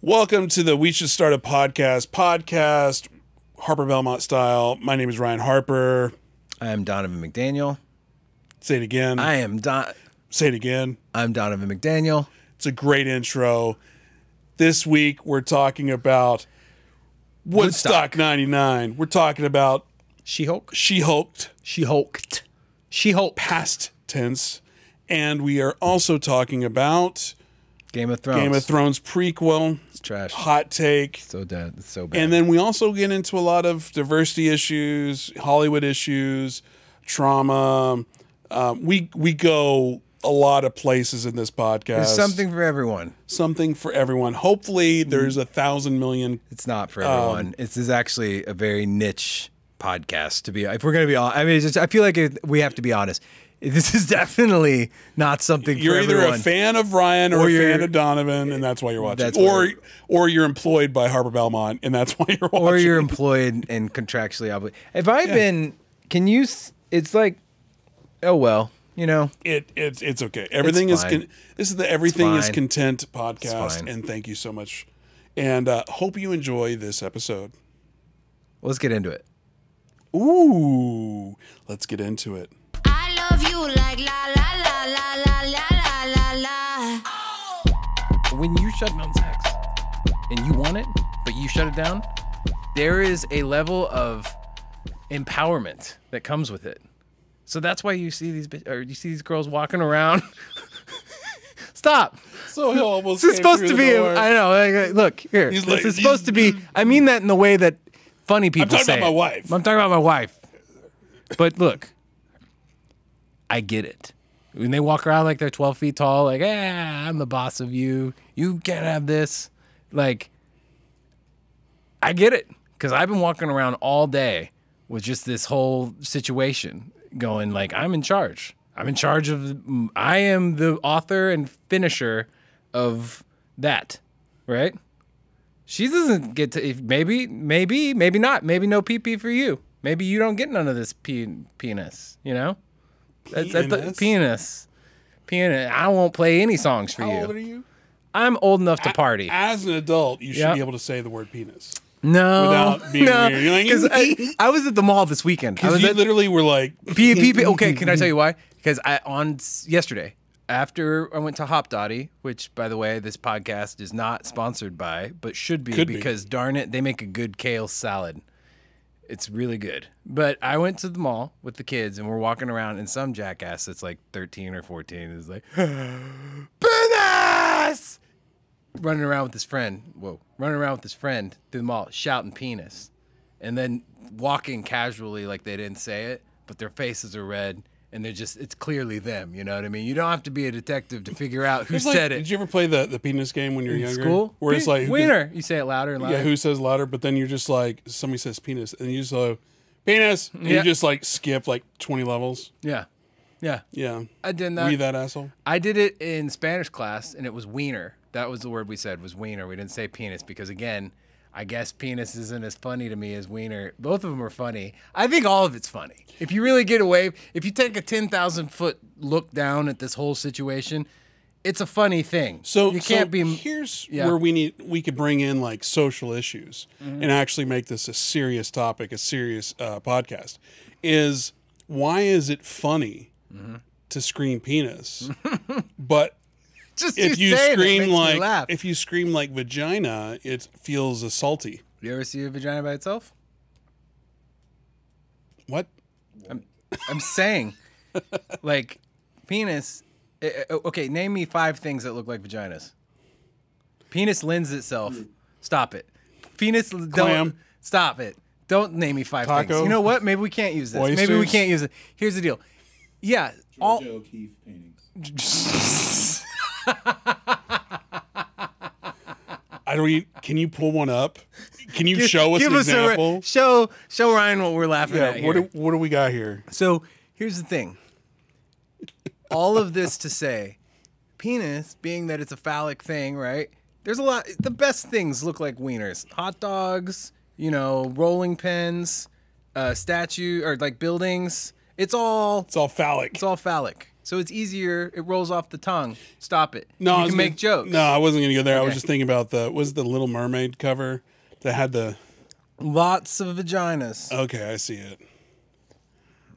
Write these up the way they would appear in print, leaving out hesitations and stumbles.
Welcome to the We Should Start a podcast, Harper Belmont style. My name is Ryan Harper. I am Donovan McDaniel. Say it again. Say it again. I'm Donovan McDaniel. It's a great intro. This week we're talking about Woodstock 99. We're talking about She-Hulk. Past tense. And we are also talking about Game of Thrones prequel. It's trash. Hot take. So dead. It's so bad. And then we also get into a lot of diversity issues, Hollywood issues, trauma. We go a lot of places in this podcast. There's something for everyone. Something for everyone. Hopefully there's 1,000 million. It's not for everyone. This is actually a very niche podcast to be. If we're going to be honest, I mean, I feel like we have to be honest. This is definitely not something for everyone. You're either a fan of Ryan or a fan of Donovan, and that's why you're watching. Or you're employed by Harper Belmont, and that's why you're watching. Or you're employed and contractually obligated. If I've been, can you? It's like, oh well, you know. It's okay. Everything is. This is the Everything is Content podcast, and thank you so much. And hope you enjoy this episode. Let's get into it. Ooh, let's get into it. Love you like la la la la la la la la. When you're shutting down sex and you want it, but you shut it down, there is a level of empowerment that comes with it. So that's why you see these girls walking around. Stop. So he almost. This is supposed to be. I know. Look here. This is supposed to be. I mean that in the way that funny people say. I'm talking about my wife. I'm talking about my wife. But look. I get it. When they walk around like they're 12 feet tall, like, I'm the boss of you. You can't have this. Like, I get it. Because I've been walking around all day with just this whole situation going like, I'm in charge. I am the author and finisher of that. Right? She doesn't get to, maybe not. Maybe no pee-pee for you. Maybe you don't get none of this penis, you know? Penis. I won't play any songs for you. How old are you? I'm old enough to party. As an adult, you should be able to say the word penis. No. Without being weird. Because I was at the mall this weekend. Because you literally were like... Okay, can I tell you why? Because yesterday, after I went to Hop Dotty, which, by the way, this podcast is not sponsored by, but should be because, darn it, they make a good kale salad. It's really good. But I went to the mall with the kids, and we're walking around, and some jackass that's like 13 or 14 is like, penis! Running around with his friend. Running around with his friend through the mall, shouting penis. And then walking casually like they didn't say it, but their faces are red, and it's clearly them, you know what I mean? You don't have to be a detective to figure out who said it. Did you ever play the penis game when you were younger? School? Where it's like... Wiener! You say it louder and louder. Yeah, who says louder, but then you're just like, somebody says penis, and you just go, penis! And you just like skip like 20 levels. Yeah. Yeah. I did that. Were you that asshole? I did it in Spanish class, and it was wiener. That was the word we said, was wiener. We didn't say penis because, again, I guess penis isn't as funny to me as wiener. Both of them are funny. I think all of it's funny. If you really get away, if you take a 10,000-foot look down at this whole situation, it's a funny thing. So you can't be. Here's where we could bring in like social issues and actually make this a serious topic, a serious podcast. Is why is it funny to scream penis, but Just if you scream like vagina, it feels assaulty. You ever see a vagina by itself? What? I'm saying, like, penis. Okay, name me 5 things that look like vaginas. Penis lends itself. Stop it. Penis. Don't stop it. Don't name me 5 things. You know what? Maybe we can't use this. Oysters? Maybe we can't use it. Here's the deal. Yeah. George O'Keeffe paintings. Can you pull one up? Can you show us an example? Show Ryan what we're laughing at here. What do we got here? So here's the thing. All of this to say, penis, being that it's a phallic thing, right? There's a lot. The best things look like wieners. Hot dogs, rolling pins, statue or like buildings. It's all phallic. It's all phallic. So it's easier. It rolls off the tongue. Stop it. No, I you was can make gonna- jokes. No, I wasn't going to go there. I was Okay. just thinking about was the Little Mermaid cover that had the. Lots of vaginas. Okay, I see it.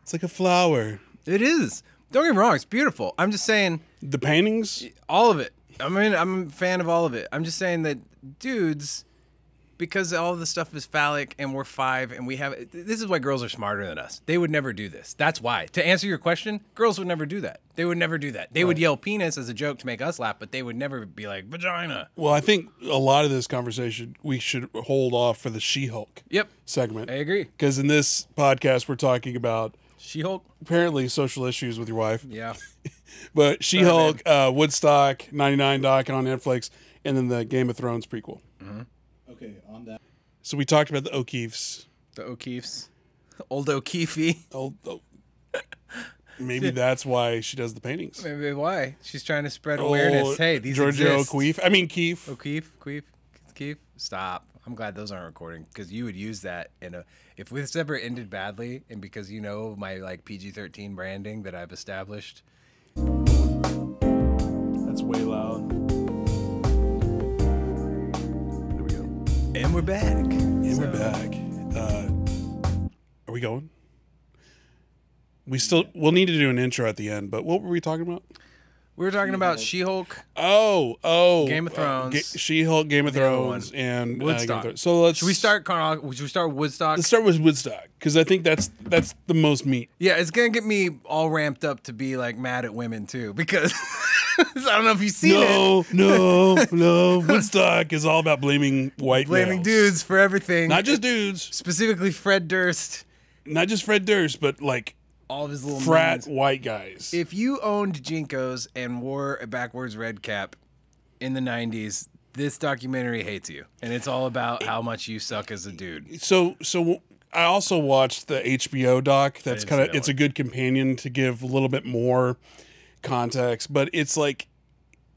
It's like a flower. It is. Don't get me wrong. It's beautiful. I'm just saying The paintings. all of it. I mean, I'm a fan of all of it. I'm just saying that dudes, because all of the stuff is phallic and we're 5 and we have. This is why girls are smarter than us. They would never do this. That's why. To answer your question, girls would never do that. They would never do that. They would yell penis as a joke to make us laugh, but they would never be like vagina. Well, I think a lot of this conversation we should hold off for the She-Hulk Yep. segment. I agree. Because in this podcast, we're talking about She-Hulk. apparently social issues with your wife. Yeah. But She-Hulk, Woodstock, 99 doc on Netflix, and then the Game of Thrones prequel. Okay, on that. So we talked about the O'Keefes. The O'Keefes. Old O'Keefe. Maybe that's why she does the paintings. Maybe why? She's trying to spread awareness. Hey, these Georgia exist. O'Keefe. I mean Keefe. O'Keefe. Stop. I'm glad those aren't recording because you would use that in a. If this ever ended badly, and because you know my like PG-13 branding that I've established. That's way loud. There we go. And we're back. And we're back. Are we going? We'll need to do an intro at the end, but what were we talking about? We were talking about She-Hulk. Oh, Game of Thrones. She-Hulk, Game of The other Thrones, one. and Game of Woodstock. Thrones. So let's. Should we start with Woodstock? Let's start with Woodstock because I think that's the most meat. Yeah, it's gonna get me all ramped up to be like mad at women too because I don't know if you've seen it. No. Woodstock is all about blaming white Blaming males. dudes for everything. Not just dudes, specifically Fred Durst, not just Fred Durst, but like all of his little frat minions. white guys. If you owned Jinkos and wore a backwards red cap in the 90s, this documentary hates you. And it's all about how much you suck as a dude. So I also watched the HBO doc. That's didn't kind see of that it's a good companion to give a little bit more context, but it's like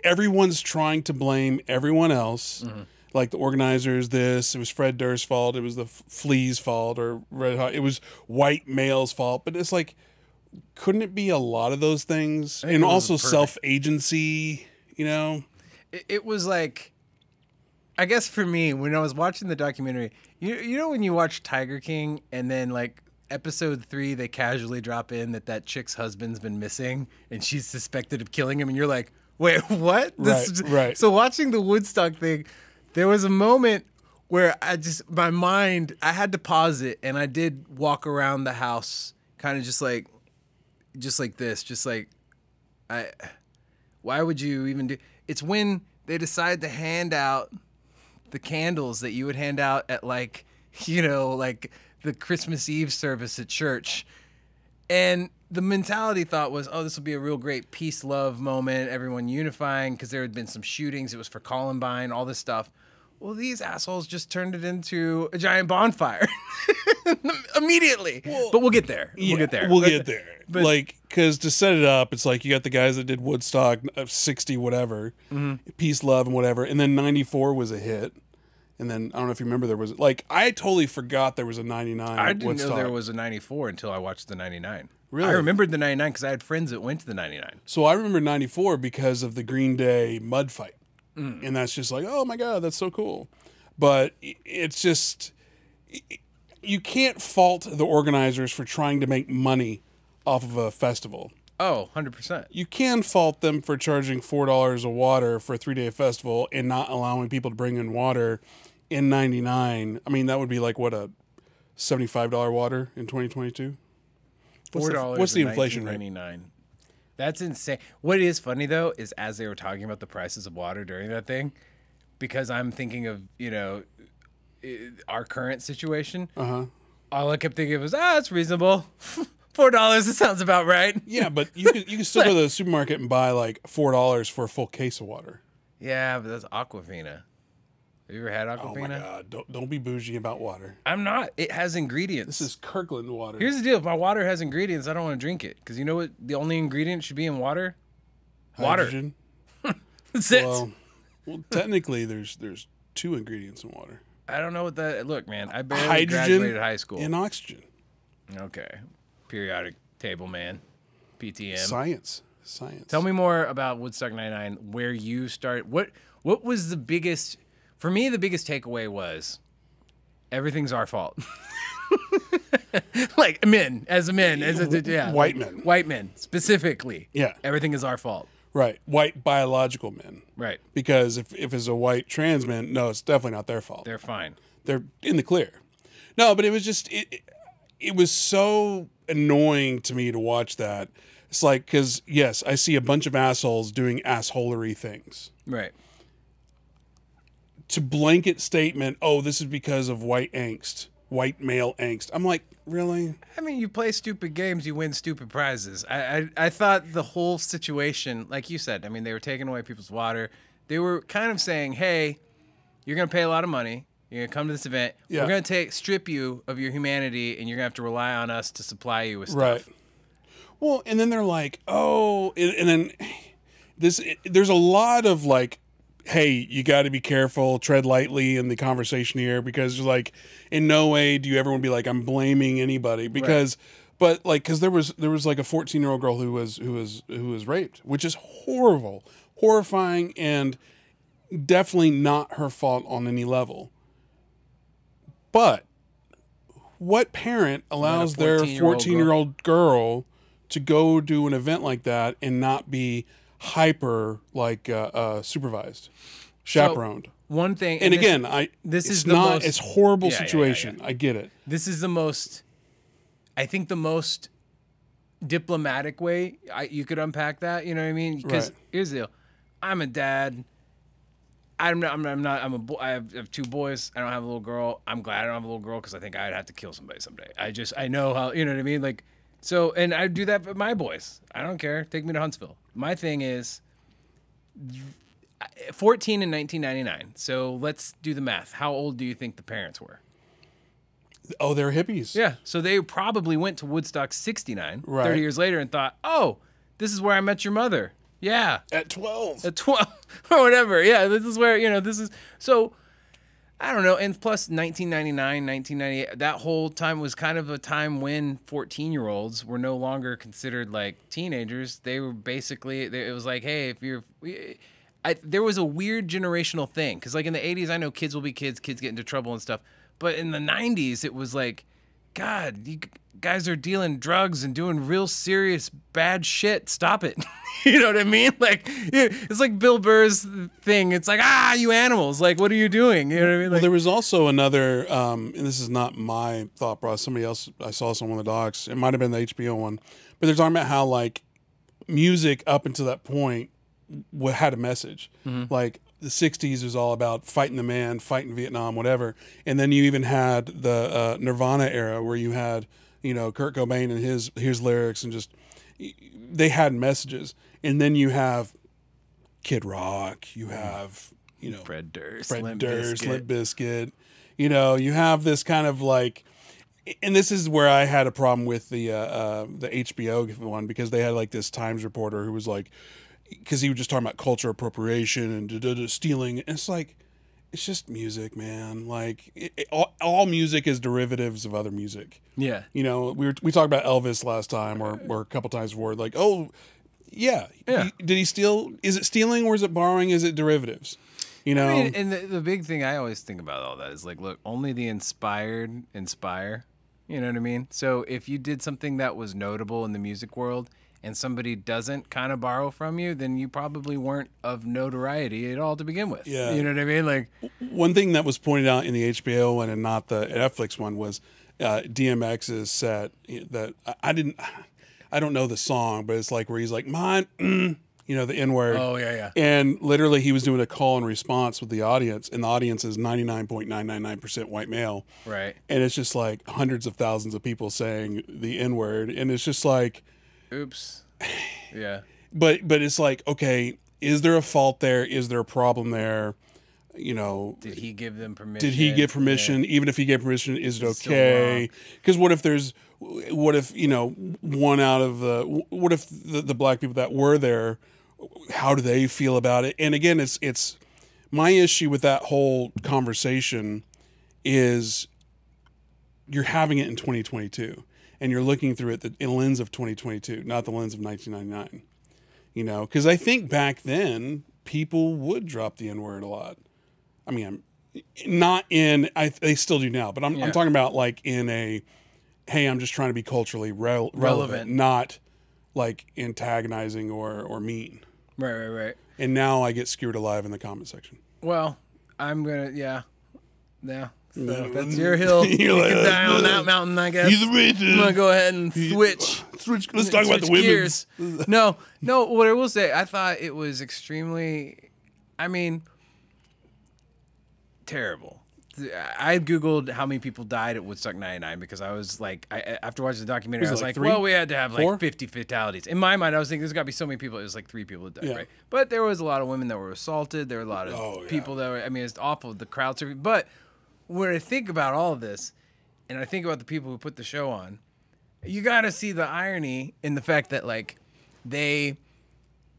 everyone's trying to blame everyone else. Mm-hmm. Like the organizers, it was Fred Durst's fault. It was the Flea's fault, or Red Hot. It was white male's fault. But it's like, couldn't it be a lot of those things? think And it was also perfect. self-agency, you know? It was like, I guess for me, when I was watching the documentary, you know when you watch Tiger King and then like episode 3, they casually drop in that chick's husband's been missing and she's suspected of killing him, and you're like, wait, what? Right. So watching the Woodstock thing, there was a moment where I had to pause it, and I did walk around the house kind of just like this, why would you even do? It's when they decide to hand out the candles that you would hand out at like the Christmas Eve service at church. And the mentality thought was, oh, this will be a real great peace, love moment, everyone unifying, because there had been some shootings. It was for Columbine, all this stuff. Well, these assholes just turned it into a giant bonfire immediately. But we'll get there. Yeah, We'll get there. We'll But- get there. Like, because to set it up, it's like you got the guys that did Woodstock, 60 whatever, Peace, Love, and whatever. And then 94 was a hit. And then, I don't know if you remember, there was, like, I totally forgot there was a 99 I didn't Woodstock. know there was a 94 until I watched the 99. Really? I remembered the 99 because I had friends that went to the 99. So I remember 94 because of the Green Day mud fight. And that's just like, oh my God, that's so cool. But it's just, you can't fault the organizers for trying to make money off of a festival. Oh, 100%. You can fault them for charging $4 a water for a 3-day festival and not allowing people to bring in water in 99. I mean, that would be like, what, a $75 water in 2022? What's the inflation rate? $4.99. That's insane. What is funny though is as they were talking about the prices of water during that thing, because I'm thinking of our current situation. All I kept thinking was, it's reasonable. $4. It sounds about right. Yeah, but you can still go to the supermarket and buy like $4 for a full case of water. Yeah, but that's Aquafina. Have you ever had Oh my Aquafina? God, don't be bougie about water. I'm not. It has ingredients. This is Kirkland water. Here's the deal. If my water has ingredients, I don't want to drink it. Because you know what the only ingredient should be in water? Water. Hydrogen. That's it. Well, technically, there's 2 ingredients in water: I don't know what that... Look, man, I barely hydrogen graduated high school. and oxygen. Okay. Periodic table, man. PTM. Science. Science. Tell me more about Woodstock 99, where you started. What was the biggest, for me, the biggest takeaway was everything's our fault. Like men, as yeah, White men. White men, specifically. Yeah. Everything is our fault. Right. White biological men. Right. Because if it's a white trans man, no, it's definitely not their fault. They're fine. They're in the clear. No, but it was just, it was so annoying to me to watch that. It's like, because, yes, I see a bunch of assholes doing assholery things. Right. To blanket statement, oh, this is because of white angst, white male angst. I'm like, really? I mean, you play stupid games, you win stupid prizes. I thought the whole situation, like you said, I mean, they were taking away people's water. They were kind of saying, hey, you're going to pay a lot of money. You're going to come to this event. Yeah. We're going to strip you of your humanity, and you're going to have to rely on us to supply you with stuff. Right. Well, and then they're like, oh, and then there's a lot of like, hey, you got to be careful, tread lightly in the conversation here, because like, in no way do you ever want to be like, I'm blaming anybody, because, but like, because there was like a 14-year-old girl who was raped, which is horrible, horrifying, and definitely not her fault on any level. But what parent allows their 14-year-old girl to go do an event like that and not be hyper like supervised, chaperoned? So, one thing, and again, it's horrible situation. I get it. This is the most, I think, the most diplomatic way you could unpack that. You know what I mean? Because here's the deal: I'm a dad. I have 2 boys. I don't have a little girl. I'm glad I don't have a little girl because I think I'd have to kill somebody someday. I know how, you know what I mean? Like, so, and I do that with my boys. I don't care. Take me to Huntsville. My thing is 14 in 1999. So let's do the math. How old do you think the parents were? Oh, they're hippies. Yeah. So they probably went to Woodstock 69, right. 30 years later, and thought, oh, this is where I met your mother. Yeah. At 12. At 12 or whatever. Yeah, this is where, this is. So, I don't know. And plus 1999, 1998, that whole time was kind of a time when 14-year-olds were no longer considered like teenagers. They were basically, it was like, hey, if you're, there was a weird generational thing. Because like in the 80s, I know kids will be kids get into trouble and stuff. But in the 90s, it was like, God, you guys are dealing drugs and doing real serious bad shit. Stop it. You know what I mean? Like, it's like Bill Burr's thing. It's like, you animals. Like, what are you doing? You know what I mean? Like, well, there was also another, and this is not my thought process. Somebody else, I saw some on the docs. It might have been the HBO one. But they're talking about how, like, music up until that point had a message. Mm-hmm. Like, the 60s was all about fighting the man, fighting Vietnam, whatever. And then you even had the Nirvana era where you had, Kurt Cobain and his lyrics, and just, they had messages. And then you have Kid Rock, you have, Fred Durst, Limp Bizkit. You have this kind of like, and this is where I had a problem with the HBO one, because they had like this Times reporter who was like, because he was just talking about culture appropriation and stealing. And it's like, it's just music, man. Like, all music is derivatives of other music. Yeah. We talked about Elvis last time, or a couple times before. Like, oh, yeah. Did he steal? Is it stealing, or is it borrowing? Is it derivatives? I mean, and the big thing I always think about all that is like, look, only the inspired inspire. You know what I mean? So if you did something that was notable in the music world, and somebody doesn't kind of borrow from you, then you probably weren't of notoriety at all to begin with. Yeah. You know what I mean? Like, one thing that was pointed out in the HBO one and not the Netflix one was DMX's set that I don't know the song, but it's like where he's like, mine, the N-word. Oh, yeah. And literally he was doing a call and response with the audience, and the audience is 99.999% white male. Right. And it's just like hundreds of thousands of people saying the N-word. And it's just like, oops. Yeah. But it's like, okay, is there a fault there? Is there a problem there? Did he give them permission? Did he give permission? Yeah. Even if he gave permission, is it okay? Because what if one out of the black people that were there, how do they feel about it? And again, it's my issue with that whole conversation is you're having it in 2022. And you're looking through it in the lens of 2022, not the lens of 1999. You know, because I think back then people would drop the N-word a lot. I mean, they still do now, but I'm talking about like in a, hey, I'm just trying to be culturally relevant, not like antagonizing or mean. Right. And now I get skewered alive in the comment section. Well, I'm gonna, yeah. So that's your hill. You can die on that mountain, I guess. He's a racist. I'm gonna go ahead and switch. Let's talk about the women. Gears. No. What I will say, I thought it was extremely, I mean, terrible. I Googled how many people died at Woodstock 99 because I was like, after watching the documentary, I was like, well, we had to have like 4? 50 fatalities. In my mind, I was thinking there's got to be so many people. It was like 3 people that died, right? But there was a lot of women that were assaulted. There were a lot of people that were, I mean, it's awful, the crowd surfing. But when I think about all of this, and I think about the people who put the show on, you got to see the irony in the fact that like they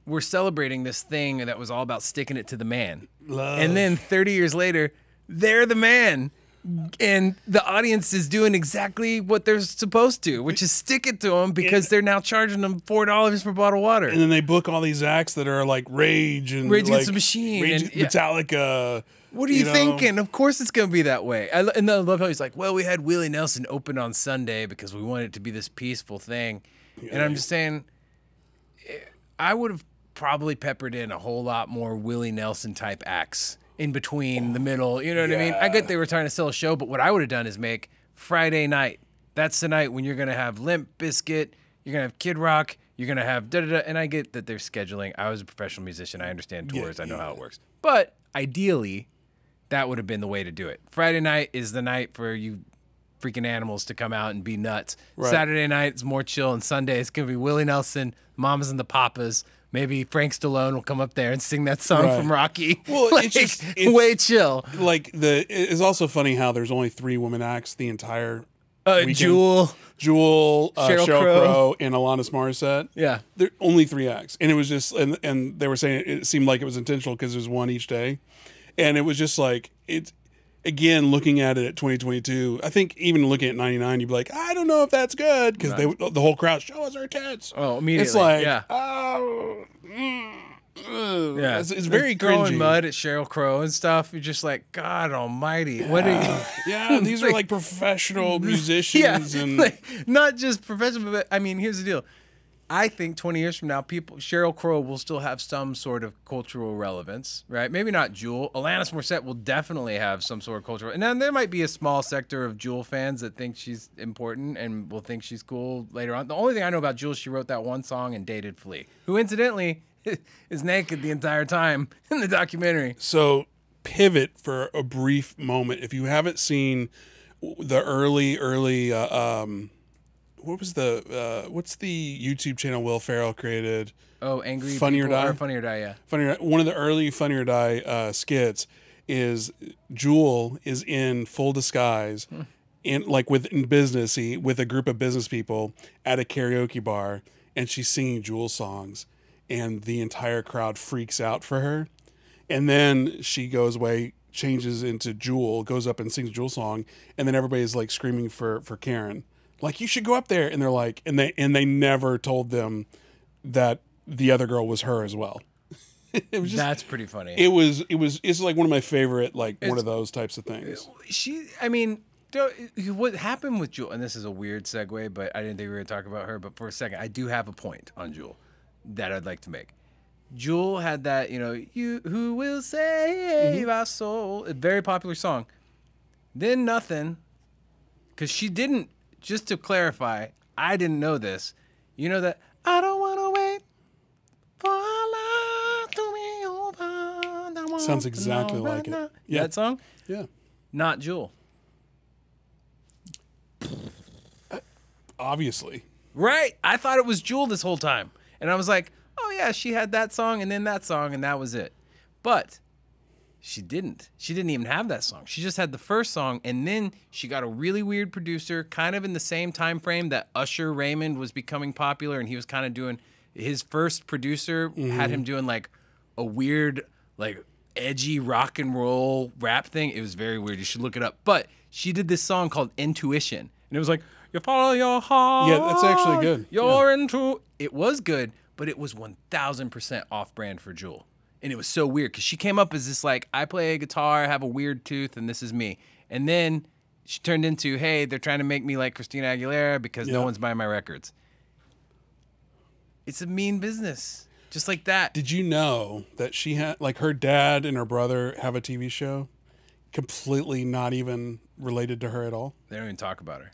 were celebrating this thing that was all about sticking it to the man. Love. And then 30 years later, they're the man. And the audience is doing exactly what they're supposed to, which is stick it to them because they're now charging them $4 for a bottle of water. And then they book all these acts that are like Rage and Rage like, Against the Machine. Rage, And, Metallica. What are you thinking? Of course it's going to be that way. And I love how he's like, well, we had Willie Nelson open on Sunday because we wanted it to be this peaceful thing. And I'm just saying, I would have probably peppered in a whole lot more Willie Nelson type acts in between the middle. You know what I mean? I get they were trying to sell a show, but what I would have done is make Friday night. That's the night when you're going to have Limp Bizkit, you're going to have Kid Rock, you're going to have da-da-da. And I get that they're scheduling. I was a professional musician. I understand tours. I know how it works. But ideally, that would have been the way to do it. Friday night is the night for you freaking animals to come out and be nuts. Right. Saturday night is more chill, and Sunday it's going to be Willie Nelson, Mamas and the Papas. Maybe Frank Stallone will come up there and sing that song from Rocky. Well, like, it's way chill. Like it's also funny how there's only 3 women acts the entire weekend. Jewel, Sheryl Crow, and Alanis Morissette. Yeah, they're only 3 acts, and it was just and they were saying it seemed like it was intentional because there's one each day, and it was just like it's. Again, looking at it at 2022, I think even looking at 99, you'd be like, I don't know if that's good because the whole crowd show us our tits. Oh, immediately. It's like, yeah, it's very throwing cringy. mud at Sheryl Crow and stuff. You're just like, God Almighty, what are you? Yeah, these are like professional musicians and like, not just professional. But I mean, here's the deal. I think 20 years from now, Sheryl Crow will still have some sort of cultural relevance, right? Maybe not Jewel. Alanis Morissette will definitely have some sort of cultural. And then there might be a small sector of Jewel fans that think she's important and will think she's cool later on. The only thing I know about Jewel, she wrote that one song and dated Flea, who incidentally is naked the entire time in the documentary. So pivot for a brief moment. If you haven't seen the early what was what's the YouTube channel Will Ferrell created? Oh, Angry Funny or People, Die? Funny or Die, yeah. Funny or Die. One of the early Funny or Die skits is Jewel is in full disguise in business with a group of business people at a karaoke bar, and she's singing Jewel songs, and the entire crowd freaks out for her. And then she goes away, changes into Jewel, goes up and sings a Jewel song, and then everybody's like screaming for Karen. Like, you should go up there, and they're like, and they never told them that the other girl was her as well. It was just, that's pretty funny. It's like one of my favorite, like one of those types of things. What happened with Jewel, and this is a weird segue, but I didn't think we were going to talk about her, but for a second, I do have a point on Jewel that I'd like to make. Jewel had that, you who will save our soul, a very popular song. Then nothing, because she didn't. Just to clarify, I didn't know this. You know that I don't want to wait for our life to be over. Sounds exactly like it. Yeah. That song? Yeah. Not Jewel. Obviously. Right. I thought it was Jewel this whole time. And I was like, oh, yeah, she had that song and then that song and that was it. But she didn't. She didn't even have that song. She just had the first song, and then she got a really weird producer, kind of in the same time frame that Usher Raymond was becoming popular, and he was kind of doing his first producer had him doing like a weird, like edgy rock and roll rap thing. It was very weird. You should look it up. But she did this song called Intuition, and it was like, you follow your heart. Yeah, that's actually good. You're into. It was good, but it was 1000% off-brand for Jewel. And it was so weird because she came up as this like, I play guitar, I have a weird tooth, and this is me. And then she turned into, hey, they're trying to make me like Christina Aguilera because no one's buying my records. It's a mean business, just like that. Did you know that she had, like, her dad and her brother have a TV show completely not even related to her at all? They don't even talk about her.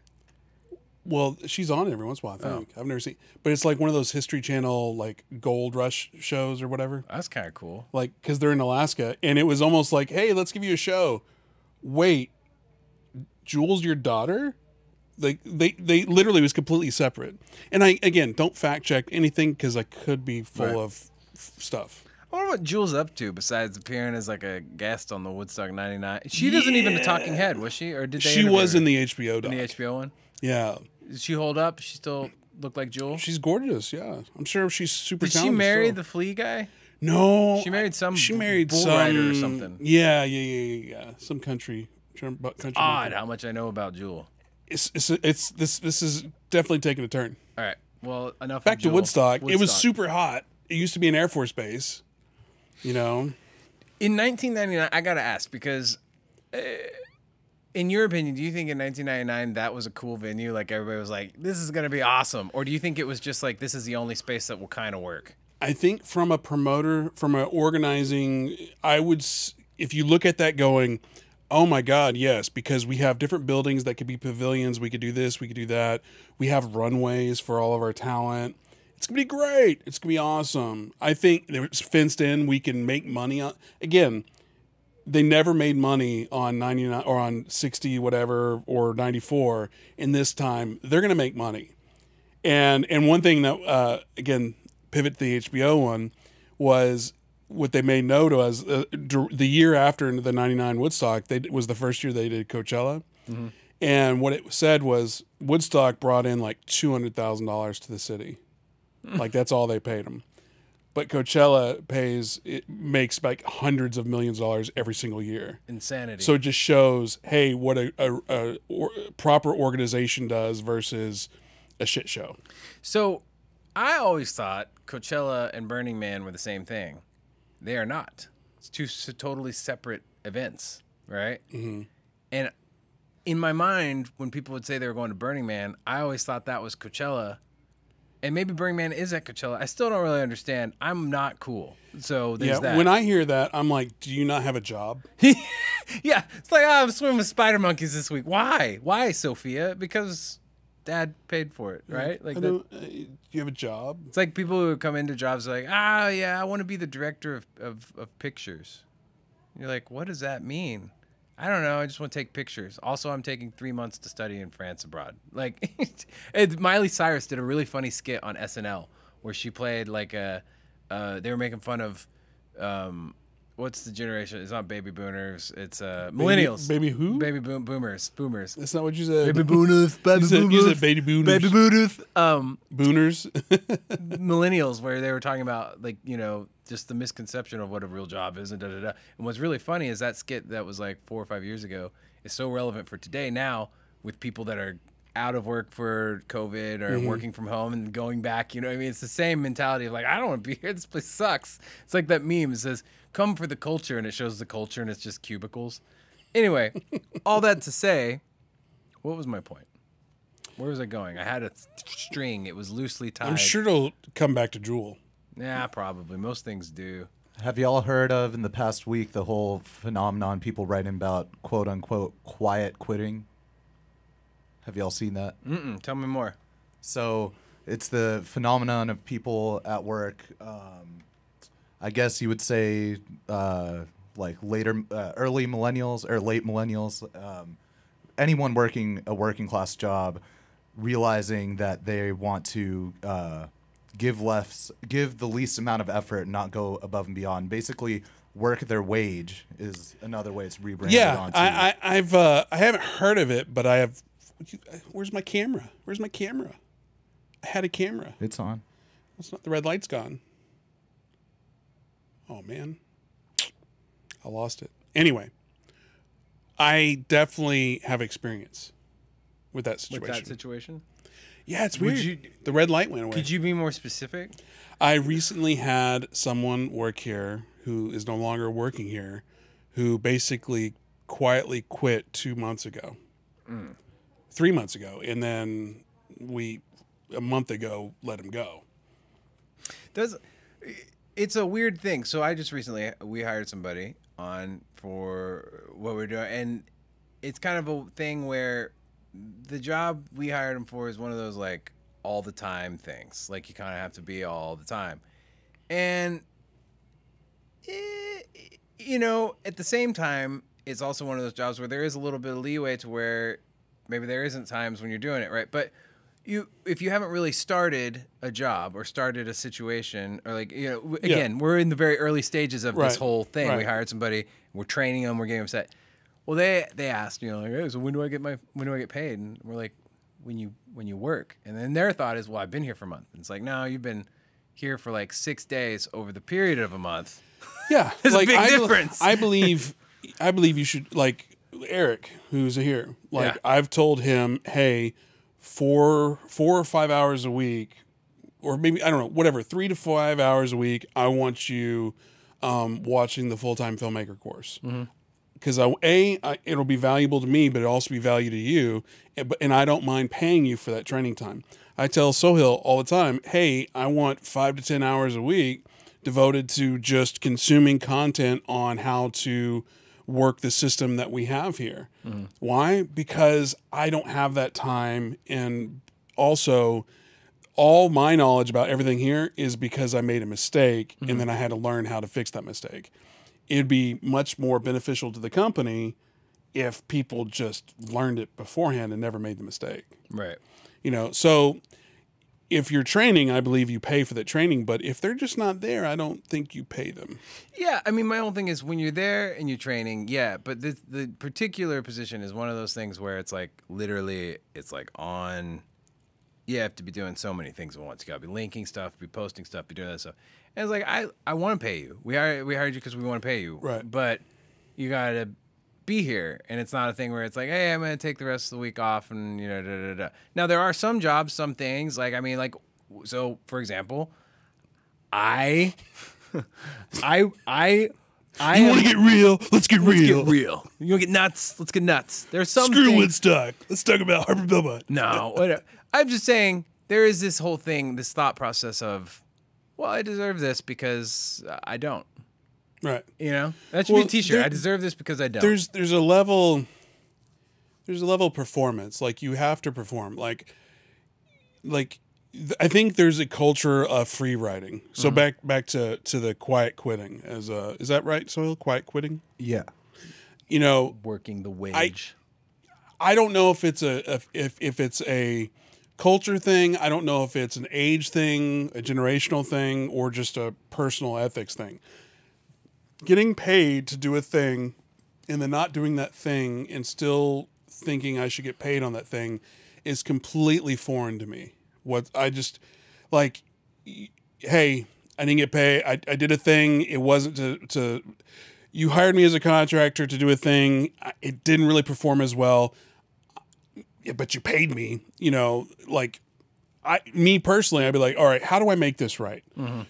Well, she's on it every once in a while, I think. I've never seen, but it's like one of those History Channel, like, Gold Rush shows or whatever. That's kind of cool. Like, because they're in Alaska, and it was almost like, hey, let's give you a show. Wait, Jules, your daughter? Like, they literally was completely separate. And I, again, don't fact check anything because I could be full of stuff. I wonder what Jules up to besides appearing as like a guest on the Woodstock 99. She wasn't even a talking head, was she? Or did they She was in the HBO doc. in the HBO one? Yeah. Did she hold up? She still look like Jewel? She's gorgeous, yeah. I'm sure she's super Did she talented marry still. the flea guy? No. She married some She married bull some rider or something. Yeah. Some country. Odd how much I know about Jewel. This is definitely taking a turn. All right. Well, enough. Back of to Jewel. Woodstock. It was super hot. It used to be an Air Force base. You know. In 1999, I gotta ask because, in your opinion, do you think in 1999 that was a cool venue? Like everybody was like, "This is gonna be awesome," or do you think it was just like, "This is the only space that will kind of work"? I think from a promoter, from an organizing, if you look at that going, oh my God, yes, because we have different buildings that could be pavilions. We could do this, we could do that. We have runways for all of our talent. It's going to be great. It's going to be awesome. I think it's fenced in. We can make money on, again, they never made money on 99 or on 60, whatever, or 94. In this time, they're going to make money. And one thing that, again, pivot to the HBO one, was what they made note was the year after the 99 Woodstock, was the first year they did Coachella. Mm-hmm. And what it said was Woodstock brought in like $200,000 to the city. Like that's all they paid them. But Coachella makes like hundreds of millions of dollars every single year. Insanity. So it just shows, hey, what a proper organization does versus a shit show. So I always thought Coachella and Burning Man were the same thing. They are not. It's two totally separate events, right? Mm-hmm. And in my mind, when people would say they were going to Burning Man, I always thought that was Coachella. And maybe Burning Man is at Coachella. I still don't really understand. I'm not cool. So there's that. When I hear that, I'm like, do you not have a job? Yeah. It's like, I'm swimming with spider monkeys this week. Why? Why, Sophia? Because Dad paid for it, right? Like, do you have a job? It's like people who come into jobs like, yeah, I want to be the director of pictures. You're like, what does that mean? I don't know. I just want to take pictures. Also, I'm taking 3 months to study in France abroad. Like, Miley Cyrus did a really funny skit on SNL where she played like they were making fun of, what's the generation? It's not baby boomers. It's millennials. Baby who? Baby boomers. Boomers. That's not what you said. Baby boomers. Baby boomers. You said baby boomers. Baby boomers. Booners. Millennials, where they were talking about, like, you know, just the misconception of what a real job is and da-da-da. And what's really funny is that skit that was like 4 or 5 years ago is so relevant for today now with people that are out of work for COVID or working from home and going back. You know what I mean? It's the same mentality of like, I don't want to be here. This place sucks. It's like that meme. It says, come for the culture, and it shows the culture, and it's just cubicles. Anyway, all that to say, what was my point? Where was I going? I had a string. It was loosely tied. I'm sure it'll come back to Jewel. Yeah, probably. Most things do. Have y'all heard of, in the past week, the whole phenomenon, people writing about, quote unquote, quiet quitting? Have y'all seen that? Tell me more. So it's the phenomenon of people at work, I guess you would say like early millennials or late millennials, anyone working a working class job, realizing that they want to give the least amount of effort and not go above and beyond. Basically, work their wage is another way it's rebranded. Yeah, onto. I haven't heard of it, but I have. Where's my camera? Where's my camera? I had a camera. It's on. It's not. The red light's gone. Oh man, I lost it. Anyway, I definitely have experience with that situation. With that situation? Yeah, it's weird. you- The red light went away. Could you be more specific? I recently had someone work here who is no longer working here, who basically quietly quit 2 months ago, 3 months ago, and then a month ago let him go. It's a weird thing. So I just recently we hired somebody on for what we're doing, and it's kind of a thing where the job we hired him for is one of those like all the time things. Like you kind of have to be all the time, and you know, at the same time, it's also one of those jobs where there is a little bit of leeway to where maybe there isn't times when you're doing it right, but if you haven't really started a job or started a situation or like, you know, again, we're in the very early stages of this whole thing. We hired somebody, we're training them, we're getting them set. Well, they asked, you know, like, hey, so when do I get paid? And we're like, when you work. And then their thought is, well, I've been here for a month. And it's like, no, you've been here for like 6 days over the period of a month. Yeah. There's a big difference. I believe you should, like Eric, who's here, like I've told him, hey, 4 or 5 hours a week, or maybe, I don't know, whatever, 3 to 5 hours a week, I want you watching the full-time filmmaker course. Because it'll be valuable to me, but it'll also be value to you, and I don't mind paying you for that training time. I tell Sohail all the time, hey, I want 5 to 10 hours a week devoted to just consuming content on how to work the system that we have here. Why? Because I don't have that time, and also all my knowledge about everything here is because I made a mistake and then I had to learn how to fix that mistake. It'd be much more beneficial to the company if people just learned it beforehand and never made the mistake. Right. You know, so if you're training, I believe you pay for that training, but if they're just not there, I don't think you pay them. Yeah, I mean, my whole thing is when you're there and you're training, yeah, but the particular position is one of those things where it's like literally, it's like on, you have to be doing so many things at once. You got to be linking stuff, be posting stuff, be doing that stuff. And it's like, I want to pay you. We hired you because we want to pay you. Right. But you got to be here, and it's not a thing where it's like, hey, I'm going to take the rest of the week off, and you know, da, da, da. Now there are some jobs, some things, like, I mean, like, so for example, I You want to get real? Let's get let's real. get real. You want to get nuts? Let's get nuts. There's some Screw things- Woodstock. Let's talk about Harper Belmont. No, whatever. I'm just saying there is this whole thing, this thought process of, well, I deserve this because I don't. Right. You know, that should be a T-shirt. I deserve this because I don't. There's a level of performance. Like you have to perform. Like I think there's a culture of free writing. So back to the quiet quitting. Is that right, Soil? Quiet quitting. Yeah. You know, working the wage. I don't know if it's if it's a culture thing. I don't know if it's an age thing, a generational thing, or just a personal ethics thing. Getting paid to do a thing and then not doing that thing and still thinking I should get paid on that thing is completely foreign to me. What I just like, hey, I didn't get paid. I did a thing. It wasn't to you hired me as a contractor to do a thing. It didn't really perform as well, but you paid me, you know, like me personally, I'd be like, all right, how do I make this right?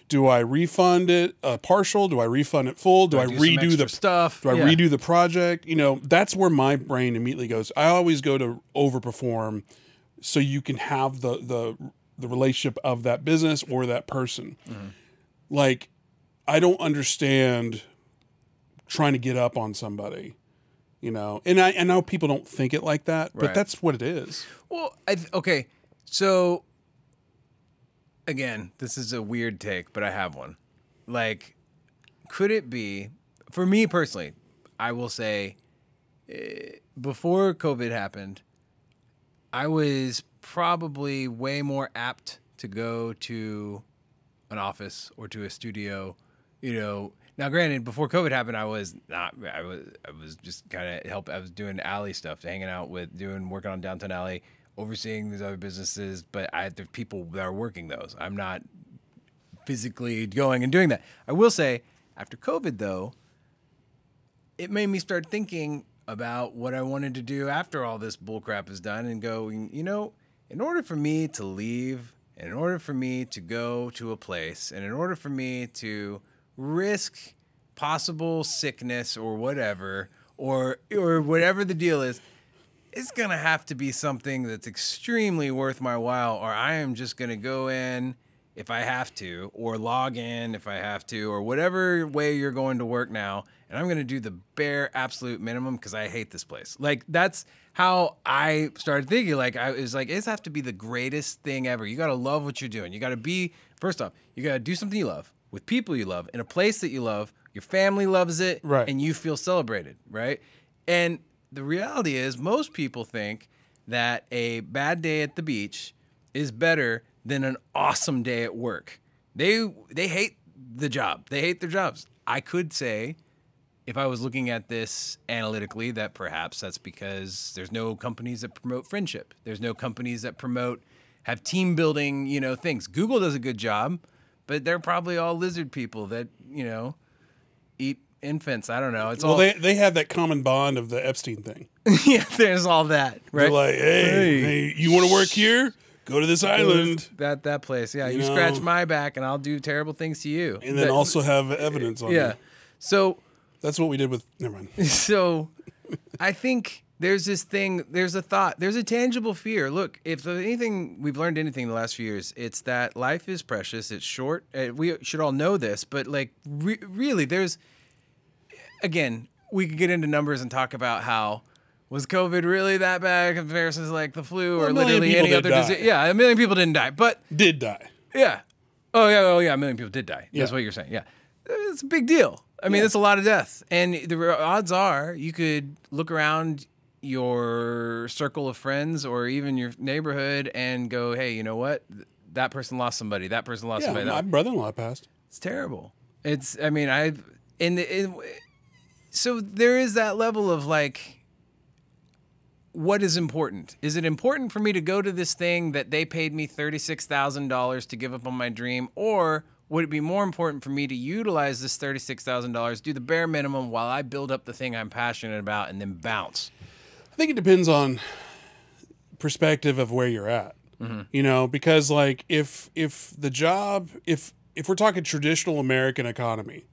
Do I refund it partial? Do I refund it full? Do I redo the stuff? Do I redo the project? You know, that's where my brain immediately goes. I always go to overperform so you can have the relationship of that business or that person. Like, I don't understand trying to get up on somebody, you know. And I know people don't think it like that, but that's what it is. Well, okay, so again, this is a weird take, but I have one. Like, could it be, for me personally, I will say, before COVID happened, I was probably way more apt to go to an office or to a studio, you know. Now, granted, before COVID happened, I was just kind of I was doing alley stuff, hanging out with, working on Downtown Alley, overseeing these other businesses, but there are people that are working those. I'm not physically going and doing that. I will say, after COVID, though, it made me start thinking about what I wanted to do after all this bullcrap is done and going, you know, in order for me to leave And in order for me to go to a place, and in order for me to risk possible sickness or whatever, or whatever the deal is, it's going to have to be something that's extremely worth my while, or I am just going to go in if I have to, or log in if I have to, or whatever way you're going to work now, and I'm going to do the bare absolute minimum because I hate this place. Like, that's how I started thinking. Like, I was like, it's have to be the greatest thing ever. You got to love what you're doing. You got to be, first off, you got to do something you love with people you love in a place that you love. Your family loves it, right, and you feel celebrated, right? And the reality is most people think that a bad day at the beach is better than an awesome day at work. They hate the job. They hate their jobs. I could say, if I was looking at this analytically, that perhaps that's because there's no companies that promote friendship. There's no companies that have team building, things. Google does a good job, but they're probably all lizard people that, eat infants. I don't know. It's all they have that common bond of the Epstein thing. Yeah, there's all that. Right? They're like, hey, you want to work here? Go to this island. That place. Yeah, you scratch my back and I'll do terrible things to you. And then also have evidence on yeah. it. So that's what we did with. Never mind. So I think there's this thing. There's a thought. There's a tangible fear. Look, if we've learned anything in the last few years, it's that life is precious. It's short. We should all know this, but like really, there's. Again, we could get into numbers and talk about how was COVID really that bad in comparison to like the flu or literally any other disease. Yeah, 1 million people didn't die, but did die. Yeah. Oh yeah. 1 million people did die. That's what you're saying. Yeah, it's a big deal. I mean, it's a lot of death, and the odds are you could look around your circle of friends or even your neighborhood and go, hey, you know what? That person lost somebody. That person lost somebody. My brother-in-law passed. It's terrible. So there is that level of like, what is important? Is it important for me to go to this thing that they paid me $36,000 to give up on my dream? Or would it be more important for me to utilize this $36,000, do the bare minimum while I build up the thing I'm passionate about and then bounce? I think it depends on perspective of where you're at, because like if the job, if we're talking traditional American economy,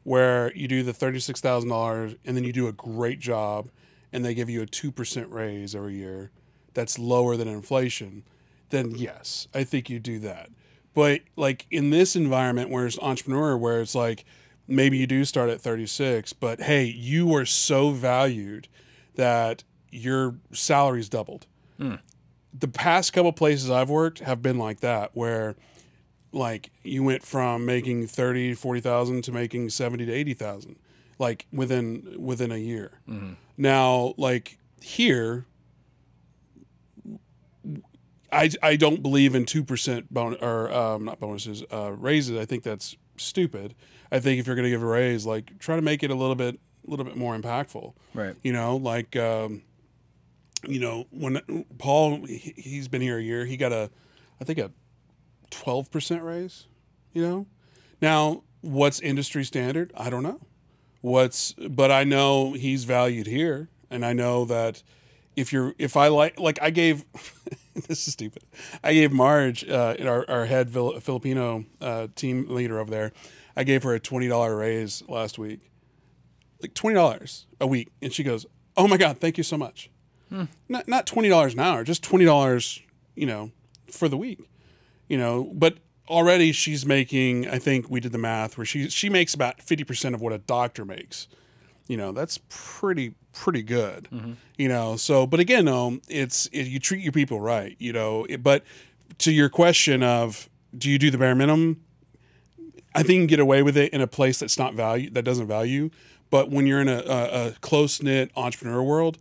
where you do the $36,000 and then you do a great job and they give you a 2% raise every year that's lower than inflation, then yes, I think you do that. But like in this environment where it's entrepreneur, where it's like maybe you do start at 36, but hey, you are so valued that your salary's doubled. The past couple places I've worked have been like that, where like you went from making 30, 40,000 to making 70 to 80,000, like within a year. Now, like here, I don't believe in 2% not bonuses, raises. I think that's stupid. I think if you're going to give a raise, like try to make it a little bit more impactful. Right. When Paul, he's been here a year, he got I think a 12% raise, Now, what's industry standard? I don't know. But I know he's valued here, and I know that if I gave this is stupid. I gave Marge, our head Filipino team leader over there, I gave her a $20 raise last week. Like $20 a week, and she goes, "Oh my God, thank you so much." Not $20 an hour, just $20, for the week. But already she's making, I think we did the math where she makes about 50% of what a doctor makes. That's pretty good. So, but again, you treat your people right, but to your question of, do you do the bare minimum? I think you can get away with it in a place that doesn't value. But when you're in a close-knit entrepreneur world,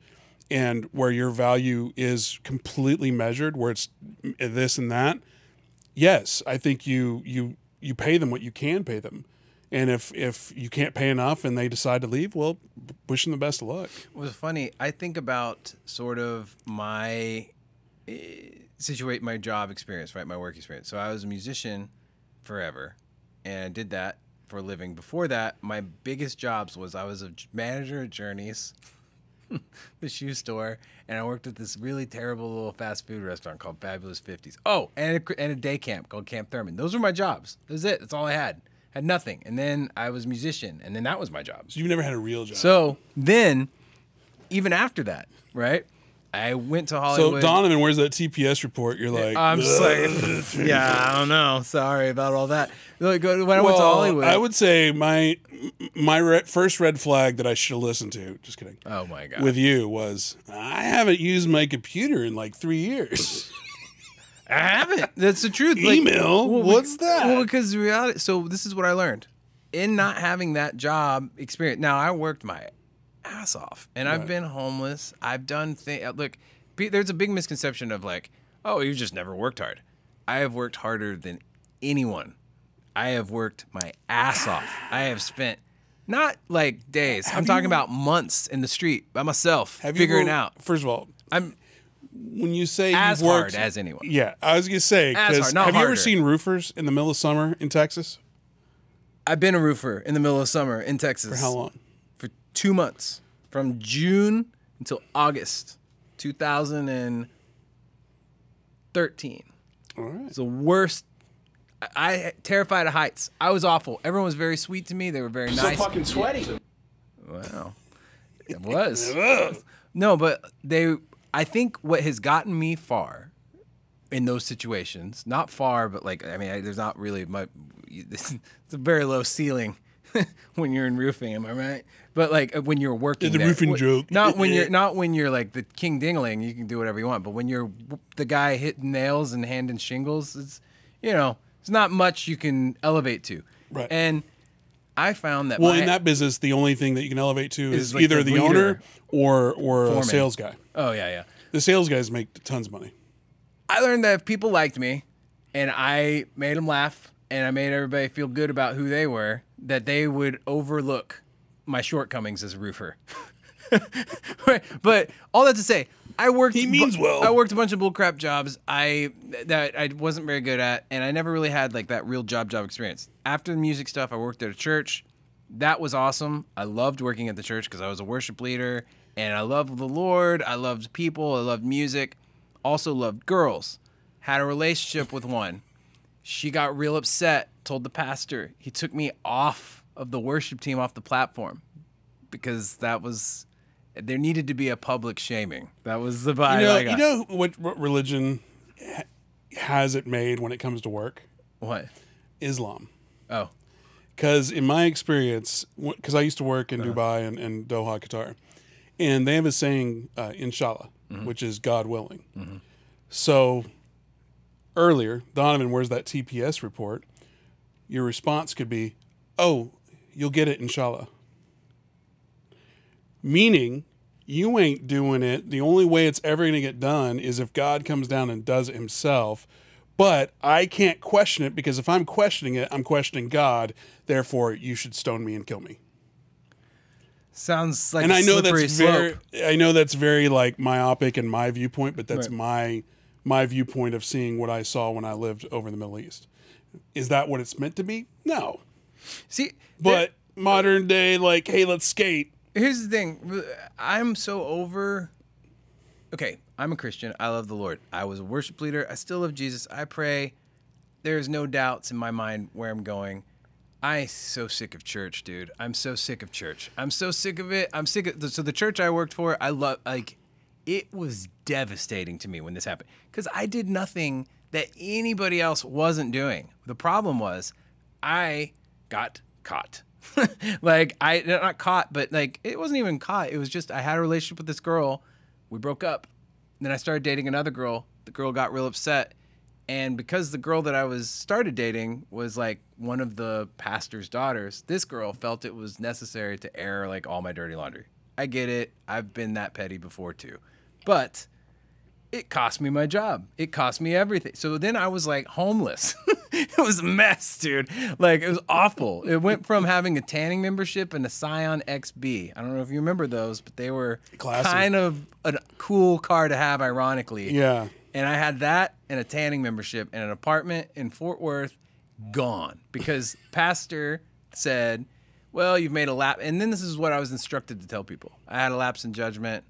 and where your value is completely measured, where it's this and that, yes, I think you pay them what you can pay them. And if you can't pay enough and they decide to leave, well, wish them the best of luck. It was funny. I think about sort of my my job experience, right? My work experience. So I was a musician forever and did that for a living. Before that, my biggest jobs was I was a manager at Journeys. the shoe store, and I worked at this really terrible little fast food restaurant called Fabulous 50s. Oh, and a day camp called Camp Thurman. Those were my jobs. That was it. That's all I had. Had nothing. And then I was a musician, and then that was my job. So you've never had a real job. So then, even after that, right, I went to Hollywood. So Donovan, where's that TPS report? You're like, I'm just like, yeah, I don't know. Sorry about all that. Like, when I went to Hollywood, I would say my first red flag that I should have listened to. Just kidding. Oh my god. With you was I haven't used my computer in like 3 years. I haven't. That's the truth. Email? What's that? Well, because the reality. So this is what I learned in not having that job experience. Now I worked my ass off, and I've been homeless. I've done things. Look, there's a big misconception of like, oh, you just never worked hard. I have worked harder than anyone. I have worked my ass off. I have spent not like days. I'm talking about months in the street by myself, figuring out. First of all, when you say as you've worked, hard as anyone. Yeah, I was gonna say, because have you ever seen roofers in the middle of summer in Texas? I've been a roofer in the middle of summer in Texas. For how long? For 2 months, from June until August 2013. All right. It's the worst. I terrified of heights. I was awful. Everyone was very sweet to me. They were very nice. So fucking sweaty. Wow. It was. No, but I think what has gotten me far in those situations, not far, but like, I mean, there's not really much, it's a very low ceiling when you're in roofing, am I right? But like when you're working the there, roofing joke. Not when you're like the king dingling, you can do whatever you want. But when you're the guy hitting nails and handing shingles, it's, it's not much you can elevate to. Right. And I found that in that business, the only thing that you can elevate to is like either the the leader owner or a sales guy. Oh yeah. The sales guys make tons of money. I learned that if people liked me and I made them laugh and I made everybody feel good about who they were, that they would overlook my shortcomings as a roofer. But all that to say, I worked. He means well. I worked a bunch of bullcrap jobs that I wasn't very good at, and I never really had like that real job experience. After the music stuff, I worked at a church. That was awesome. I loved working at the church because I was a worship leader, and I loved the Lord. I loved people. I loved music. Also loved girls. Had a relationship with one. She got real upset. Told the pastor. He took me off of the worship team, off the platform, because there needed to be a public shaming. That was the vibe I got. You know what religion has it made when it comes to work? What? Islam. Oh. Because in my experience, because I used to work in Dubai and Doha, Qatar, and they have a saying, inshallah, which is God willing. Mm-hmm. So earlier, Donovan, where's that TPS report? Your response could be, oh, you'll get it, inshallah. Meaning, you ain't doing it. The only way it's ever going to get done is if God comes down and does it himself. But I can't question it, because if I'm questioning it, I'm questioning God. Therefore, you should stone me and kill me. Sounds like and a I know slippery that's slope. I know that's very like myopic in my viewpoint, but that's my viewpoint of seeing what I saw when I lived over in the Middle East. Is that what it's meant to be? No. See, but modern day, like, hey, let's skate. Here's the thing. I'm so over. Okay, I'm a Christian. I love the Lord. I was a worship leader. I still love Jesus. I pray. There's no doubts in my mind where I'm going. I'm so sick of church, dude. I'm so sick of church. I'm so sick of it. I'm sick of so the church I worked for, I love, like, it was devastating to me when this happened, because I did nothing that anybody else wasn't doing. The problem was I got caught. Like, I not caught, but like, it wasn't even caught. It was just, I had a relationship with this girl. We broke up. Then I started dating another girl. The girl got real upset. And because the girl that I started dating was like one of the pastor's daughters, this girl felt it was necessary to air like all my dirty laundry. I get it. I've been that petty before too. But it cost me my job. It cost me everything. So then I was like homeless. It was a mess, dude. Like, it was awful. It went from having a tanning membership and a Scion XB. I don't know if you remember those, but they were kind of a cool car to have, ironically. Yeah. And I had that and a tanning membership and an apartment in Fort Worth, gone. Because pastor said, well, you've made a lapse. And then this is what I was instructed to tell people. I had a lapse in judgment.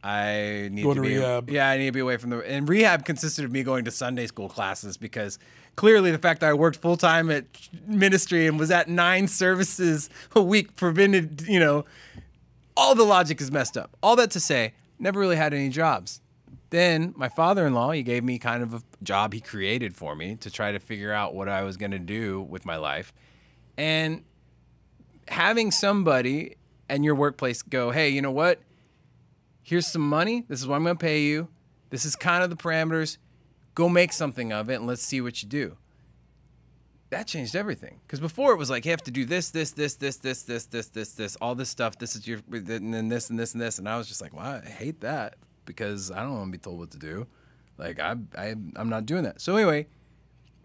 I need to be rehab. Yeah, I need to be away from the. And rehab consisted of me going to Sunday school classes because clearly the fact that I worked full time at ministry and was at 9 services a week prevented. All the logic is messed up. All that to say, never really had any jobs. Then my father-in-law, he gave me kind of a job he created for me to try to figure out what I was going to do with my life, and having somebody in your workplace go, hey, you know what? Here's some money. This is what I'm going to pay you. This is kind of the parameters. Go make something of it, and let's see what you do. That changed everything. Because before it was like, you have to do this, all this stuff. This is your, and then this and this and this. And I was just like, well, I hate that because I don't want to be told what to do. Like, I'm not doing that. So anyway,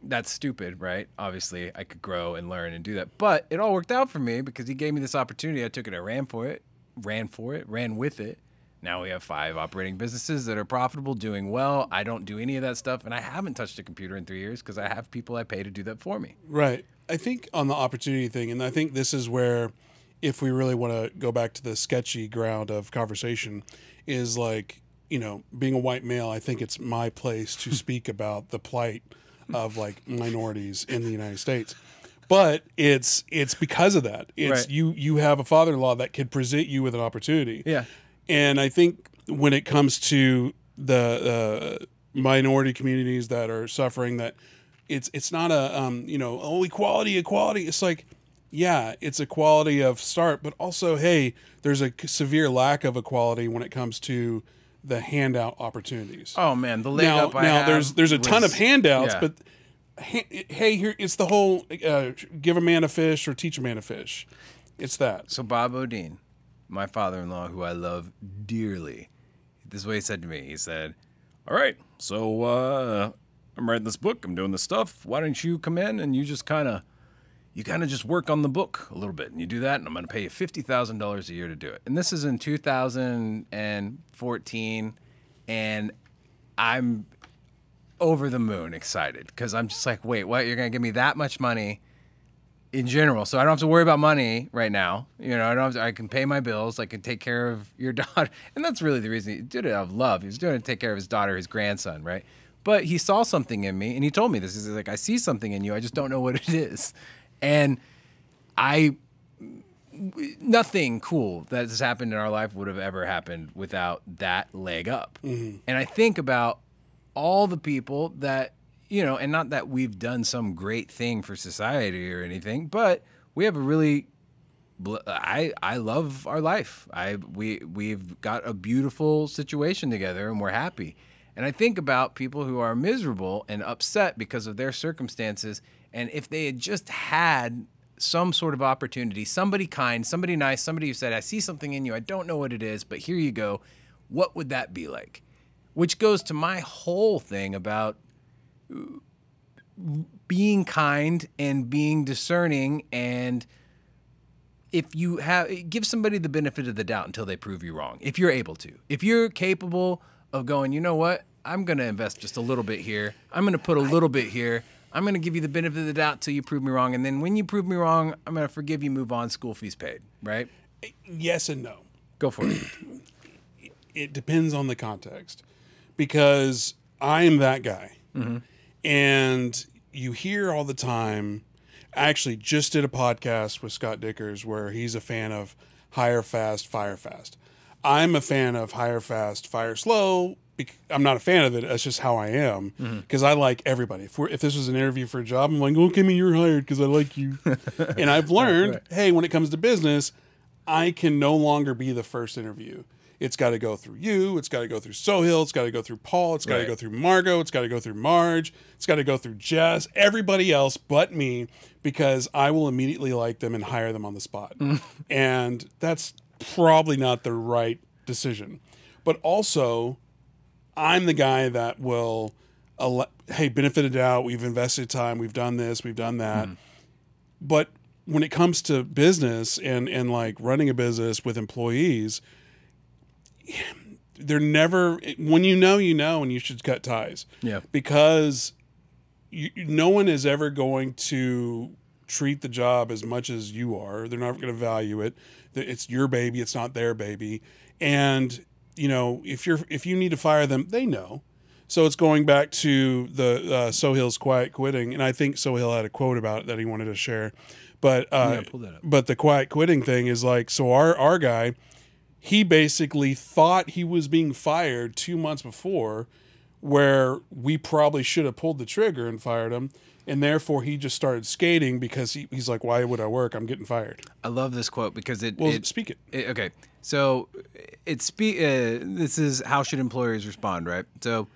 that's stupid, right? Obviously, I could grow and learn and do that. But it all worked out for me because he gave me this opportunity. I took it. I ran with it. Now we have 5 operating businesses that are profitable, doing well. I don't do any of that stuff, and I haven't touched a computer in 3 years because I have people I pay to do that for me. Right. I think on the opportunity thing, and I think this is where, if we really want to go back to the sketchy ground of conversation, is like, being a white male, I think it's my place to speak about the plight of like minorities in the United States. But it's because of that. It's right. you have a father-in-law that could present you with an opportunity. Yeah. And I think when it comes to the minority communities that are suffering, that it's not a equality. It's like, yeah, it's equality of start, but also, hey, there's a severe lack of equality when it comes to the handout opportunities. Oh man, the leg up. There's a ton of handouts, yeah. but hey, here it's the whole give a man a fish or teach a man a fish. It's that. So Bob Odine, my father-in-law, who I love dearly, this is what he said to me. He said, all right, so I'm writing this book. I'm doing this stuff. Why don't you come in and you kind of just work on the book a little bit. And you do that, and I'm going to pay you $50,000 a year to do it. And this is in 2014, and I'm over the moon excited because I'm just like, wait, what? You're going to give me that much money in general, so I don't have to worry about money right now. I can pay my bills. I can take care of your daughter. And that's really the reason he did it out of love. He was doing it to take care of his daughter, his grandson, right? But he saw something in me, and he told me this. He's like, I see something in you. I just don't know what it is. And nothing cool that has happened in our life would have ever happened without that leg up. Mm-hmm. And I think about all the people that, and not that we've done some great thing for society or anything, but we have a really, I love our life. We've got a beautiful situation together and we're happy. And I think about people who are miserable and upset because of their circumstances. And if they had just had some sort of opportunity, somebody kind, somebody nice, somebody who said, I see something in you, I don't know what it is, but here you go, what would that be like? Which goes to my whole thing about being kind and being discerning, and if you give somebody the benefit of the doubt until they prove you wrong, if you're able to. If you're capable of going, you know what, I'm going to invest just a little bit here, I'm going to put a little bit here, I'm going to give you the benefit of the doubt till you prove me wrong, and then when you prove me wrong, I'm going to forgive you, move on, school fees paid, right? Yes and no. Go for it. It depends on the context, because I am that guy. Mm-hmm. And you hear all the time, I actually just did a podcast with Scott Dickers where he's a fan of hire fast, fire fast. I'm a fan of hire fast, fire slow. I'm not a fan of it. That's just how I am, because I like everybody. If this was an interview for a job, I'm like, okay, you're hired because I like you. And I've learned, hey, when it comes to business, I can no longer be the first interview. It's got to go through you. It's got to go through Sohail. It's got to go through Paul. It's got to go through Margot. It's got to go through Marge. It's got to go through Jess. Everybody else but me, because I will immediately like them and hire them on the spot. And that's probably not the right decision. But also, I'm the guy that will, hey, benefit of doubt. We've invested time. We've done this. We've done that. But when it comes to business and like running a business with employees, they're never, when you know, and you should cut ties. Yeah. Because no one is ever going to treat the job as much as you are. They're not going to value it. It's your baby. It's not their baby. And, you know, if you need to fire them, they know. So it's going back to the Sohail's quiet quitting. And I think Sohail had a quote about it that he wanted to share. But, pull that up. but the quiet quitting thing is like, so our guy, he basically thought he was being fired 2 months before, where we probably should have pulled the trigger and fired him. And therefore, he just started skating because he's like, why would I work? I'm getting fired. I love this quote because Speak it. Okay, so this is how should employers respond, right? So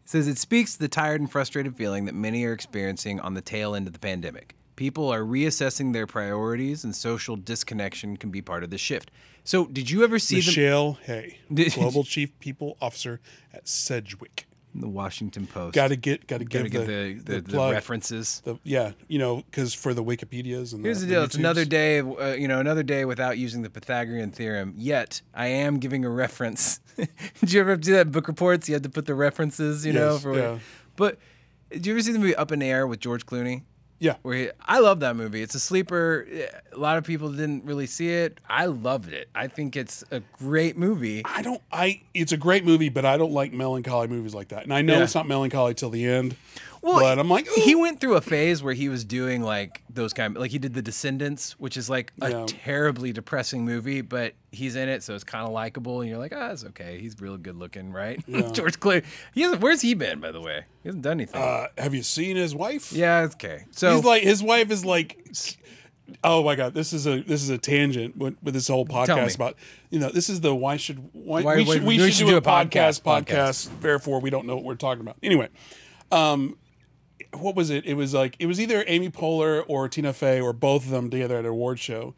it says it speaks to the tired and frustrated feeling that many are experiencing on the tail end of the pandemic. People are reassessing their priorities, and social disconnection can be part of the shift. So, did you ever see Michelle Hay, Global Chief People Officer at Sedgwick. The Washington Post? Got to give the plug. references. You know, because for the Wikipedias and here's the deal. It's another day, another day without using the Pythagorean theorem. Yet I am giving a reference. Did you ever do that in book reports? You had to put the references, Yes, for. yeah. But did you ever see the movie Up in the Air with George Clooney? Yeah. I love that movie. It's a sleeper. A lot of people didn't really see it. I loved it. I think it's a great movie. It's a great movie, but I don't like melancholy movies like that. And I know it's not melancholy till the end. Well, but I'm like, ooh. He went through a phase where he was doing like those like he did The Descendants, which is like a terribly depressing movie, but he's in it, so it's kind of likable, and you're like, it's okay. He's really good looking, right? Yeah. George Clooney. Where's he been, by the way? He hasn't done anything. Have you seen his wife? Yeah, it's okay. So he's like, his wife is like, oh my god, this is a tangent with this whole podcast about, this is the we should do a podcast. Therefore, we don't know what we're talking about. Anyway, what was it? It was either Amy Poehler or Tina Fey or both of them together at an award show,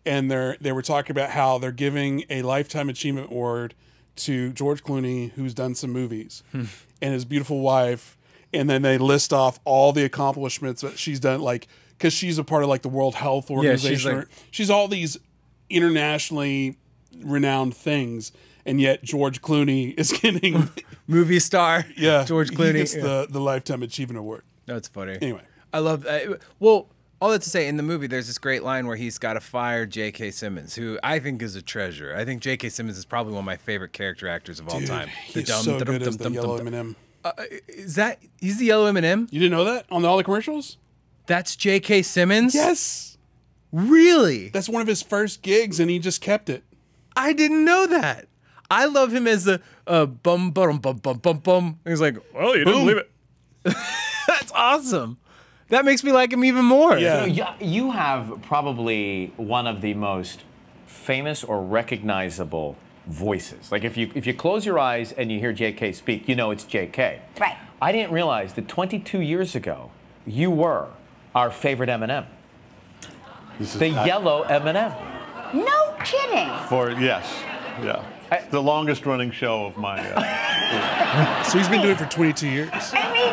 and they were talking about how they're giving a Lifetime Achievement Award to George Clooney, who's done some movies, and his beautiful wife, and then they list off all the accomplishments that she's done, like because she's a part of like the World Health Organization. Yeah, she's all these internationally renowned things. And yet George Clooney is getting movie star. Yeah, George Clooney gets the Lifetime Achievement Award. That's funny. Anyway, I love that. Well, all that to say, in the movie, there's this great line where he's got to fire J.K. Simmons, who I think is a treasure. I think J.K. Simmons is probably one of my favorite character actors of all time. He's so good as the yellow M&M. He's the yellow M&M? You didn't know that on all the commercials? That's J.K. Simmons? Yes. Really? That's one of his first gigs, and he just kept it. I didn't know that. I love him as the bum bum bum bum bum bum. He's like, well, you didn't believe it. That's awesome. That makes me like him even more. Yeah. You have probably one of the most famous or recognizable voices. Like if you close your eyes and you hear JK speak, you know it's JK. Right. I didn't realize that 22 years ago, you were our favorite M&M. The yellow M&M. No kidding. Yeah. The longest running show of my. So he's been doing it for 22 years. I mean,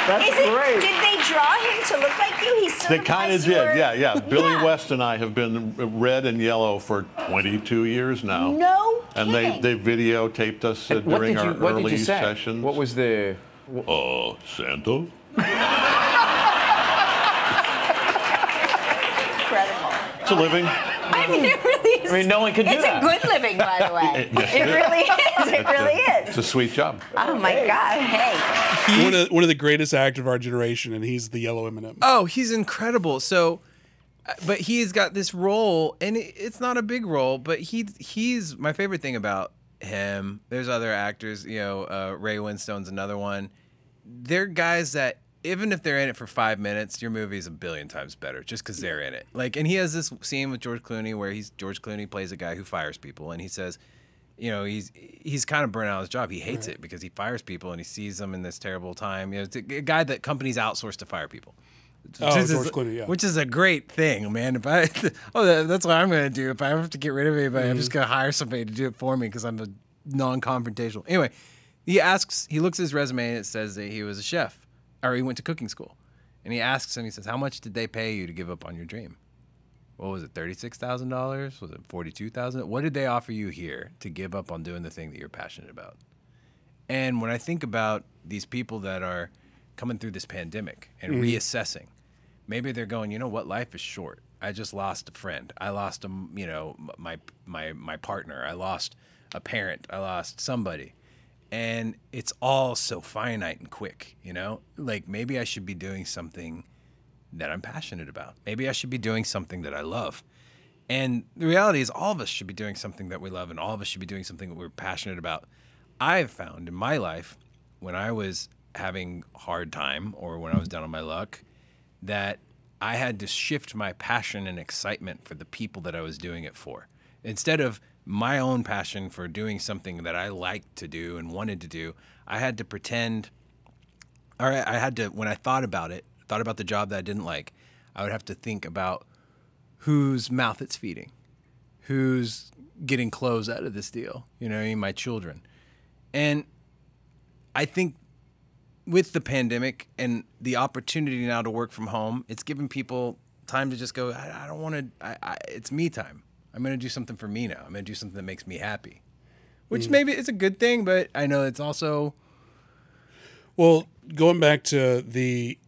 That's great. Did they draw him to look like you? He's They kind of did, yeah. Billy West and I have been red and yellow for 22 years now. No And kidding. they videotaped us during our what did early you say? sessions. What was the? Santa? Incredible. It's a living. I mean, it really is. I mean, no one could do that. It's a good living, by the way. Yes, It really is. It really It's is. a sweet job. Oh my God! Hey. One of the greatest actors of our generation, and he's the yellow M&M. Oh, he's incredible. So, but he's got this role, and it's not a big role, but he's my favorite thing about him. There's other actors, Ray Winstone's another one. They're guys that even if they're in it for 5 minutes, your movie is a billion times better just because they're in it. Like, and he has this scene with George Clooney where George Clooney plays a guy who fires people, and he says, he's kind of burnt out on his job. He hates it because he fires people and he sees them in this terrible time. It's a guy that companies outsource to fire people. George Clooney, yeah. Which is a great thing, man. That's what I'm going to do. If I have to get rid of anybody, I'm just going to hire somebody to do it for me because I'm a non-confrontational. Anyway, he looks at his resume and it says that he was a chef. Or he went to cooking school. And he asks him, he says, how much did they pay you to give up on your dream? What was it, $36,000? Was it $42,000? What did they offer you here to give up on doing the thing that you're passionate about? And when I think about these people that are coming through this pandemic and reassessing. Maybe they're going, you know what, life is short. I just lost a friend. I lost my partner. I lost a parent. I lost somebody. And it's all so finite and quick, you know? Like, maybe I should be doing something that I'm passionate about. Maybe I should be doing something that I love. And the reality is all of us should be doing something that we love, and all of us should be doing something that we're passionate about. I've found in my life, when I was having a hard time or when I was down on my luck, that I had to shift my passion and excitement for the people that I was doing it for. Instead of my own passion for doing something that I liked to do and wanted to do, I had to pretend, or I had to, when I thought about the job that I didn't like, I would have to think about whose mouth it's feeding, who's getting clothes out of this deal, you know, my children. And I think with the pandemic and the opportunity now to work from home, it's given people time to just go, I don't want to, it's me time. I'm going to do something for me now. I'm going to do something that makes me happy, which maybe is a good thing, but I know it's also. Well, going back to the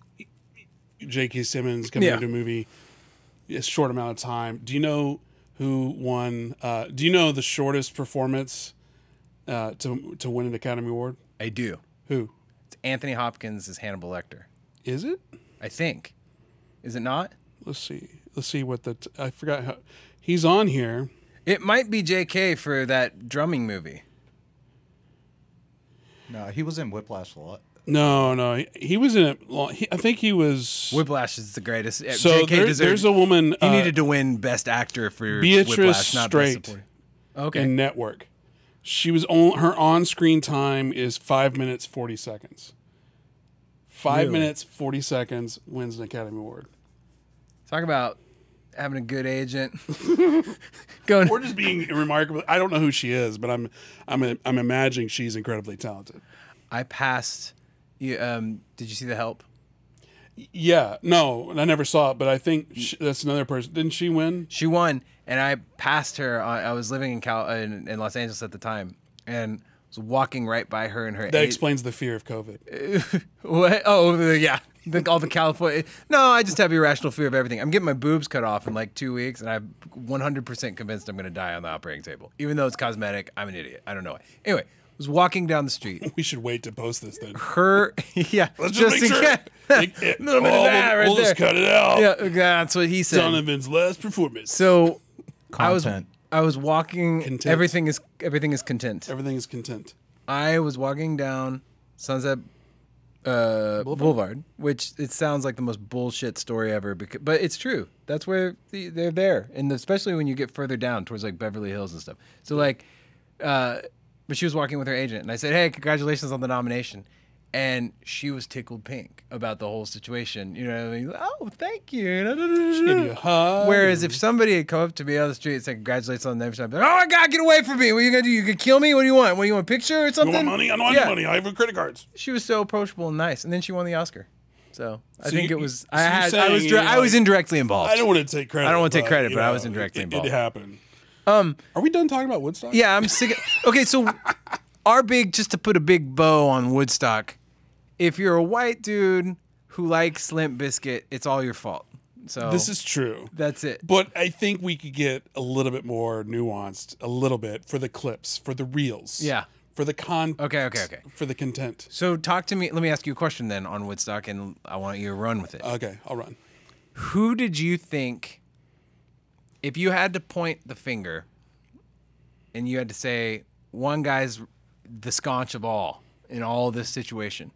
J.K. Simmons coming into a movie, a short amount of time. Do you know who won? Do you know the shortest performance to win an Academy Award? I do. Who? It's Anthony Hopkins as Hannibal Lecter. Is it? I think. Is it not? Let's see. Let's see what the. I forgot how. He's on here. It might be J.K. for that drumming movie. No, he was in Whiplash a lot. No, he was in it. I think he was. Whiplash is the greatest. So JK there's a woman. He needed to win Best Actor for Beatrice Whiplash, not Best Straight. Supporting. Okay. In Network. She was her on-screen time is 5 minutes 40 seconds. 5 minutes 40 seconds wins an Academy Award. Talk about having a good agent. Going. Or just being remarkable. I don't know who she is, but I'm imagining she's incredibly talented. I passed. You, did you see The Help? Yeah, no, I never saw it, but I think that's another person. Didn't she win? She won, and I passed her. I was living in Los Angeles at the time, and was walking right by her and her. That explains the fear of COVID. What? Oh, yeah. All the California. No, I just have irrational fear of everything. I'm getting my boobs cut off in like 2 weeks, and I'm 100% convinced I'm going to die on the operating table. Even though it's cosmetic, I'm an idiot. I don't know. Anyway, was walking down the street. We should wait to post this then. Yeah. Let's just make sure. We'll just cut it out. Yeah, that's what he said. Donovan's last performance. So Content. I was walking. Content. Everything is content. Everything is content. I was walking down Sunset Boulevard, which it sounds like the most bullshit story ever, but it's true. That's where they're there, and especially when you get further down towards like Beverly Hills and stuff. So like, but she was walking with her agent, and I said, "Hey, congratulations on the nomination." And she was tickled pink about the whole situation. You know what I mean? Oh, thank you. She gave you a hug. Whereas if somebody had come up to me on the street and said, congratulations on the name, I'd be like, oh my God, get away from me. What are you going to do? You could kill me? What do you want? What do you want, a picture or something? You want money? I don't want money. I have credit cards. She was so approachable and nice. And then she won the Oscar. So I think it was, so I was indirectly involved. I don't want to take credit. I don't want to take credit, you but I know, was indirectly involved. It happened. Are we done talking about Woodstock? Yeah, I'm sick of, okay, so just to put a big bow on Woodstock, if you're a white dude who likes Limp Bizkit, it's all your fault. So This is true. That's it. But I think we could get a little bit more nuanced, a little bit, for the clips, for the reels. Yeah. For the Okay. For the content. So talk to me. Let me ask you a question then on Woodstock, and I want you to run with it. Okay, I'll run. Who did you think, if you had to point the finger and you had to say one guy's the sconch of all in all this situation,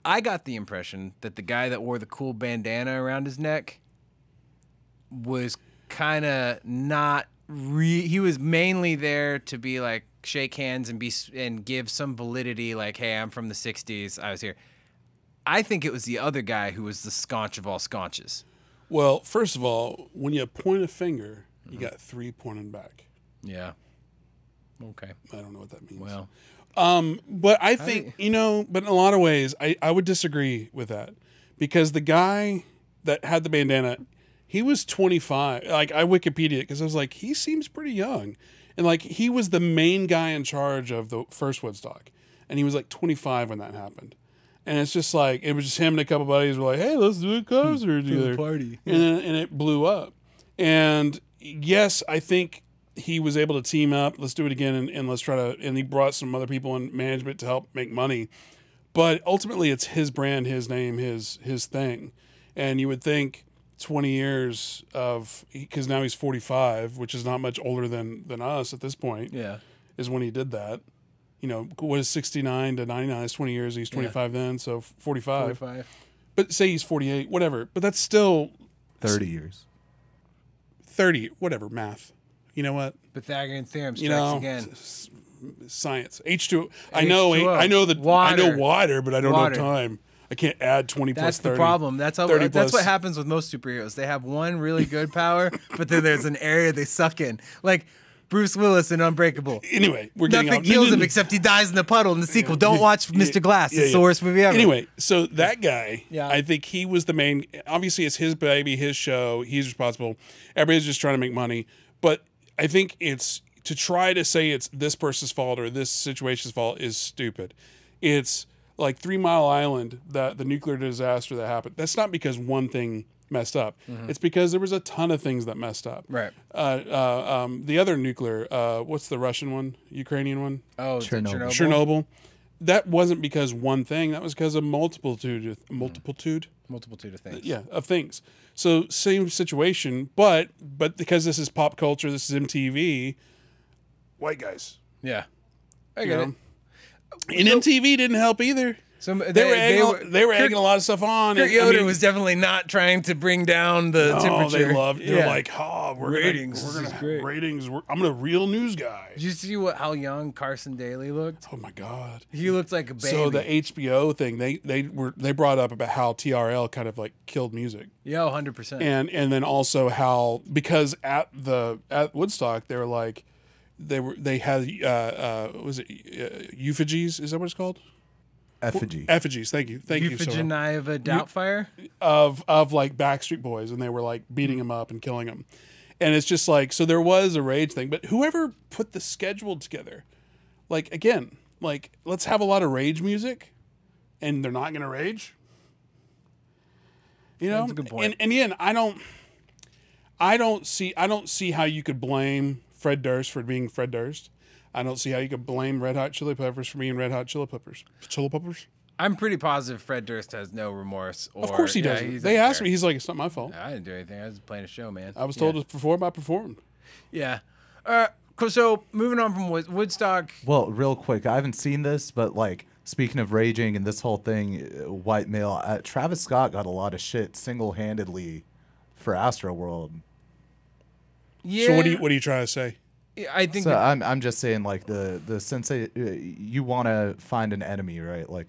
I got the impression that the guy that wore the cool bandana around his neck was kind of not he was mainly there to be like shake hands and give some validity, like, hey, I'm from the 60s, I was here. I think it was the other guy who was the sconch of all sconches. Well, first of all, when you point a finger, you got three pointing back. Yeah. Okay. I don't know what that means. Well, but I think, but in a lot of ways, I would disagree with that, because the guy that had the bandana, he was 25. Like, I Wikipedia because I was like, he seems pretty young. And like, he was the main guy in charge of the first Woodstock. And he was like 25 when that happened. And it's just like, it was just him and a couple buddies were like, hey, let's do a concert together. party. And it blew up. And yes, I think he was able to team up. Let's do it again. And let's try to, and he brought some other people in management to help make money. But ultimately it's his brand, his name, his thing. And you would think 20 years of, because now he's 45, which is not much older than us at this point. Yeah. Is when he did that. You know, what is 69 to 99? It's 20 years. He's 25 then, so 45. 45. But say he's 48, whatever. But that's still 30 years. 30, whatever, math. You know what? Pythagorean theorem strikes You know, again. Science. H2O. I know Water. water, but I don't Water. know time. I can't add 20 That's plus 30. the problem. That's how. 30 That's what plus- happens with most superheroes. They have one really good power, but then there's an area they suck in. Like Bruce Willis in Unbreakable. Anyway, we're getting Nothing out. kills him except he dies in the puddle in the sequel. Don't watch Mr. Glass. It's the worst movie ever. Anyway, so that guy, Yeah. I think he was the main. Obviously, it's his baby, his show. He's responsible. Everybody's just trying to make money. But I think it's to try to say it's this person's fault or this situation's fault is stupid. It's like 3 Mile Island, the nuclear disaster that happened. That's not because one thing messed up. It's because there was a ton of things that messed up. Right. The other nuclear, what's the Russian one, Ukrainian one? Oh, Chernobyl. Chernobyl. That wasn't because one thing. That was because of multitude of things. yeah, of things. So same situation, but because this is pop culture, this is MTV. White guys, Yeah. I you get know? it. And MTV didn't help either. So They were egging a lot of stuff on. Kurt and, Yoder was definitely not trying to bring down the Oh, temperature. they loved. They're Yeah. like, oh, Ratings, We're this gonna is have great. ratings. I'm gonna real news guy. Did you see how young Carson Daly looked? Oh my god. He looked like a baby. So the HBO thing, they brought up about how TRL kind of like killed music, yeah, 100%. and then also how because at Woodstock they were like they had was it euphrages? Is that what it's called? Effigy. Effigies. Thank you. Euphigenia of a Doubtfire? Of like Backstreet Boys, and they were like beating him up and killing him, and it's just like so there was a rage thing, but whoever put the schedule together, like again, like let's have a lot of rage music, and they're not gonna rage. You know, That's a good point. And again, I don't see how you could blame Fred Durst for being Fred Durst. I don't see how you could blame Red Hot Chili Peppers for being Red Hot Chili Peppers. Chili Peppers? I'm pretty positive Fred Durst has no remorse. Of course he doesn't. He They doesn't asked care. me. He's like, it's not my fault. I didn't do anything. I was playing a show, man. I was told to perform. I performed. Yeah. So moving on from Woodstock. Well, real quick, I haven't seen this, but like speaking of raging and this whole thing, white male, Travis Scott got a lot of shit single-handedly for Astroworld. Yeah. So what are you trying to say? I think So I'm just saying, like the sensei, you want to find an enemy, right? Like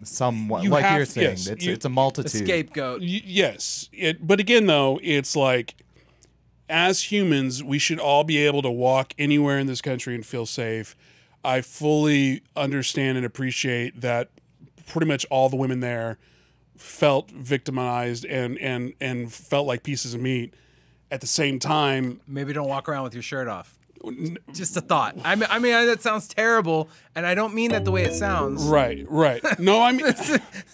someone, You like have- you're saying, yes, it's a a multitude. scapegoat. Yes. But again, though, it's like as humans, we should all be able to walk anywhere in this country and feel safe. I fully understand and appreciate that pretty much all the women there felt victimized and felt like pieces of meat. At the same time, Maybe don't walk around with your shirt off. Just a thought. I mean, that sounds terrible, and I don't mean that the way it sounds. right. No, I mean,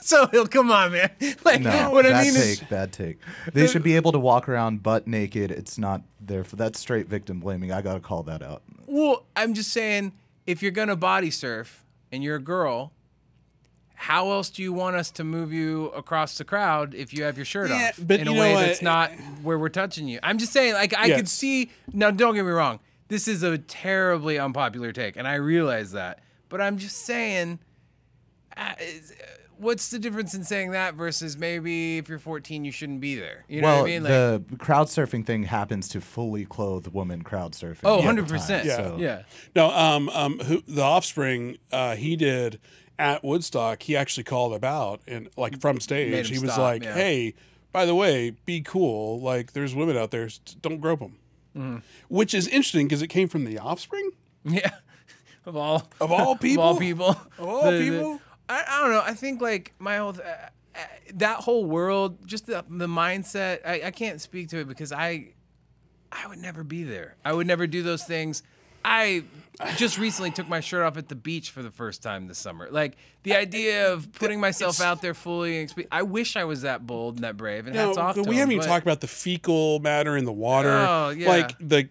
So come on, man. Like No, what I bad mean is, take, bad take. They should be able to walk around butt naked. It's not there for that straight victim blaming. I gotta call that out. well, I'm just saying, if you're gonna body surf and you're a girl, how else do you want us to move you across the crowd if you have your shirt Yeah, off but in a you way know what? that's not where we're touching you? I'm just saying, like I could Yes. see. Now, don't get me wrong. This is a terribly unpopular take, and I realize that. But I'm just saying, what's the difference in saying that versus maybe if you're 14, you shouldn't be there? You know Well, what I mean? Like, the crowd surfing thing happens to fully clothed women crowd surfing. oh, all the 100%. time, so- Yeah. no, who the Offspring, he did at Woodstock. He actually called it out and like from Made stage, him he was stop, like, yeah. "Hey, by the way, be cool. Like, there's women out there. Don't grope them." Which is interesting because it came from the Offspring. Yeah. Of all people? Of all people. Of all people? I don't know. I think like my whole that whole world, just the mindset. I can't speak to it because I would never be there. I would never do those things. I just recently took my shirt off at the beach for the first time this summer. Like the idea of putting myself out there fully. I wish I was that bold and that brave. And hats off to we them, haven't even but- talked about the fecal matter in the water. Oh, yeah. Like the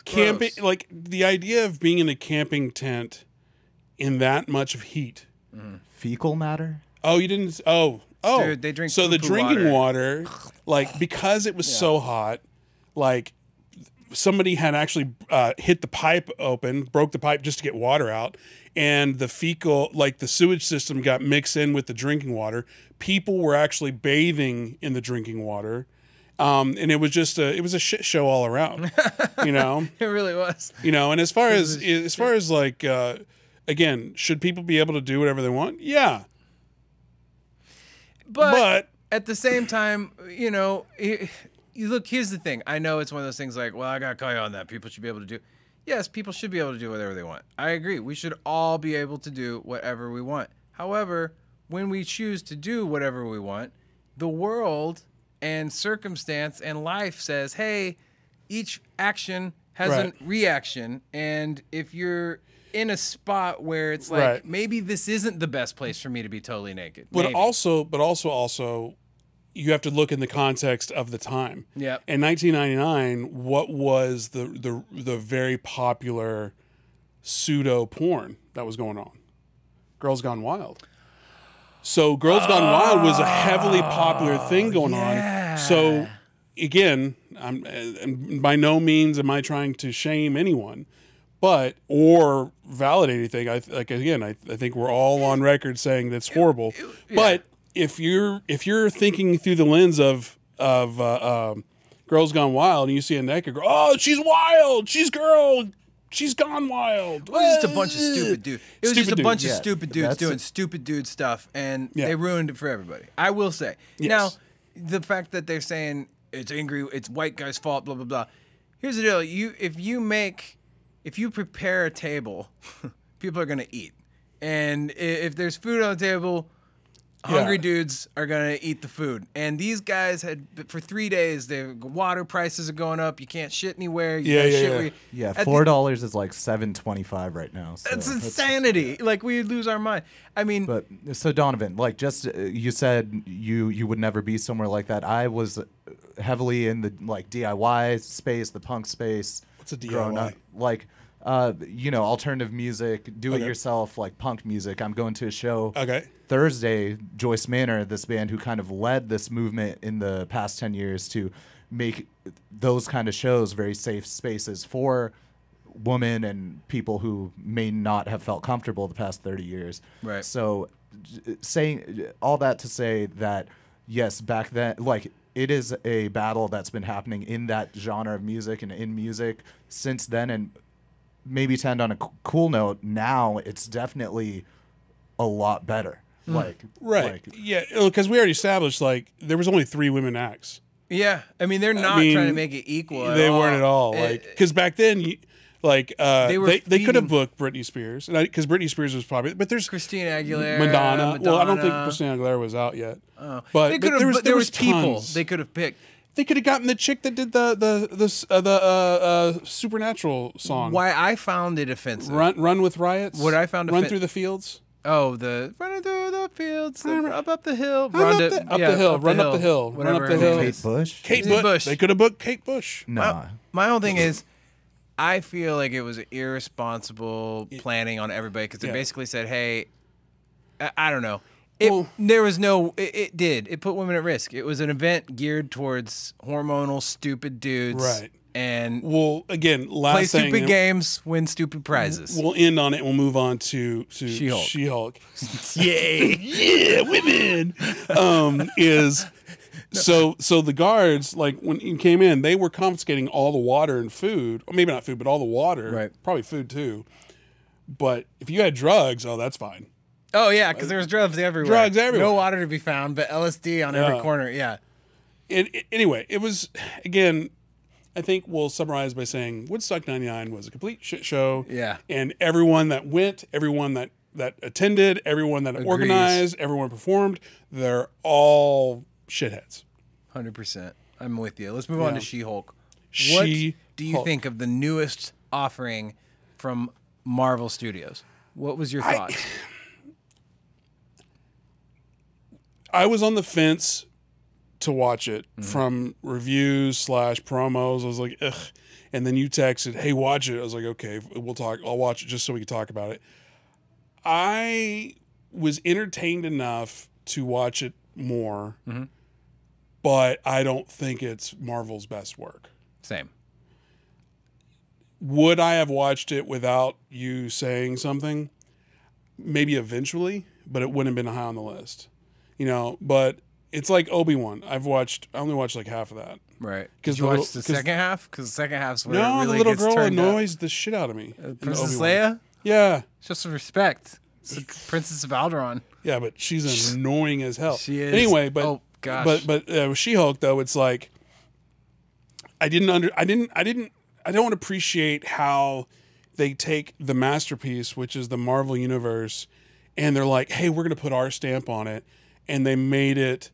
camping, gross. like the idea of being in a camping tent in that much of heat. Fecal matter? Oh, you didn't. Oh, Dude, they drink so the poo-poo drinking water, like because it was so hot, like somebody had actually hit the pipe open, broke the pipe just to get water out, and the fecal, like the sewage system, got mixed in with the drinking water. People were actually bathing in the drinking water, and it was just it was a shit show all around. You know, It really was. you know. And as far as like again, should people be able to do whatever they want? Yeah, But at the same time, you know, you look, here's the thing. I know it's one of those things like, well, I got to call you on that. People should be able to do. Yes, people should be able to do whatever they want. I agree. We should all be able to do whatever we want. However, when we choose to do whatever we want, the world and circumstance and life says, hey, each action has Right. a reaction. And if you're in a spot where it's like, Right. maybe this isn't the best place for me to be totally naked. but Maybe. also, you have to look in the context of the time. Yep. In 1999, what was the very popular pseudo porn that was going on? Girls Gone Wild. So Girls Gone Wild was a heavily popular thing going on. So again, and by no means am I trying to shame anyone, but or validate anything. I think we're all on record saying that's horrible. But if you're thinking through the lens of Girls Gone Wild and you see a naked girl, oh, she's wild, she's gone wild. It was just a bunch of stupid dudes. It was just a Stupid bunch of dudes. stupid Yeah, dudes that's doing stupid dude stuff, and Yeah. they ruined it for everybody. I will say. Yes. Now, the fact that they're saying it's angry, it's white guy's fault, blah blah blah. Here's the deal: if you prepare a table, people are gonna eat, and if there's food on the table, hungry dudes are gonna eat the food. And these guys had for 3 days. Their water prices are going up. You can't shit anywhere. You gotta shit where you- Yeah, at the- $4 is like $7.25 right now. So That's insanity. Like we lose our mind. I mean, But so Donovan, like just you said you would never be somewhere like that. I was heavily in the like DIY space, the punk space. What's a growing DIY? up. Like alternative music, do it yourself, like punk music. I'm going to a show Okay. Thursday. Joyce Manor, this band who kind of led this movement in the past 10 years to make those kind of shows very safe spaces for women and people who may not have felt comfortable the past 30 years. Right. So saying all that to say that, yes, back then, like, it is a battle that's been happening in that genre of music and in music since then. And maybe to end on a cool note, now it's definitely a lot better. Like, Right. like, Yeah, because we already established like there was only 3 women acts. yeah. I mean, they're not mean, trying to make it equal. They weren't at all. It- Like because back then, they were could have feeding- booked Britney Spears, because Britney Spears was probably. But there's Christina Aguilera, Madonna. Well, I don't think Madonna. Christina Aguilera was out yet. But They could have. there was people tons. they could have picked. They could have gotten the chick that did the Supernatural song. Why I found it offensive. Run with Riots. What I found Run offen- through the fields. Oh, the running through the fields, up the hill, Up the hill. Run up the hill. Run up whatever the her hill. name Kate is. Bush? Kate Kate Bush. Bush. They could have booked Kate Bush. Nah. My whole thing is, I feel like it was irresponsible planning on everybody because they Yeah. basically said, "Hey, I don't know." Well- There was no. It did. It put women at risk. It was an event geared towards hormonal, stupid dudes. Right. And Well, again, play last thing. stupid games, win stupid prizes. We'll end on it. We'll move on to She-Hulk. She-Hulk. Yay! Yeah, women. Is so the guards, like when you came in, they were confiscating all the water and food. Or maybe not food, but all the water. Right. Probably food too. But if you had drugs, oh, that's fine. Oh yeah, because there was drugs everywhere. Drugs everywhere. No water to be found, but LSD on every Yeah. corner. Yeah. Anyway, it was again. I think we'll summarize by saying Woodstock '99 was a complete shit show. Yeah. And everyone that went, everyone that attended, everyone that organized, everyone performed, they're all shitheads. 100%. I'm with you. Let's move on to Yeah. She-Hulk. What do you She-Hulk. think of the newest offering from Marvel Studios. What was your thoughts? I was on the fence to watch it from reviews / promos. I was like, ugh. And then you texted, hey, watch it. I was like, okay, we'll talk. I'll watch it just so we can talk about it. I was entertained enough to watch it more, but I don't think it's Marvel's best work. Same. Would I have watched it without you saying something? Maybe eventually, but it wouldn't have been high on the list. But it's like Obi-Wan. I only watched like half of that. Right. Did you watch the second half? Because the second half's where it No, really the little gets girl turned up. annoys the shit out of me. Princess Obi-Wan. Leia? Yeah. Show some respect. It's the Princess of Alderaan. Yeah, but she's annoying as hell. She is. Anyway, but Oh, gosh. but She-Hulk though, it's like I don't appreciate how they take the masterpiece, which is the Marvel universe, and they're like, "Hey, we're going to put our stamp on it." And they made it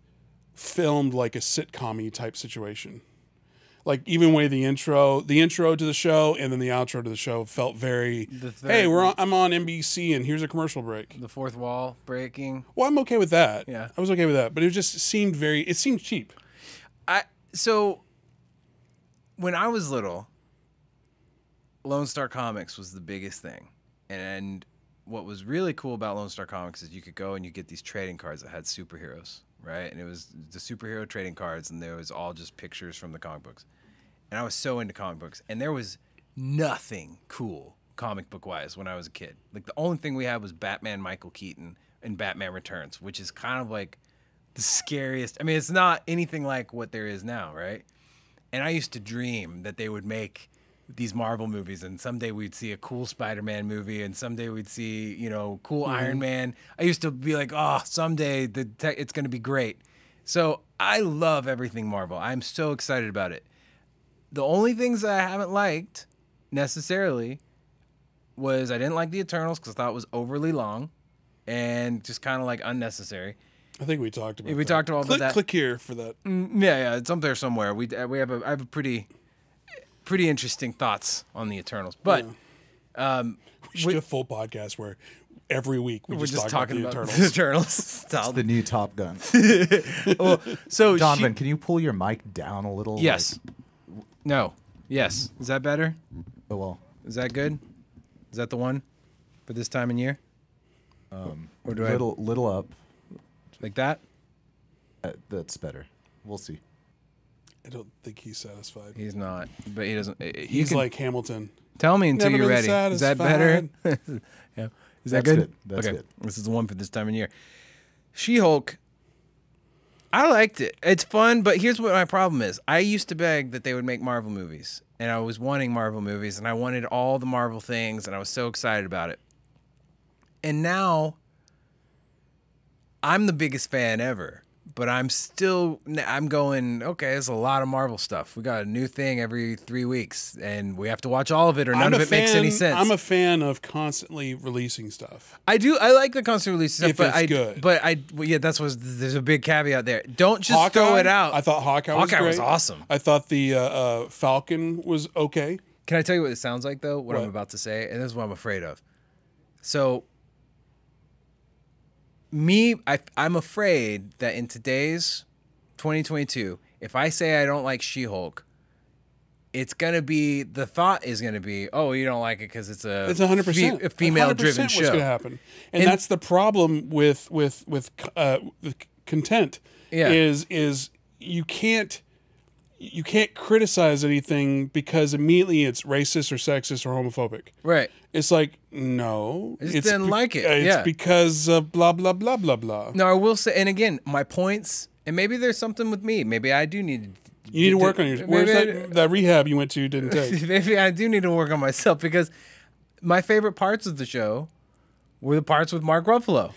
filmed like a sitcom-y type situation. Like even way the intro to the show and then the outro to the show felt very, hey, I'm on NBC and here's a commercial break. The fourth wall breaking. Well, I'm okay with that. Yeah. I was okay with that, but it just seemed cheap. So when I was little, Lone Star Comics was the biggest thing. And what was really cool about Lone Star Comics is you could go and you get these trading cards that had superheroes, right? And it was the superhero trading cards, and there was all just pictures from the comic books. And I was so into comic books, and there was nothing cool comic book wise when I was a kid. Like the only thing we had was Batman Michael Keaton and Batman Returns, which is kind of like the scariest. I mean, it's not anything like what there is now, right? And I used to dream that they would make these Marvel movies, and someday we'd see a cool Spider-Man movie, and someday we'd see, cool Iron Man. I used to be like, oh, someday it's going to be great. So I love everything Marvel. I'm so excited about it. The only things that I haven't liked necessarily was I didn't like the Eternals because I thought it was overly long and just kind of like unnecessary. I think we talked about We that. talked about that. Click here for that. Yeah, it's up there somewhere. I have a pretty interesting thoughts on the Eternals, but We should do a full podcast where every week we're just talk talking about about the the Eternals. Eternals. It's the new Top Gun. So Donovan, can you pull your mic down a little? Yes. No. Yes. Is that better? Oh well. Is that good? Is that the one for this time of year? Or do Little up. like that? That's better. We'll see. I don't think he's satisfied. He's not, but he doesn't. He's like Hamilton. Tell me until Never you're been ready. Is that better? Yeah. Is that That's good? good. That's okay. good. This is the one for this time of year. She-Hulk. I liked it. It's fun, but here's what my problem is. I used to beg that they would make Marvel movies, and I was wanting Marvel movies, and I wanted all the Marvel things, and I was so excited about it. And now I'm the biggest fan ever, but I'm going, okay, there's a lot of Marvel stuff. We got a new thing every 3 weeks, and we have to watch all of it, or none of it makes any sense. I'm a fan of constantly releasing stuff. I like the constant release stuff, If but it's good. there's a big caveat there. Don't just Hawkeye, throw it out. I thought Hawkeye was Hawkeye was great. awesome. I thought the Falcon was okay. Can I tell you what it sounds like, though? What I'm What? about to say? And this is what I'm afraid of. So, I'm afraid that in today's 2022, if I say I don't like She-Hulk, it's going to be, the thought is going to be, oh, you don't like it because it's a 100% a female-driven 100% show. What's going to happen, and And- that's the problem with content. Yeah. Is you can't criticize anything because immediately it's racist or sexist or homophobic. Right. It's like, no. I just didn't like it. It's Yeah. because of blah, blah, blah, blah, blah. No, I will say, and again, my points, and maybe there's something with me. Maybe I do need You need to work on your. Where's that rehab you went to didn't take? Maybe I do need to work on myself, because my favorite parts of the show were the parts with Mark Ruffalo.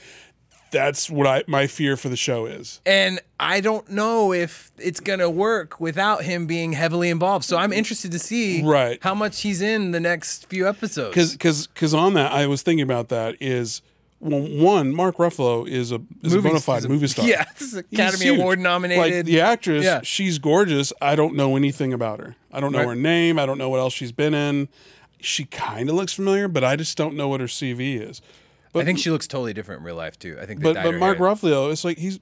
That's what my fear for the show is. And I don't know if it's going to work without him being heavily involved. So I'm interested to see Right. how much he's in the next few episodes. Because on that, I was thinking about that is, well, one, Mark Ruffalo is a bona fide movie star. Yeah, this is He's Academy huge. Award nominated. Like the actress, Yeah. she's gorgeous. I don't know anything about her. I don't know Right. her name. I don't know what else she's been in. she kind of looks familiar, but I just don't know what her CV is. But, I think she looks totally different in real life too. I think. But Mark Ruffalo, it's like he's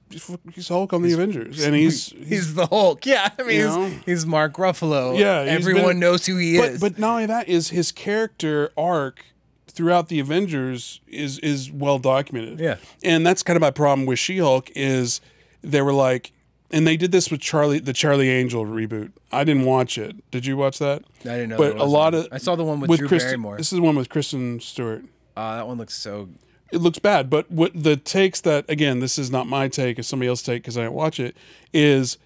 Hulk on the Avengers, and he's the Hulk. Yeah, I mean, you know? he's Mark Ruffalo. Yeah, everyone knows who he is. But not only that, is his character arc throughout the Avengers is well documented. Yeah. And that's kind of my problem with She-Hulk is they were like, and they did this with the Charlie Angel reboot. I didn't watch it. Did you watch that? I didn't know. But a lot of I saw the one with Drew Barrymore. This is the one with Kristen Stewart. That one looks so. It looks bad, but what the takes that, again, this is not my take, it's somebody else's take because I didn't watch it, is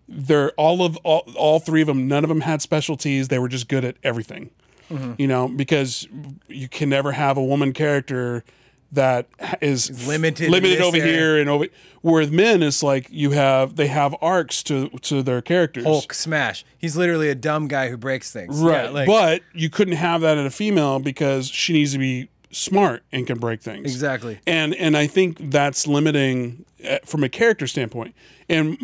they're all three of them, none of them had specialties. They were just good at everything. Mm-hmm. You know, because you can never have a woman character that is limited over here and over. Whereas men, it's like they have arcs to their characters. Hulk smash. He's literally a dumb guy who breaks things. Right, Yeah, but you couldn't have that in a female because she needs to be smart and can break things. Exactly. And I think that's limiting from a character standpoint. And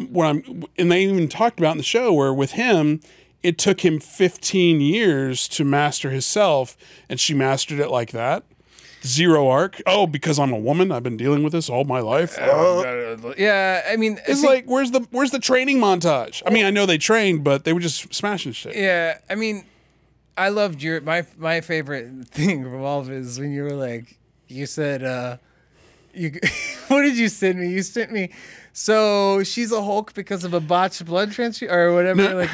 they even talked about in the show where with him, it took him 15 years to master himself, and she mastered it like that. Zero arc. Oh, because I'm a woman, I've been dealing with this all my life. Yeah, I mean, it's like where's the training montage? I mean, I know they trained, but they were just smashing shit. Yeah, I mean, I loved my favorite thing from all of it is when you were like, you said, what did you send me? You sent me. So she's a Hulk because of a botched blood transfusion or whatever. No. Like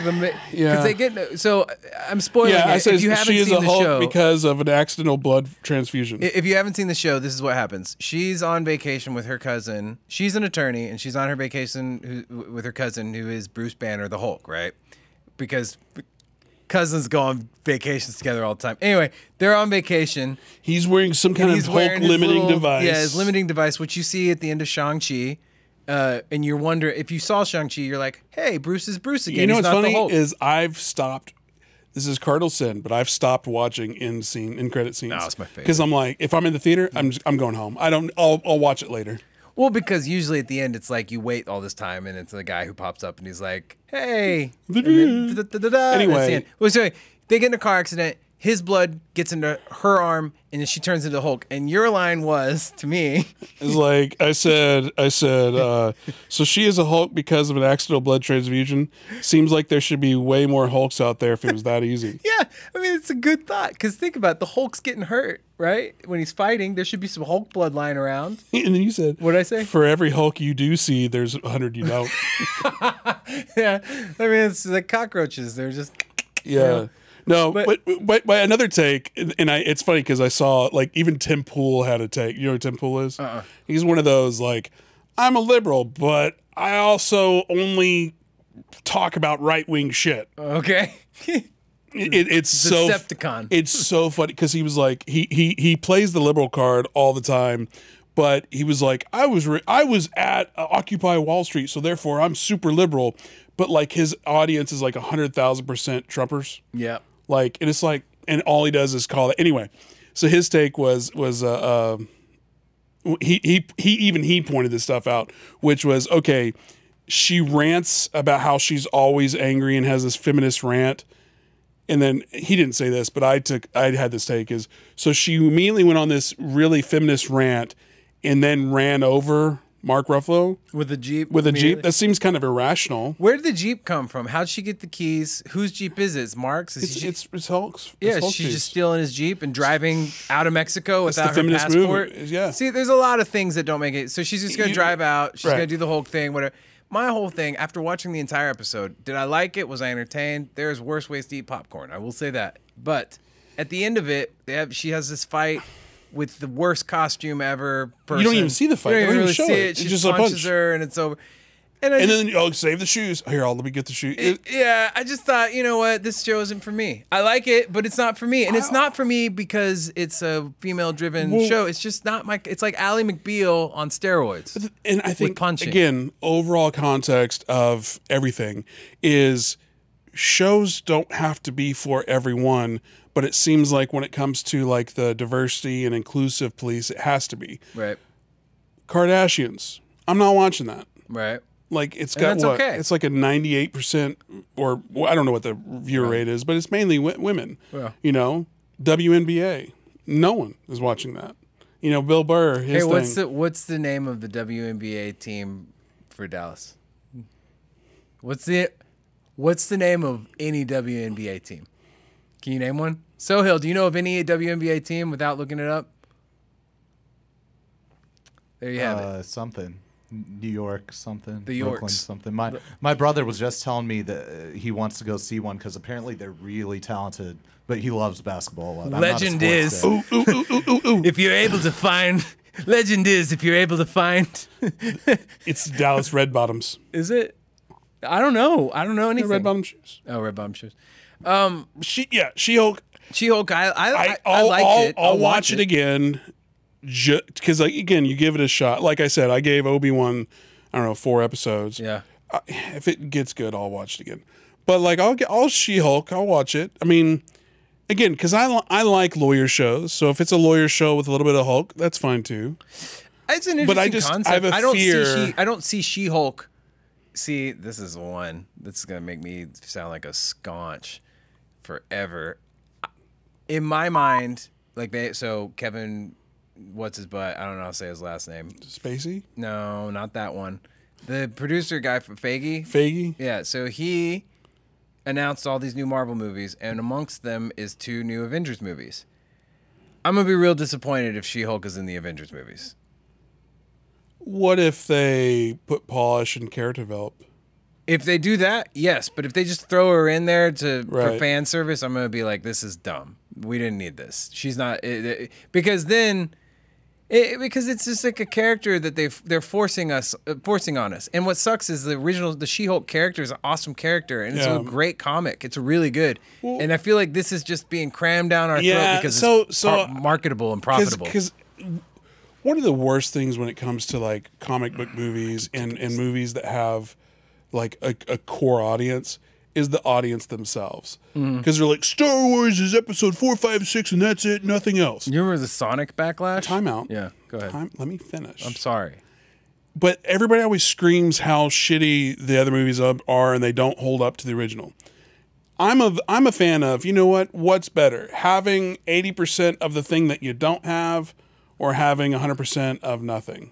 Yeah. because they get. So I'm spoiling it. I said If you haven't she is seen a the Hulk show, because of an accidental blood transfusion. if you haven't seen the show, this is what happens. She's on vacation with her cousin. She's an attorney, and she's on her vacation with her cousin, who is Bruce Banner, the Hulk, right? Because cousins go on vacations together all the time. Anyway, they're on vacation. He's wearing some kind of Hulk limiting device. Yeah, his limiting device, which you see at the end of Shang-Chi. And you're wondering, if you saw Shang-Chi, you're like, hey, Bruce is Bruce again. You know He's what's not the funny Hulk. is I've stopped. This is cardinal sin, but I've stopped watching in credit scenes. No, it's my favorite. Because I'm like, if I'm in the theater, I'm going home. I'll watch it later. Well, because usually at the end, it's like you wait all this time, and it's the guy who pops up, and he's like, hey. Anyway. Well, sorry, they get in a car accident. His blood gets into her arm, and then she turns into Hulk. And your line was, to me... It's like, I said, so she is a Hulk because of an accidental blood transfusion. Seems like there should be way more Hulks out there if it was that easy. Yeah, I mean, it's a good thought. Because think about it, the Hulk's getting hurt, right? When he's fighting, there should be some Hulk blood lying around. And then you said... What did I say? For every Hulk you do see, there's 100 you don't. Yeah, I mean, it's like cockroaches. They're just... Yeah. You know? No, but another take, and it's funny because I saw, like, even Tim Pool had a take. You know who Tim Pool is? He's one of those, like, I'm a liberal, but I also only talk about right-wing shit. Okay. It's so Decepticon. It's so funny because he was like, he plays the liberal card all the time, but he was like, I was at Occupy Wall Street, so therefore I'm super liberal, but like his audience is like 100,000% Trumpers. Yeah. Like, and it's like, and all he does is call it anyway. So his take was he pointed this stuff out, which was, okay, she rants about how she's always angry and has this feminist rant. And then he didn't say this, but I had this take is, so she immediately went on this really feminist rant and then ran over Mark Ruffalo with a Jeep. That seems kind of irrational. Where did the Jeep come from? How'd she get the keys? Whose Jeep is it? It's Mark's? It's Hulk's. Yeah, Hulk's she's just stealing his Jeep and driving out of Mexico without her passport. Movement. Yeah. See, there's a lot of things that don't make it. So she's just going to drive out. She's going to do the Hulk thing, whatever. My whole thing, after watching the entire episode, did I like it? Was I entertained? There's worse ways to eat popcorn. I will say that. But at the end of it, she has this fight with the worst costume ever. You don't even see the fight. You don't even really show see it. it. She It's just just a punches punch. her, and it's over. And then save the shoes. Here, let me get the shoes. Yeah, I just thought, you know what, this show isn't for me. I like it, but it's not for me, and it's not for me because it's a female-driven show. It's just not my. It's like Ally McBeal on steroids. And I think punching. Again, overall context of everything is shows don't have to be for everyone, but it seems like when it comes to like the diversity and inclusive police, it has to be. Right. Kardashians. I'm not watching that. Right. Like it's got what? Okay. It's like a 98% or I don't know what the viewer rate is, but it's mainly women. Yeah. You know, WNBA. No one is watching that. You know, Bill Burr. His thing. What's the name of the WNBA team for Dallas? What's the name of any WNBA team? Can you name one? Sohail, do you know of any WNBA team without looking it up? There you have it. Something. New York something. The Brooklyn Yorks. something. My brother was just telling me that he wants to go see one because apparently they're really talented, but he loves basketball a lot. I'm not a Legend is sports guy. if you're able to find. Legend is if you're able to find. It's Dallas Red Bottoms. Is it? I don't know. I don't know anything. Red Bottom shoes. Oh, Red Bottom shoes. She-Hulk. She-Hulk. I liked it. I'll watch it again. Because again, you give it a shot. Like I said, I gave Obi-Wan, I don't know, 4 episodes. Yeah. If it gets good, I'll watch it again. But like, I'll She-Hulk. I'll watch it. I mean, again, because I like lawyer shows. So if it's a lawyer show with a little bit of Hulk, that's fine too. It's an interesting concept. I have a fear. I don't see She-Hulk. See, this is one that's gonna make me sound like a sconch forever. In my mind, like Kevin. What's his butt? I don't know how to say his last name. Spacey? No, not that one. The producer guy from Feige. Feige? Yeah, so he announced all these new Marvel movies, and amongst them is 2 new Avengers movies. I'm going to be real disappointed if She-Hulk is in the Avengers movies. What if they put polish and character develop? If they do that, yes. But if they just throw her in there for Right. fan service, I'm going to be like, this is dumb. We didn't need this. She's not... because then... because it's just like a character that they're forcing on us, and what sucks is the She-Hulk character is an awesome character, and it's a great comic. It's really good, and I feel like this is just being crammed down our throat because it's marketable and profitable. Because one of the worst things when it comes to like comic book movies and movies that have like a core audience is the audience themselves, because they're like, Star Wars is episode 4, 5, 6, and that's it, nothing else. You remember the Sonic backlash? Time out. Yeah, go ahead. Let me finish. I'm sorry. But everybody always screams how shitty the other movies are, and they don't hold up to the original. I'm a fan of, you know what? What's better, having 80% of the thing that you don't have, or having 100% of nothing?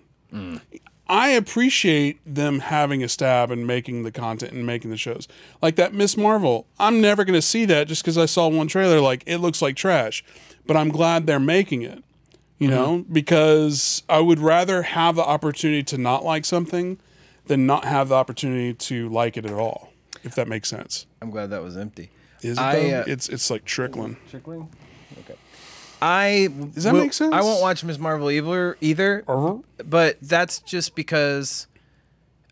I appreciate them having a stab and making the content and making the shows. Like that Miss Marvel, I'm never going to see that just because I saw one trailer. Like, it looks like trash, but I'm glad they're making it, you know, because I would rather have the opportunity to not like something than not have the opportunity to like it at all, if that makes sense. I'm glad that was empty. Is it though? It's like trickling. Trickling? Okay. Does that make sense? I won't watch Miss Marvel either, but that's just because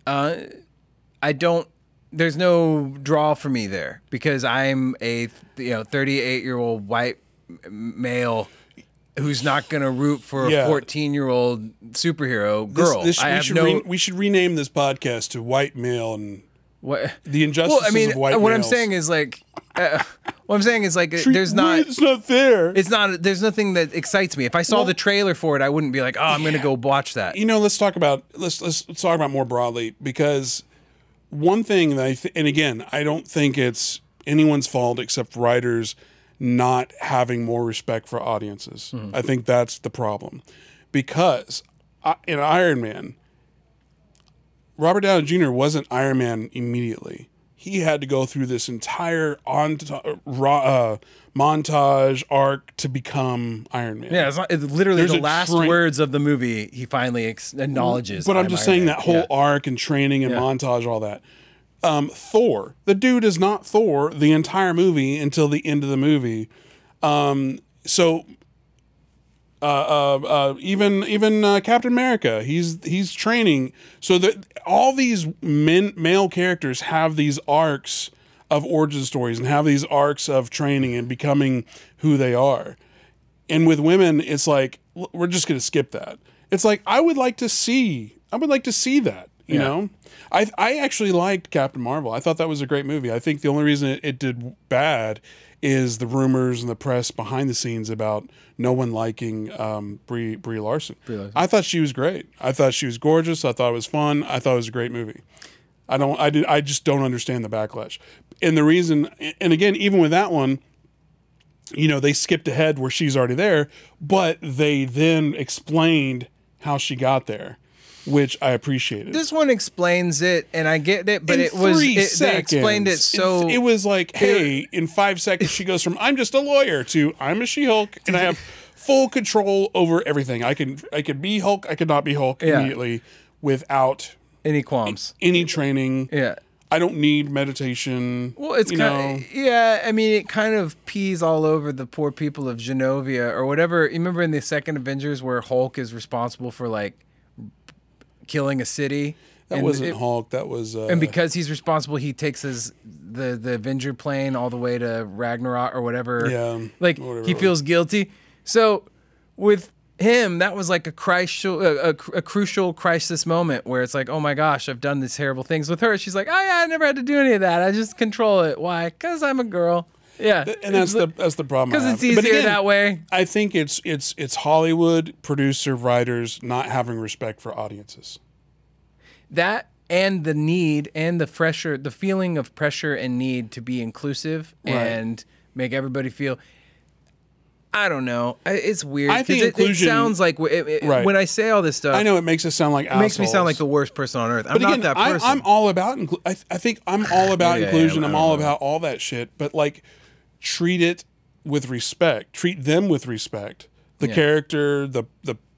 I don't. There's no draw for me there because I'm a 38-year-old white male who's not going to root for a 14-year-old superhero girl. We should rename this podcast to White Male and what the injustices of white what males. I'm saying is like. What I'm saying is like It's not there. It's not. There's nothing that excites me. If I saw the trailer for it, I wouldn't be like, oh, I'm going to go watch that. You know, let's talk about more broadly, because one thing that and again, I don't think it's anyone's fault except writers not having more respect for audiences. I think that's the problem, because in Iron Man, Robert Downey Jr. wasn't Iron Man immediately. He had to go through this entire montage arc to become Iron Man. Yeah, it's literally the last words of the movie. He finally acknowledges. But I'm just saying that whole arc and training and montage, all that. Thor, the dude is not Thor the entire movie until the end of the movie. Even Captain America, he's training, so that all these male characters have these arcs of origin stories and have these arcs of training and becoming who they are. And with women, it's like we're just going to skip that. It's like I would like to see that. You know, I actually liked Captain Marvel. I thought that was a great movie. I think the only reason it did bad is the rumors and the press behind the scenes about no one liking Brie Larson. I thought she was great. I thought she was gorgeous. I thought it was fun. I thought it was a great movie. I just don't understand the backlash. And the reason, and again, even with that one, you know, they skipped ahead where she's already there, but they then explained how she got there, which I appreciated. This one explains it, and I get it, but In it was 3 they seconds. explained it so It was like, hey, in 5 seconds she goes from I'm just a lawyer to I'm a She-Hulk, and I have full control over everything. I could be Hulk, I could not be Hulk immediately without any qualms, any training. Yeah. I don't need meditation. Well, it's kind of, yeah, I mean, it kind of pees all over the poor people of Genovia or whatever. You remember in the second Avengers where Hulk is responsible for like killing a city? That wasn't Hulk. That was and because he's responsible, he takes the Avenger plane all the way to Ragnarok or whatever. Yeah, like whatever he feels guilty. So with him, that was like a crucial crisis moment where it's like, oh my gosh, I've done these terrible things. With her, she's like, oh yeah, I never had to do any of that. I just control it. Why? Because I'm a girl. Yeah, and that's the problem. Because it's easier that way. I think it's Hollywood producer writers not having respect for audiences. That and the need and the pressure, the feeling of pressure and need to be inclusive and make everybody feel. I don't know. It's weird. I think it sounds like when I say all this stuff. I know it makes us sound like assholes. It makes me sound like the worst person on earth. I'm not that person. I'm all about. I think I'm all about inclusion. I'm all about all that shit. But like, treat it with respect. Treat them with respect. The character, the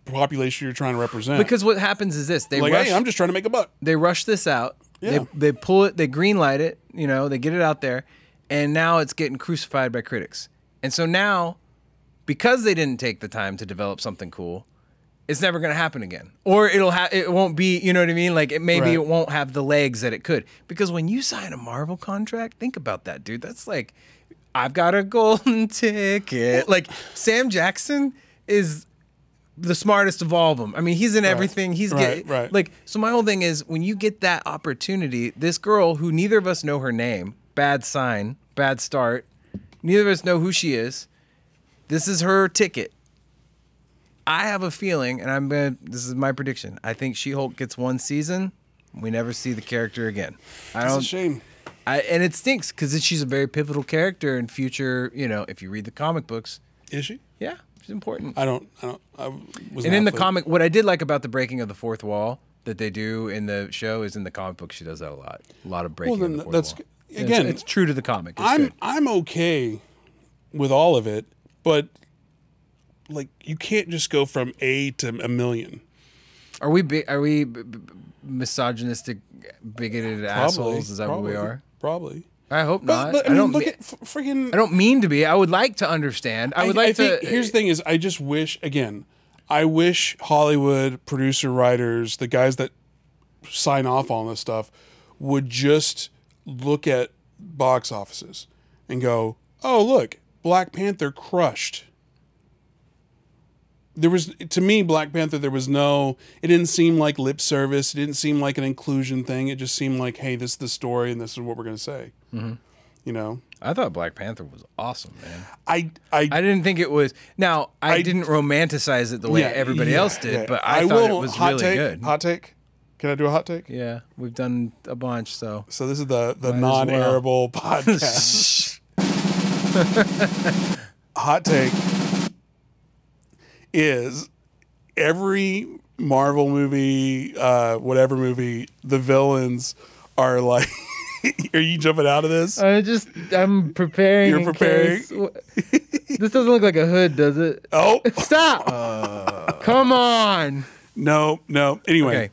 population you're trying to represent. Because what happens is this: hey, I'm just trying to make a buck. They rush this out. Yeah. They pull it. They green light it. You know, they get it out there, and now it's getting crucified by critics. And so now, because they didn't take the time to develop something cool, it's never going to happen again. Or it won't be, you know what I mean? Like maybe it won't have the legs that it could. Because when you sign a Marvel contract, think about that, dude. That's like, I've got a golden ticket. Like Sam Jackson is the smartest of all of them. I mean, he's in everything. He's like, so my whole thing is when you get that opportunity, this girl who neither of us know her name, bad sign, bad start. Neither of us know who she is. This is her ticket. I have a feeling, and this is my prediction. I think She-Hulk gets 1 season. We never see the character again. It's a shame. And it stinks because she's a very pivotal character in future, you know, if you read the comic books. Is she? Yeah, she's important. I was and in the comic, what I did like about the breaking of the fourth wall that they do in the show is in the comic book, she does that a lot. A lot of breaking of the fourth wall. Again, it's true to the comic. I'm okay with all of it. But like, you can't just go from A to a million. Are we misogynistic, bigoted assholes? Is that what we are? Probably. I hope not. But I mean, look at freaking. I don't mean to be. I would like to understand. I would like to. Here's the thing: is I just wish I wish Hollywood producer writers, the guys that sign off on this stuff, would just look at box offices and go, "Oh, look. Black Panther crushed." To me, Black Panther, it didn't seem like lip service. It didn't seem like an inclusion thing. It just seemed like, hey, this is the story and this is what we're going to say. Mm-hmm. You know? I thought Black Panther was awesome, man. I didn't think it was. Now, I didn't romanticize it the way everybody else did, but I thought it was really good. Hot take? Can I do a hot take? Yeah, we've done a bunch, so. So this is the non-arable podcast. Hot take is every Marvel movie, whatever movie, the villains are like. Are you jumping out of this? I'm preparing. You're preparing. This doesn't look like a hood, does it? Oh, stop! Come on. No. Anyway,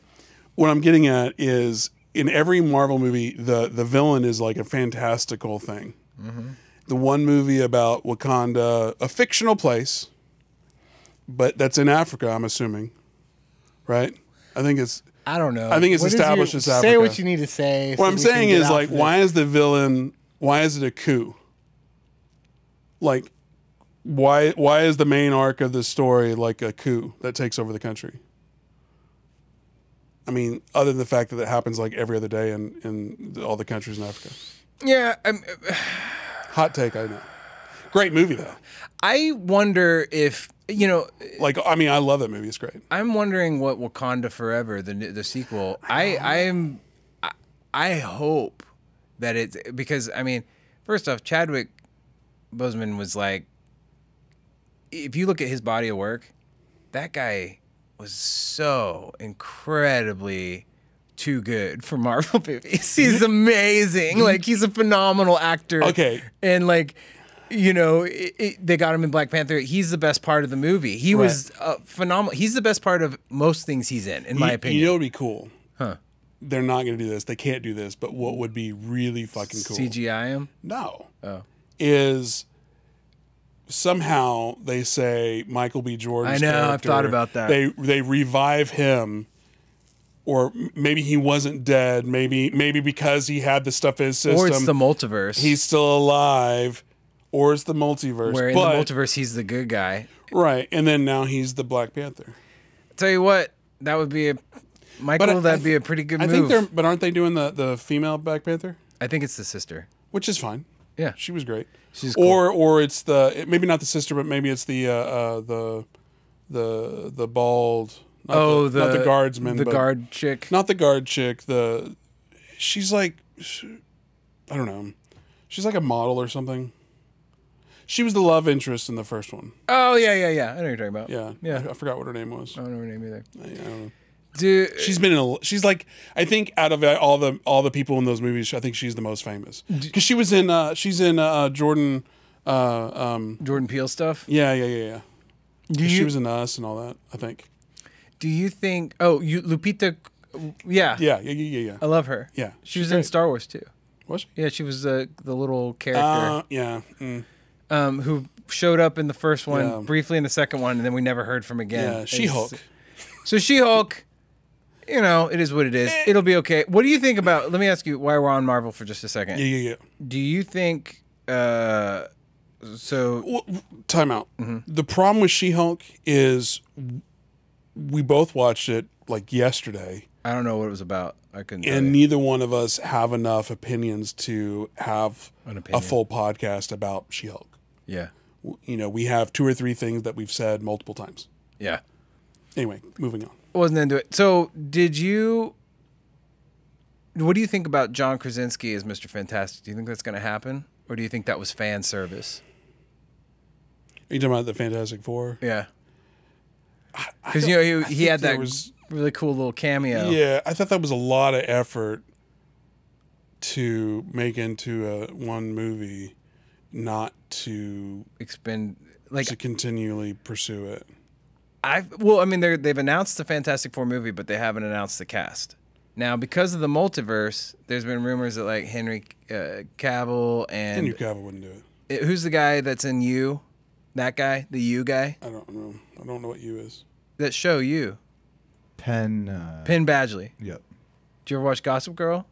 what I'm getting at is in every Marvel movie, the villain is like a fantastical thing. Mm-hmm. The one movie about Wakanda, a fictional place, but that's in Africa, I'm assuming, right? I think it's established as Africa. Say what you need to say. What I'm saying is, like, why is the villain, why is it a coup? Like, why is the main arc of the story like a coup that takes over the country? I mean, other than the fact that it happens like every other day in all the countries in Africa. Yeah. Hot take, I know. Great movie, though. I wonder if, you know... Like, I mean, I love that movie. It's great. I'm wondering what Wakanda Forever, the sequel... I hope that it's... Because, I mean, first off, Chadwick Boseman was like if you look at his body of work, that guy was so incredibly too good for Marvel movies. He's amazing. Like, he's a phenomenal actor. Okay. And like, you know, they got him in Black Panther. He's the best part of the movie. He was phenomenal. He's the best part of most things he's in my opinion. You know what would be cool? Huh. They're not going to do this. They can't do this. But what would be really fucking cool? CGI him? No. Oh. Is somehow they say Michael B. Jordan's I know, character, I've thought about that. They revive him, or maybe he wasn't dead. Maybe because he had the stuff in his system. Or it's the multiverse. He's still alive. Or it's the multiverse. Where in the multiverse he's the good guy. Right. And then now he's the Black Panther. Tell you what, that would be that'd be a pretty good move. But aren't they doing the female Black Panther? I think it's the sister. Which is fine. Yeah. She was great. She's cool. Or it's maybe not the sister, but maybe it's the bald. Not the guardsman. The guard chick. Not the guard chick. She's like, I don't know. She's like a model or something. She was the love interest in the first one. Oh yeah. I know what you're talking about. Yeah. I forgot what her name was. I don't know her name either. I don't know. Dude, she's like, I think out of all the people in those movies, I think she's the most famous because she's in Jordan Peele stuff. Yeah. She was in Us and all that, I think. Do you think? Oh, Lupita. Yeah. Yeah. I love her. Yeah, she was in Star Wars too. Was she? Yeah, she was the little character. Yeah. Who showed up in the first one, briefly in the second one, and then we never heard from again. Yeah, She-Hulk. So She-Hulk, you know, it is what it is. It'll be okay. What do you think about? Let me ask you why we're on Marvel for just a second. Yeah. Do you think? Time out. Mm-hmm. The problem with She-Hulk is we both watched it like yesterday. I don't know what it was about. I couldn't. And neither one of us have enough opinions to have a full podcast about She-Hulk. Yeah. You know, we have 2 or 3 things that we've said multiple times. Yeah. Anyway, moving on. Wasn't into it. So, what do you think about John Krasinski as Mr. Fantastic? Do you think that's going to happen? Or do you think that was fan service? Are you talking about the Fantastic Four? Yeah. Because, you know, he had that really cool little cameo. Yeah, I thought that was a lot of effort to make into one movie, not to to continually pursue it. I mean, they've announced the Fantastic Four movie, but they haven't announced the cast. Now, because of the multiverse, there's been rumors that like Henry Cavill and Henry Cavill wouldn't do it. Who's the guy that's in You? That guy, the You guy. I don't know. I don't know what You is. That show You. Penn Badgley. Yep. Did you ever watch Gossip Girl?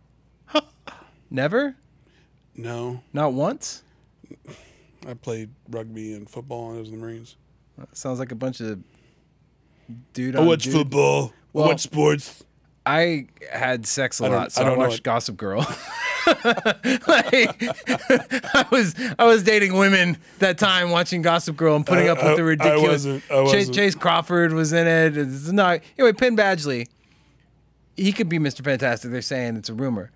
Never? No. Not once? I played rugby and football and I was in the Marines. Sounds like a bunch of dude. I watch football. Well, I watch sports. I had sex a lot, so I watched Gossip Girl. Like, I was dating women that time, watching Gossip Girl and putting up with the ridiculous. I wasn't. Chase Crawford was in it. It's not anyway. Penn Badgley, he could be Mr. Fantastic. They're saying it's a rumor.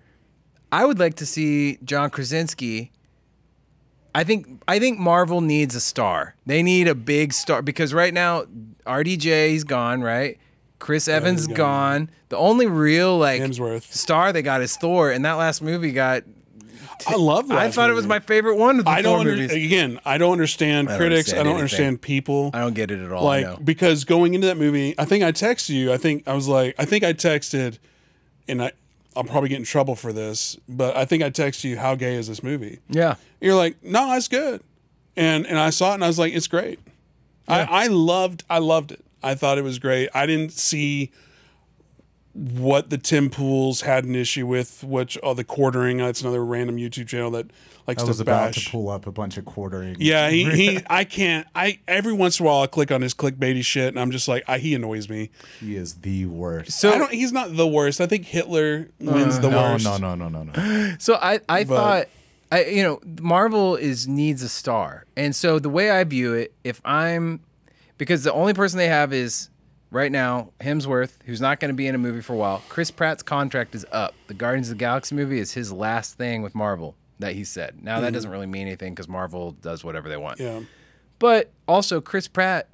I would like to see John Krasinski. I think Marvel needs a star. They need a big star because right now RDJ is gone, right? Chris Evans is gone. The only real Hemsworth star they got is Thor, and that last movie got. I love that. I thought it was my favorite one of the Thor movies. Again, I don't understand critics. I don't understand people. I don't get it at all. Because going into that movie, I think I texted you. I think I texted, and I'll probably get in trouble for this, but I think I texted you, how gay is this movie? Yeah. You're like, no, it's good. And I saw it and I was like, it's great. Yeah. I loved it. I thought it was great. I didn't see what the Tim Pools had an issue with, which the quartering. That's another random YouTube channel that likes to bash. I was about to pull up a bunch of quartering. Yeah, I can't. Every once in a while I click on his clickbaity shit, and I'm just like, he annoys me. He is the worst. So he's not the worst. I think Hitler wins the worst. No. So I thought, Marvel needs a star, and so the way I view it, because the only person they have is right now Hemsworth, who's not going to be in a movie for a while. Chris Pratt's contract is up. The Guardians of the Galaxy movie is his last thing with Marvel that he said. Now that doesn't really mean anything because Marvel does whatever they want. Yeah. But also Chris Pratt,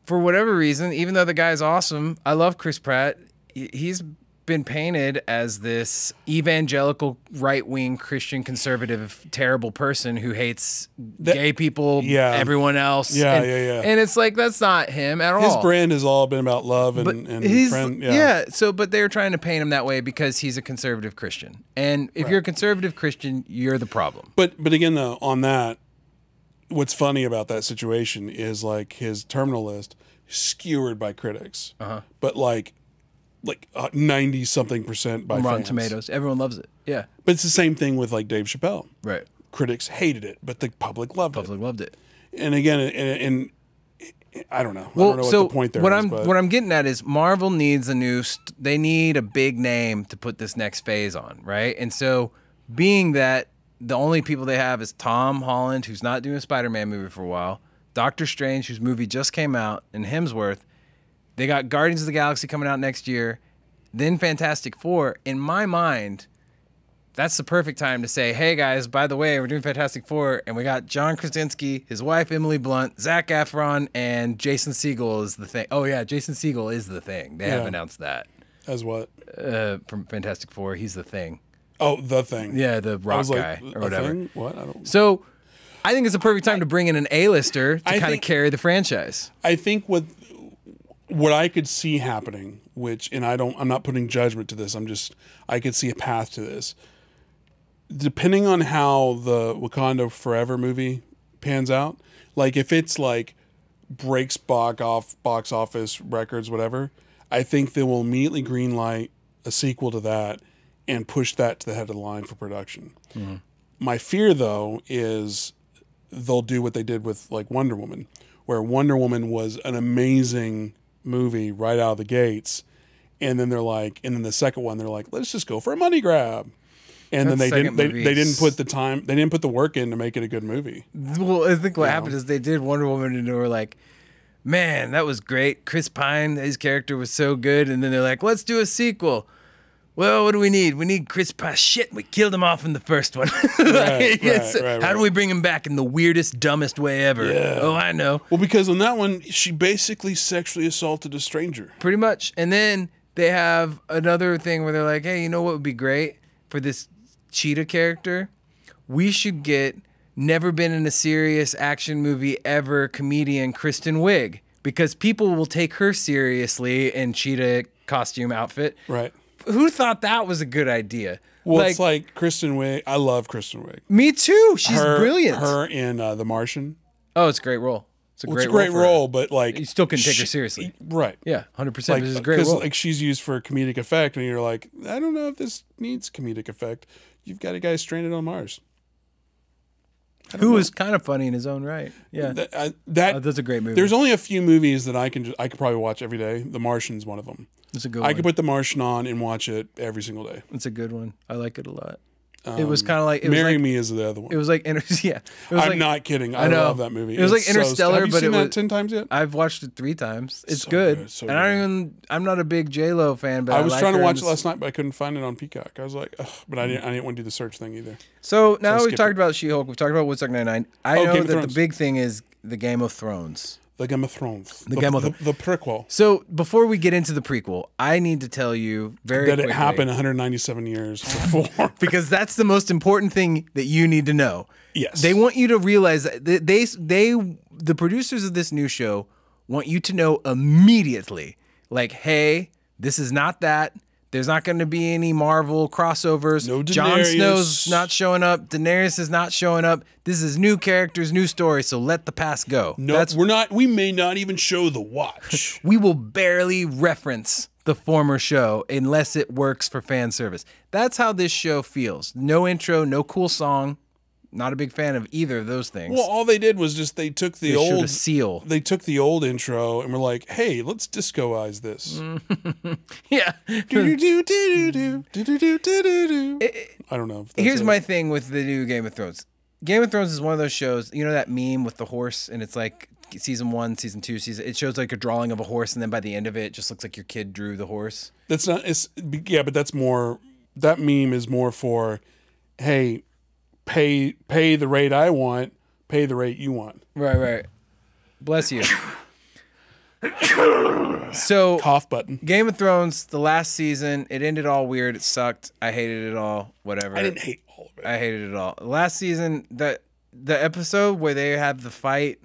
for whatever reason, even though the guy's awesome, I love Chris Pratt. He's been painted as this evangelical, right-wing, Christian conservative, terrible person who hates gay people, everyone else. Yeah. And it's like, that's not him at all. His brand has all been about love and friend. Yeah. But they're trying to paint him that way because he's a conservative Christian. And if you're a conservative Christian, you're the problem. But again, though, on that, what's funny about that situation is like his terminal list skewered by critics, but like 90-something% by Rotten fans. Tomatoes, everyone loves it. Yeah, but it's the same thing with like Dave Chappelle. right. Critics hated it, but the public loved it. Public loved it. And again, and I don't know. Well, I don't know so what the point there what is, I'm but what I'm getting at is Marvel needs a new. They need a big name to put this next phase on, right? And so, being that the only people they have is Tom Holland, who's not doing a Spider-Man movie for a while, Doctor Strange, whose movie just came out, and Hemsworth. They got Guardians of the Galaxy coming out next year, then Fantastic Four. In my mind, that's the perfect time to say, hey guys, by the way, we're doing Fantastic Four, and we got John Krasinski, his wife Emily Blunt, Zac Efron, and Jason Segel is the thing. Oh yeah, Jason Segel is the thing. They have announced that. as what? From Fantastic Four, he's the thing. Oh, the thing. Yeah, the rock guy like, or whatever. Thing? What? I don't. So, I think it's a perfect time to bring in an A-lister to kind of think- carry the franchise. I think what I could see happening, I'm not putting judgment to this. I could see a path to this. Depending on how the Wakanda Forever movie pans out, like if it's like breaks box office records, whatever, I think they will immediately greenlight a sequel to that and push that to the head of the line for production. Mm-hmm. My fear, though, is they'll do what they did with like Wonder Woman, where Wonder Woman was an amazing movie right out of the gates, and then the second one they're like, let's just go for a money grab. And then they didn't put the work in to make it a good movie. Well, I think what happened is they did Wonder Woman and they were like, man, that was great. Chris Pine, his character was so good. And then they're like, let's do a sequel. Well, what do we need? We need Chris Pine. Shit, we killed him off in the first one. Right. How do we bring him back in the weirdest, dumbest way ever? Yeah. Oh, I know. Well, because on that one, she basically sexually assaulted a stranger. Pretty much. And then they have another thing where they're like, hey, you know what would be great for this Cheetah character? We should get never been in a serious action movie ever comedian Kristen Wiig, because people will take her seriously in Cheetah costume outfit. Right. Who thought that was a good idea? Well, it's like Kristen Wiig. I love Kristen Wiig. Me too. She's brilliant. Her in The Martian. Oh, it's a great role. It's a great role, but like you still can take her seriously. Right. Yeah, 100%. Like, This is a great role. Like she's used for comedic effect, and you're like, I don't know if this needs comedic effect. You've got a guy stranded on Mars. Who is kind of funny in his own right. Yeah. That's a great movie. There's only a few movies that I could probably watch every day. The Martian's one of them. It's a good one. I could put The Martian on and watch it every single day. It's a good one. I like it a lot. It was kind of like Marry Me is the other one. It was like I'm not kidding. I love that movie. It was like Interstellar, have you but seen it was that 10 times yet? I've watched it 3 times. It's So good. good, so And I'm not a big J-Lo fan, but I was like trying to her watch in it last night, but I couldn't find it on Peacock. I was like, ugh, but I didn't want to do the search thing either. So now we've skip talked it. about She-Hulk. We've talked about Woodstock 99. I know Game of that the Thrones. big thing is the Game of Thrones. The Game of Thrones. The prequel. So before we get into the prequel, I need to tell you very That quickly. it happened 197 years before. Because that's the most important thing that you need to know. Yes. They want you to realize that the producers of this new show want you to know immediately, like, hey, this is not that. There's not going to be any Marvel crossovers. No Jon Daenerys. Snow's not showing up. Daenerys is not showing up. This is new characters, new story, so let the past go. No, we're not. We may not even show the watch. We will barely reference the former show unless it works for fan service. That's how this show feels. No intro, no cool song. Not a big fan of either of those things. Well, all they did was just they took the showed old a seal. They took the old intro and were like, "Hey, let's discoize this." Yeah. I don't know. If that's Here's it. my thing with the new Game of Thrones. Game of Thrones is one of those shows. You know that meme with the horse, and it's like season 1, season 2, it shows like a drawing of a horse, and then by the end of it, it just looks like your kid drew the horse. That's not. But that's more. That meme is more for, hey, pay the rate I want, pay the rate you want. Right. Bless you. So Cough button. Game of Thrones, the last season, it ended all weird. It sucked. I hated it all. Whatever. I didn't hate all of it. I hated it all. Last season, the episode where they have the fight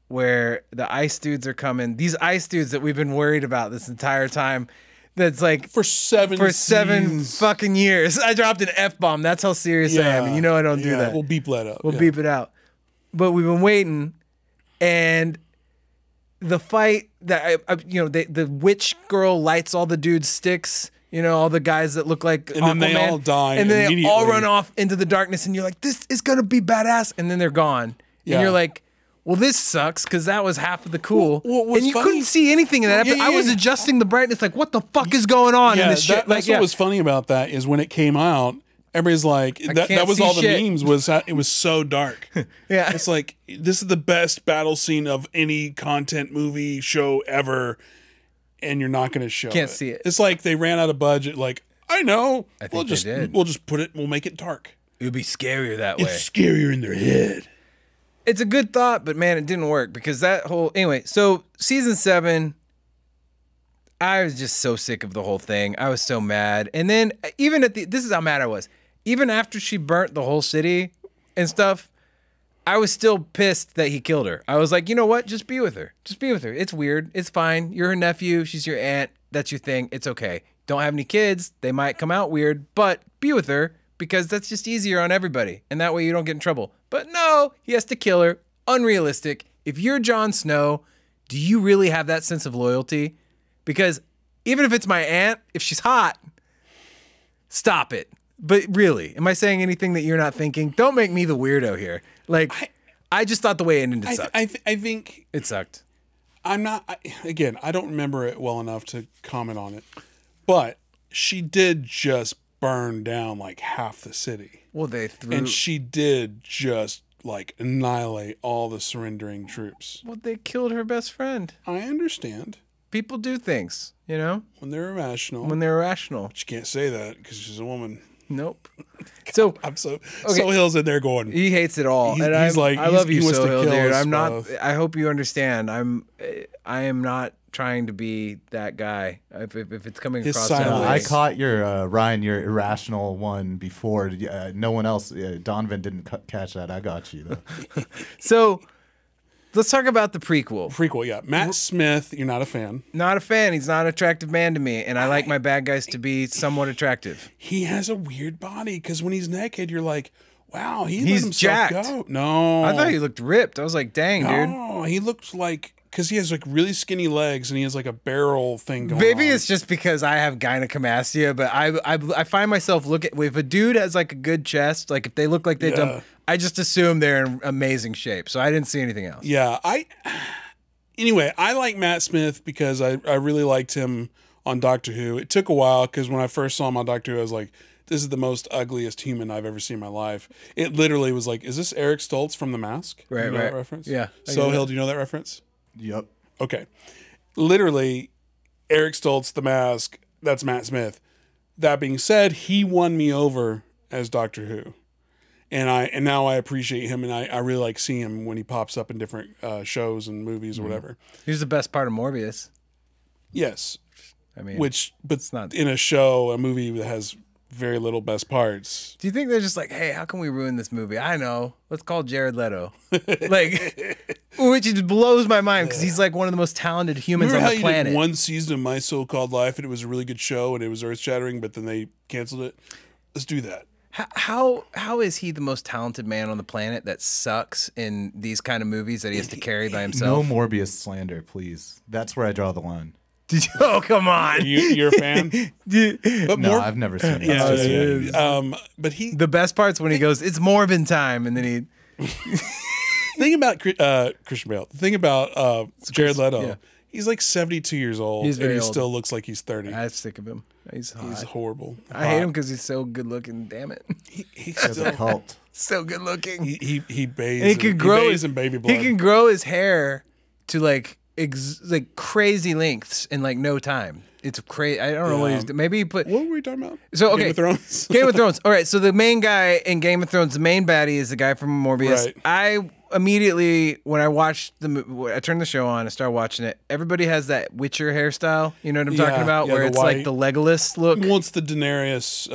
where the ice dudes are coming. These ice dudes that we've been worried about this entire time. That's like For seven seasons. fucking years. I dropped an F-bomb. That's how serious I am. And you know I don't do that. We'll beep that out. We'll beep it out. But we've been waiting, and the fight that the witch girl lights all the dudes' sticks. You know, all the guys that look like And then they Aquaman, all die and then they immediately. all run off into the darkness, and you're like, "This is gonna be badass," and then they're gone, Yeah. and you're like, "Well, this sucks," because that was half of the cool, Well, what's and you funny- couldn't see anything in that Yeah, episode. yeah, I was yeah. adjusting the brightness, like, "What the fuck is going on in this shit?" That's what was funny about that is when it came out, everybody's like, that can't was see all the shit. memes was it was so dark. Yeah. It's like, this is the best battle scene of any content movie show ever, and you're not going to show Can't see it. It's like they ran out of budget. Like, I know. I think they did. We'll just put it, we'll make it dark. It would be scarier that way. It's scarier in their head. It's a good thought, but man, it didn't work because that whole anyway. So season 7, I was just so sick of the whole thing. I was so mad, and then even this is how mad I was. Even after she burnt the whole city and stuff, I was still pissed that he killed her. I was like, you know what? Just be with her. Just be with her. It's weird. It's fine. You're her nephew. She's your aunt. That's your thing. It's okay. Don't have any kids. They might come out weird, but be with her because that's just easier on everybody. And that way you don't get in trouble. But no, he has to kill her. Unrealistic. If you're Jon Snow, do you really have that sense of loyalty? Because even if it's my aunt, if she's hot, stop it. But really, am I saying anything that you're not thinking? Don't make me the weirdo here. Like, I just thought the way it ended sucked. I think It sucked. I'm not, again, I don't remember it well enough to comment on it, but she did just burn down like half the city. Well, they threw. And she did just like annihilate all the surrendering troops. Well, they killed her best friend. I understand People do things, you know, when they're irrational. when they're irrational. But you can't say that because she's a woman. Nope. So I'm so Hill's in there going. he hates it all, He's- and he's like- I love he you, wants to Sohail, kill dude. us I'm not. both. I hope you understand. I am not trying to be that guy. If it's coming His across silence. that way. I caught your Ryan, your irrational one before. No one else, Donovan didn't catch that. I got you though. So let's talk about the prequel. Prequel, yeah. Matt Smith, you're not a fan. Not a fan. He's not an attractive man to me, and I like my bad guys to be somewhat attractive. He has a weird body because when he's naked, you're like, wow, He's let himself jacked. go. No. I thought he looked ripped. I was like, dang, dude. No, he looks like, because he has like really skinny legs and he has like a barrel thing going Maybe on. it's just because I have gynecomastia, but I find myself looking, if a dude has like a good chest, like if they look like they Yeah. jump, I just assume they're in amazing shape. So I didn't see anything else. Yeah, anyway, I like Matt Smith because I really liked him on Doctor Who. It took a while because when I first saw him on Doctor Who, I was like, this is the most ugliest human I've ever seen in my life. It literally was like, is this Eric Stoltz from The Mask? Right, You know right. that reference? Yeah, I So get Hill, it. do you know that reference? Yep. Okay. Literally, Eric Stoltz, The Mask, that's Matt Smith. That being said, he won me over as Doctor Who. And now I appreciate him, and I really like seeing him when he pops up in different shows and movies or whatever. Here's the best part of Morbius. Yes, I mean, but not- in a movie that has very little best parts. do you think they're just like, hey, how can we ruin this movie? I know. Let's call Jared Leto. Like, which just blows my mind because he's like one of the most talented humans Remember on how the you planet. did one season of My So-Called Life, and it was a really good show, and it was earth-shattering, but then they canceled it? Let's do that. How is he the most talented man on the planet that sucks in these kind of movies that he has to carry by himself? No Morbius slander, please. That's where I draw the line. Did you? Oh, come on. You're a fan? But No, more, I've never seen it. yeah, It's just- but he The best part's when he goes, it's Morbin time, and then he. thing about Christian Bale. The thing about Jared Leto. yeah. He's like 72 years old, He's and very he old. still looks like he's 30. I'm sick of him. He's hot. He's horrible. I hate him because he's so good looking. Damn it, He's It's a still, cult. so good looking. he bathes. And he can grow bathes his in baby blood. He can grow his hair to like crazy lengths in like no time. It's crazy. I don't know what he's doing. Maybe he put. What were we talking about? So okay, Game of Thrones. Game of Thrones. All right. So the main guy in Game of Thrones, the main baddie, is the guy from Morbius. Right. I immediately, when I watched I turned the show on, I started watching it. Everybody has that Witcher hairstyle. You know what I'm talking about? Yeah, where it's like the Legolas look. What's the Daenerys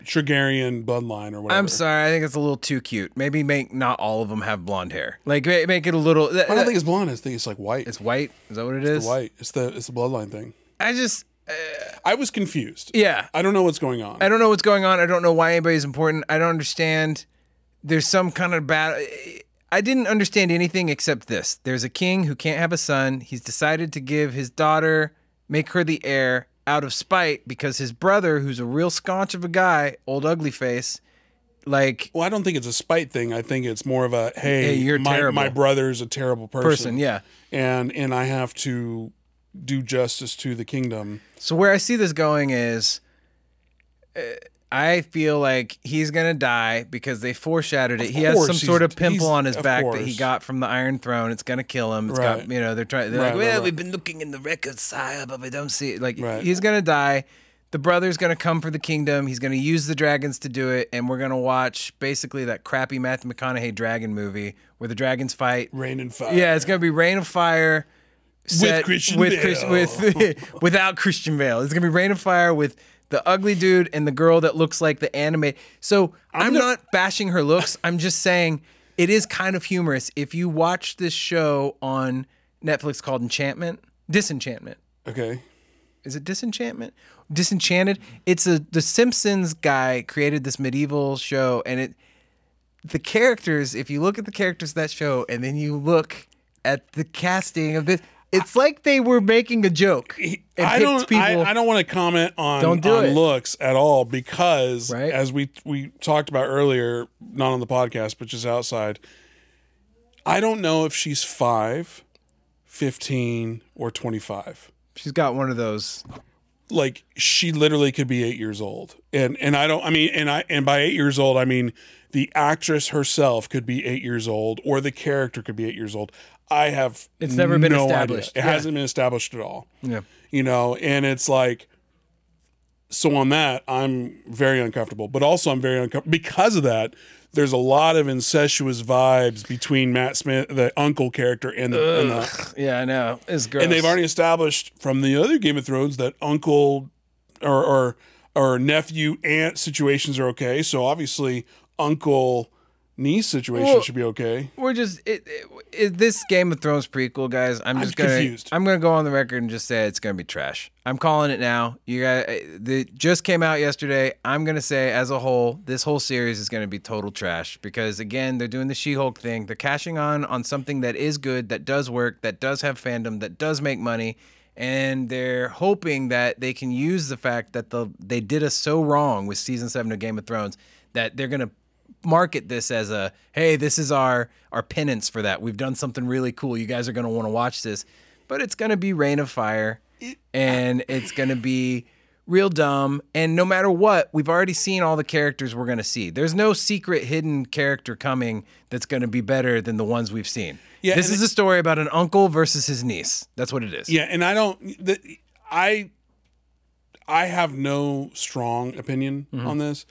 Targaryen bloodline or whatever? I'm sorry. I think it's a little too cute. Maybe make not all of them have blonde hair. Like make it a little. I don't think it's blonde. I think it's like white. It's white. Is that what it It's is? the white. It's the bloodline thing. I was confused. Yeah. I don't know what's going on. I don't know what's going on. I don't know why anybody's important. I don't understand. There's some kind of bad. I didn't understand anything except this. There's a king who can't have a son. He's decided to give his daughter, make her the heir out of spite because his brother, who's a real sconch of a guy, old ugly face, like. Well, I don't think it's a spite thing. I think it's more of a, hey, you're terrible. My brother's a terrible person. Yeah. And I have to do justice to the kingdom. So where I see this going is, I feel like he's gonna die because they foreshadowed it. He has some sort of pimple on his back that he got from the Iron Throne. It's gonna kill him. It's got, they're like, well, we've been looking in the records, sire, but we don't see it. Like he's gonna die. The brother's gonna come for the kingdom. He's gonna use the dragons to do it, and we're gonna watch basically that crappy Matthew McConaughey dragon movie where the dragons fight. Rain and Fire. Yeah, it's gonna be Rain of Fire. With Christian Bale. Without Christian Bale. It's gonna be Rain of Fire with the ugly dude and the girl that looks like the anime. So I'm not bashing her looks. I'm just saying it is kind of humorous. If you watch this show on Netflix called Disenchantment. Okay. Is it Disenchantment? Disenchanted. It's the Simpsons guy created this medieval show, and the characters. If you look at the characters of that show, and then you look at the casting of this. It's like they were making a joke. I don't want to comment on looks at all because, as we talked about earlier, not on the podcast, but just outside, I don't know if she's 5, 15, or 25. She's got one of those. Like, she literally could be 8 years old. And I don't, I mean, and by 8 years old, I mean the actress herself could be 8 years old or the character could be 8 years old. It's never been established. It hasn't been established at all. Yeah. You know, and it's like, so on that, I'm very uncomfortable. But also I'm very uncomfortable. Because of that, there's a lot of incestuous vibes between Matt Smith, the uncle character, and the yeah, I know. It's gross. And they've already established from the other Game of Thrones that uncle or nephew, aunt situations are okay. So obviously uncle niece situation should be okay. We're just this Game of Thrones prequel, guys. I'm confused. I'm gonna go on the record and just say it's gonna be trash. I'm calling it now. You guys, it just came out yesterday. I'm gonna say, as a whole, this whole series is gonna be total trash because again, they're doing the She-Hulk thing. They're cashing on something that is good, that does work, that does have fandom, that does make money, and they're hoping that they can use the fact that they did us so wrong with season 7 of Game of Thrones that they're gonna market this as a, hey, this is our penance for that. We've done something really cool. You guys are going to want to watch this. But it's going to be Rain of Fire, and it's going to be real dumb. And no matter what, we've already seen all the characters we're going to see. There's no secret hidden character coming that's going to be better than the ones we've seen. Yeah, this is a story about an uncle versus his niece. That's what it is. Yeah, and I have no strong opinion on this.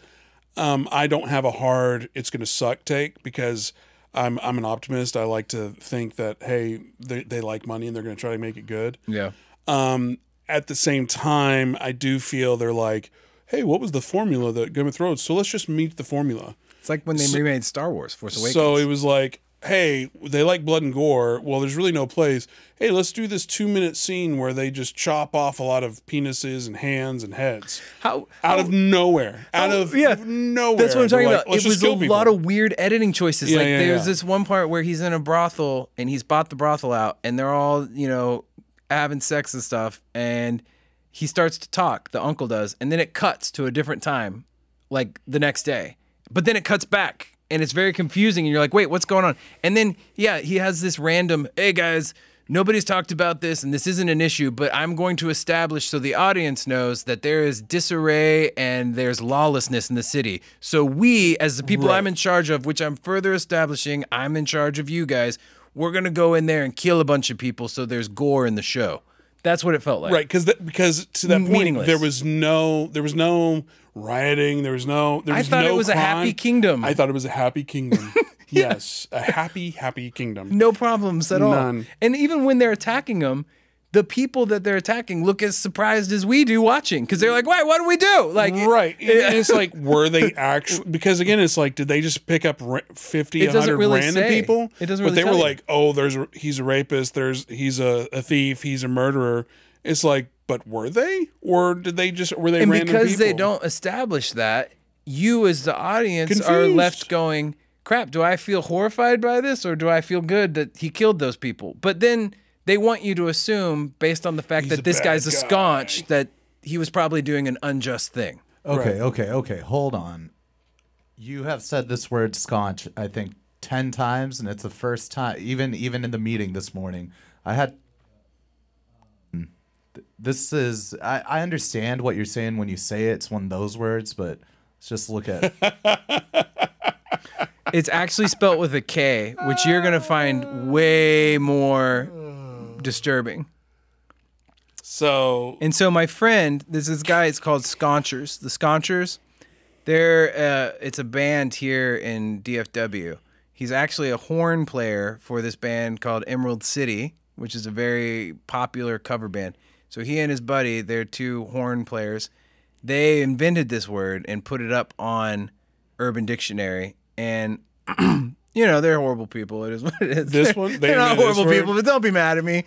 I don't have a hard "it's going to suck" take because I'm an optimist. I like to think that, hey, they like money and they're going to try to make it good. Yeah. At the same time, I do feel they're like, hey, what was the formula that Game of Thrones? So let's just meet the formula. It's like when they remade Star Wars, Force Awakens. So it was like, hey, they like blood and gore. Well, there's really no place. Hey, let's do this 2-minute scene where they just chop off a lot of penises and hands and heads. Out of nowhere. Out of nowhere. That's what I'm talking about. It was a lot of weird editing choices. Yeah, like there's this one part where he's in a brothel and he's bought the brothel out and they're all, having sex and stuff. And he starts to talk, the uncle does. And then it cuts to a different time, like the next day. But then it cuts back. And it's very confusing, and you're like, wait, what's going on? And then, he has this random, hey, guys, nobody's talked about this, and this isn't an issue, but I'm going to establish so the audience knows that there is disarray and there's lawlessness in the city. So we, as the people I'm in charge of, which I'm further establishing, I'm in charge of you guys, we're going to go in there and kill a bunch of people so there's gore in the show. That's what it felt like. Right, because to that point, Meaningless. there was no rioting. There was no it was a happy kingdom. I thought it was a happy kingdom. Yes, a happy kingdom. No problems at all. None. And even when they're attacking them, the people that they're attacking look as surprised as we do watching because they're like, "Wait, what do we do?" Like, right. And it's like, were they actually? Because again, it's like, did they just pick up 50, 100 really random say. people? It doesn't But really they were tell you. like, "Oh, he's a rapist. He's a thief. He's a murderer." It's like, but were they, or were they and random because people? they don't establish that, you as the audience are Confused. left going, "Crap, do I feel horrified by this, or do I feel good that he killed those people?" But then they want you to assume, based on the fact He's that a this bad guy's a guy. sconch, that he was probably doing an unjust thing. Okay, Right. okay. Hold on. You have said this word "sconch" I think 10 times, and it's the first time. Even in the meeting this morning, I had. This is. I understand what you're saying when you say it. It's one of those words, but let's just look at. It's actually spelt with a K, which you're going to find way more disturbing. So And so my friend, there's this guy, it's called Sconchers. The Sconchers, it's a band here in DFW. He's actually a horn player for this band called Emerald City, which is a very popular cover band. So he and his buddy, they're two horn players. They invented this word and put it up on Urban Dictionary. And, they're horrible people. It is what it is. This one? They're not invented this horrible word? people, but don't be mad at me.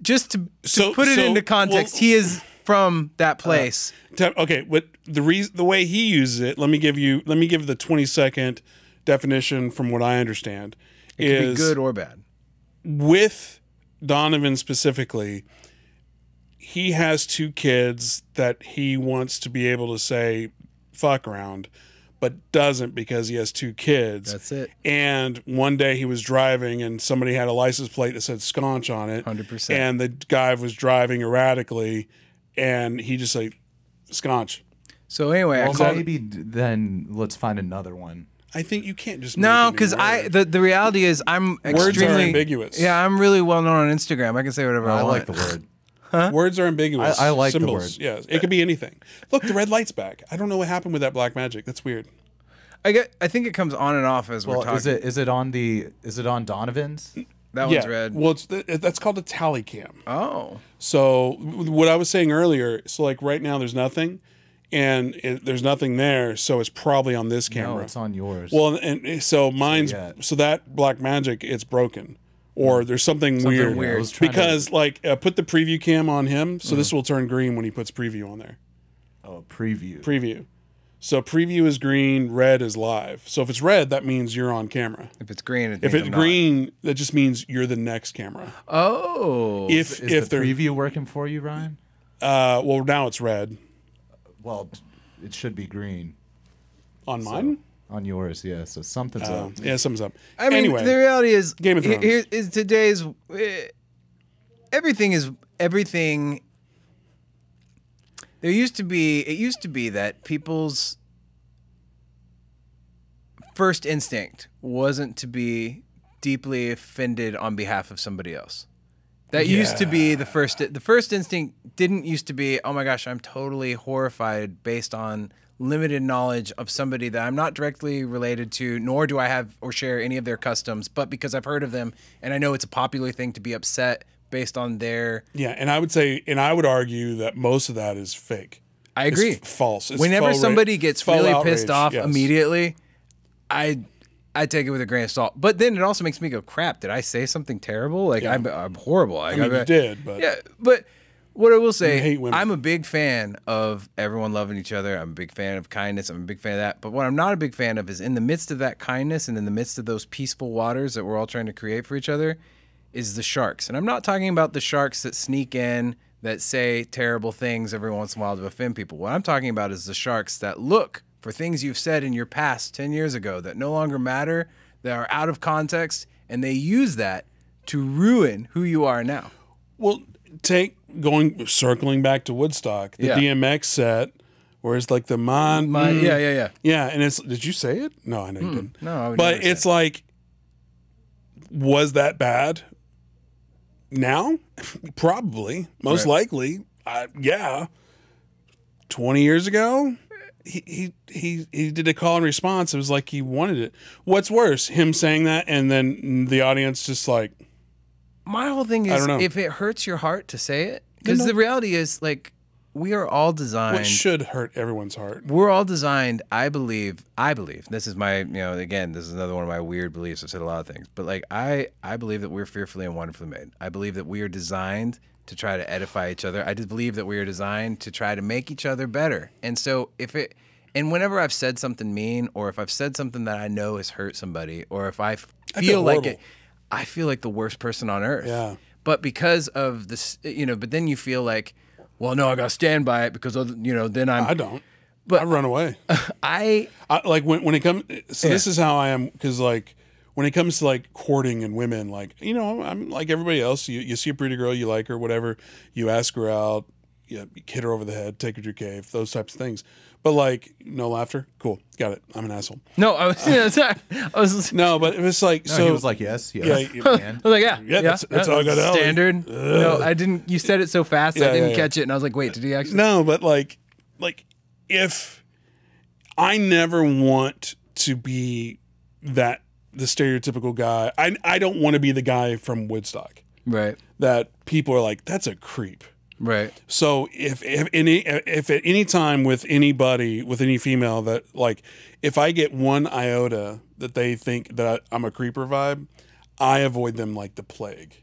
Just to put it so- into context, well- he is from that place. Okay, but the way he uses it, let me give the 20-second definition from what I understand. It can be good or bad. With Donovan specifically, he has two kids that he wants to be able to say fuck around, but doesn't because he has two kids. That's it. And one day he was driving and somebody had a license plate that said "sconch" on it. 100%. And the guy was driving erratically and he just like, "Sconch." So anyway, I Well, called maybe then let's find another one. I think you can't just no, make a because new word. the reality is I'm Words are extremely ambiguous. Yeah, I'm really well known on Instagram. I can say whatever I I want. like the word. Words are ambiguous. I like the Symbols, word. yes. It could be anything. Look, the red light's back. I don't know what happened with that black magic. That's weird. I think it comes on and off as we're Well, talking. is it on Donovan's? That Yeah. one's red. Well, that's called a tally cam. Oh. So what I was saying earlier, so like right now there's nothing, and there's nothing there, so it's probably on this camera. No, it's on yours. Well, and so mine's yeah. so that black magic, it's broken, or there's something weird. weird. I was trying Because put the preview cam on him, so this will turn green when he puts preview on there. Oh, preview. Preview. So preview is green, red is live. So if it's red, that means you're on camera. If it's green, If it's green, that just means you're the next camera. Oh. If Is the they're preview working for you, Ryan? well, now it's red Well, it should be green on mine. on yours. Yeah, so something's up. Yeah, something's up. I mean, anyway, the reality is, Game of Thrones. Here is today's. Everything is everything. It used to be that people's first instinct wasn't to be deeply offended on behalf of somebody else. That used to be the first. The first instinct didn't used to be, oh my gosh, I'm totally horrified based on limited knowledge of somebody that I'm not directly related to, nor do I have or share any of their customs, but because I've heard of them and I know it's a popular thing to be upset based on their. yeah, and I would argue that most of that is fake. I agree. It's false. It's Whenever faux somebody ra- gets faux really outrage, pissed off yes. immediately, I take it with a grain of salt. But then it also makes me go, crap, did I say something terrible? Like, I'm horrible. Like, I mean, you did, but Yeah, but what I will You say, hate women. I'm a big fan of everyone loving each other. I'm a big fan of kindness. I'm a big fan of that. But what I'm not a big fan of is in the midst of that kindness and in the midst of those peaceful waters that we're all trying to create for each other is the sharks. And I'm not talking about the sharks that sneak in, that say terrible things every once in a while to offend people. What I'm talking about is the sharks that look for things you've said in your past 10 years ago that no longer matter, that are out of context, and they use that to ruin who you are now. Well, circling back to Woodstock, the Yeah. DMX set, where it's like the Yeah. yeah, and it's. Did you say it? No, I know you didn't. No, I would but never say it's like, was that bad? Now, probably, most likely, yeah. 20 years ago, he did a call and response. It was like he wanted it. What's worse, him saying that and then the audience just like. My whole thing is, if it hurts your heart to say it, because the reality is, like, we are all designed. What should hurt everyone's heart? We're all designed, I believe, this is my, again, this is another one of my weird beliefs. I've said a lot of things, but like, I believe that we're fearfully and wonderfully made. I believe that we are designed to try to edify each other. I just believe that we are designed to try to make each other better. And so and whenever I've said something mean, or if I've said something that I know has hurt somebody, or if I feel like it, I feel like the worst person on earth. Yeah. But because of this, but then you feel like, well, no, I got to stand by it because, then I don't. But I run away. I like when it comes. So this is how I am, because like when it comes to like courting and women, like I'm like everybody else. You see a pretty girl, you like her, whatever. You ask her out, you hit her over the head, take her to your cave, those types of things. But like no laughter, cool, got it. I'm an asshole. No, I was no, but it was like so. He was like, yes. Yeah, I was like, yeah, that's all I got. Standard. No, I didn't. You said it so fast, I didn't catch it, and I was like, wait, did he actually? No, but like if I never want to be the stereotypical guy. I don't want to be the guy from Woodstock. Right. That people are like, that's a creep. Right. So if at any time with anybody, with any female, that like, if I get one iota that they think that I'm a creeper vibe, I avoid them like the plague,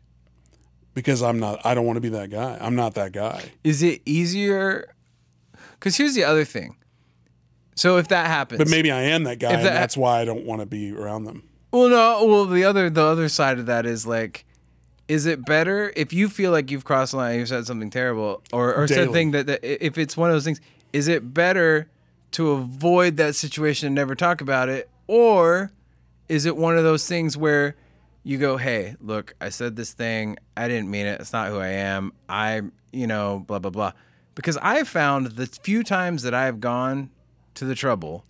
because I don't want to be that guy. I'm not that guy. Is it easier? Because here's the other thing. So if that happens, but maybe I am that guy, and that's why I don't want to be around them. Well, no. Well, the other side of that is like, is it better if you feel like you've crossed the line, you've said something terrible, or said something that if it's one of those things, is it better to avoid that situation and never talk about it, or is it one of those things where you go, hey, look, I said this thing, I didn't mean it, it's not who I am, blah blah blah, because I've found the few times that I've gone to the trouble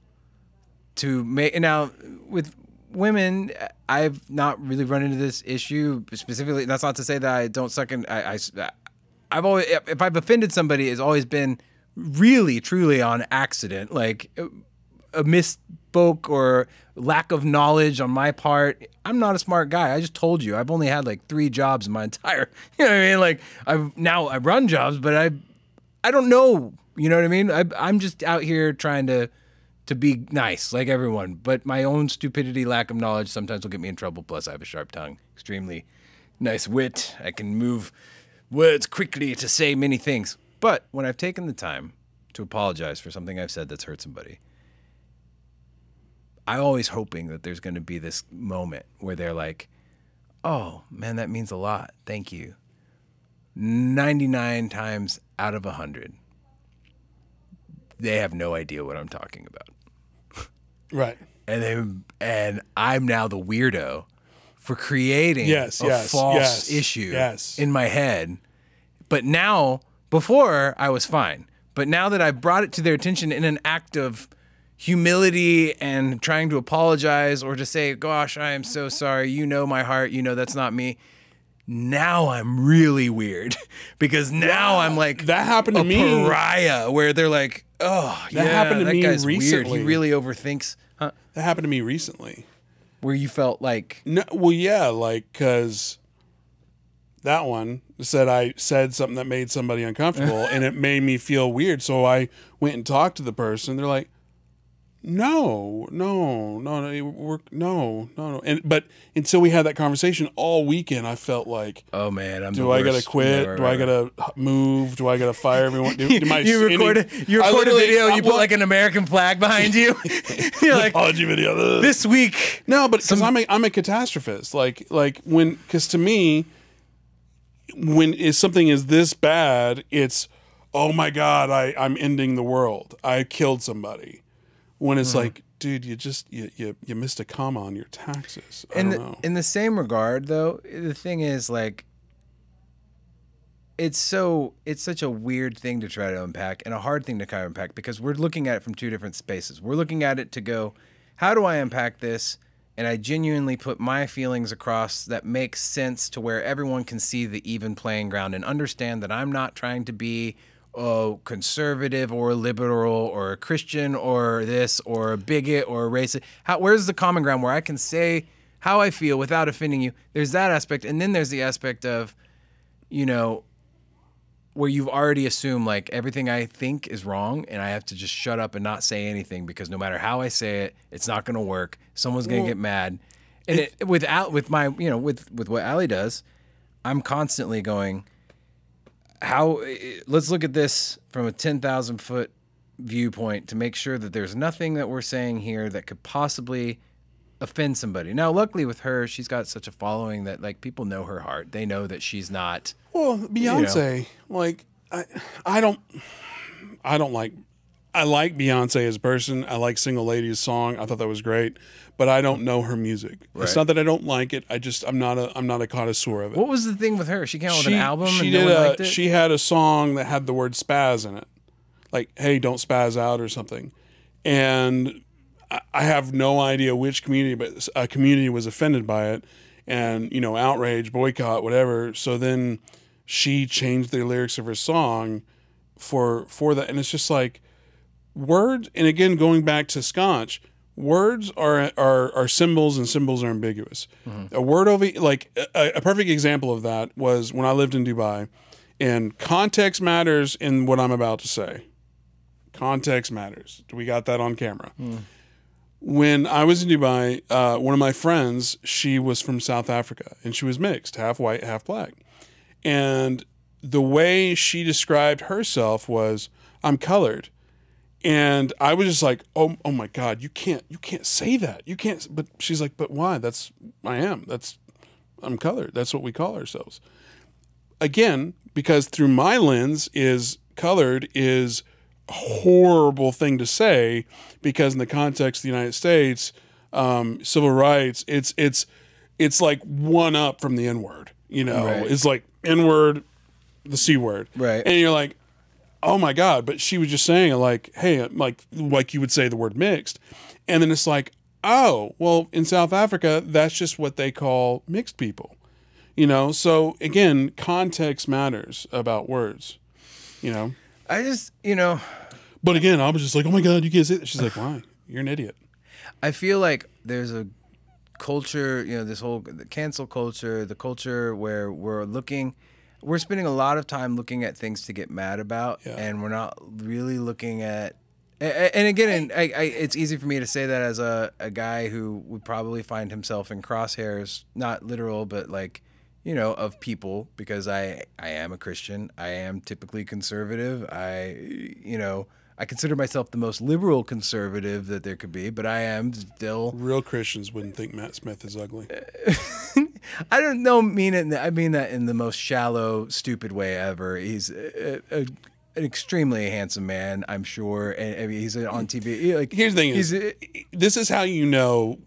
to make, now with women, I've not really run into this issue specifically. That's not to say that I don't suck in. I've always, if I've offended somebody, it's always been really, truly on accident, like a misspoke or lack of knowledge on my part. I'm not a smart guy. I just told you, I've only had like 3 jobs in my entire, you know what I mean? Like I run jobs, but I don't know, you know what I mean? I'm just out here trying to be nice like everyone, but my own stupidity, lack of knowledge sometimes will get me in trouble. Plus I have a sharp tongue, extremely nice wit. I can move words quickly to say many things. But when I've taken the time to apologize for something I've said that's hurt somebody, I'm always hoping that there's going to be this moment where they're like, oh man, that means a lot, thank you. 99 times out of 100, they have no idea what I'm talking about. Right. And I'm now the weirdo for creating a false issue in my head. But now, before I was fine. But now that I've brought it to their attention in an act of humility and trying to apologize or to say, gosh, I am so sorry. You know my heart. You know that's not me. Now I'm really weird because now I'm like that happened to me. Pariah, where they're like, oh, that happened to that me guy's recently. weird. He really overthinks. Huh? That happened to me recently. Where you felt like, no, well, yeah, like because that one said I said something that made somebody uncomfortable, and it made me feel weird. So I went and talked to the person. They're like, no, and until we had that conversation all weekend, I felt like, oh man, do I gotta quit? Right, do I gotta move? Do I gotta fire everyone? You record a video, you put like an American flag behind you. You're like, apology video this week. No, but because I'm a catastrophist. Because to me, when something is this bad, it's, oh my God, I'm ending the world. I killed somebody. When it's like, dude, you missed a comma on your taxes. I don't know. In the same regard, though, the thing is, like, it's such a weird thing to try to unpack and a hard thing to kind of unpack because we're looking at it from 2 different spaces. We're looking at it to go, how do I unpack this and I genuinely put my feelings across that makes sense to where everyone can see the even playing ground and understand that I'm not trying to be conservative or liberal or a Christian or this or a bigot or a racist. Where's the common ground where I can say how I feel without offending you? There's that aspect. And then there's the aspect of, you know, where you've already assumed like everything I think is wrong and I have to just shut up and not say anything because no matter how I say it, it's not going to work. Someone's going to get mad. And with what Allie does, I'm constantly going, let's look at this from a 10,000 foot viewpoint to make sure that there's nothing that we're saying here that could possibly offend somebody. Now, luckily with her, she's got such a following that like people know her heart. They know that she's not. Well, Beyonce, like I like Beyonce as a person. I like Single Lady's song. I thought that was great, but I don't know her music. Right. It's not that I don't like it. I'm not a connoisseur of it. What was the thing with her? She came out with an album and no one liked it? She had a song that had the word spaz in it. Like, hey, don't spaz out or something. And I have no idea which community, but a community was offended by it and, you know, outrage, boycott, whatever. So then she changed the lyrics of her song for that. And it's just like words. And again, going back to Scotch, words are symbols and symbols are ambiguous. Mm-hmm. A word over, like a perfect example of that was when I lived in Dubai, and context matters in what I'm about to say. Context matters. We got that on camera. Mm. When I was in Dubai, one of my friends, she was from South Africa and she was mixed, half white, half black. And the way she described herself was, I'm colored. And I was just like, oh my God, you can't say that. You can't. But she's like, but why? I'm colored. That's what we call ourselves. Again, because through my lens is colored is a horrible thing to say, because in the context of the United States, civil rights, it's like one up from the N-word, you know, right. It's like N-word, the C word. Right. And you're like, oh my God. But she was just saying like, hey, like you would say the word mixed. And then it's like, oh, well, in South Africa, that's just what they call mixed people, you know? So again, context matters about words, you know? I just, you know. But again, I was just like, oh my God, you can't say that. She's like, why? You're an idiot. I feel like there's a culture, you know, this whole the cancel culture, the culture where we're spending a lot of time looking at things to get mad about, yeah. And we're not really looking at, and again, it's easy for me to say that as a guy who would probably find himself in crosshairs, not literal, but like, you know, of people, because I am a Christian. I am typically conservative. I consider myself the most liberal conservative that there could be, but I am still. Real Christians wouldn't think Matt Smith is ugly. I don't know. I mean that in the most shallow, stupid way ever. He's an extremely handsome man, I'm sure, and I mean, he's on TV. Like, here's the thing: this is how you know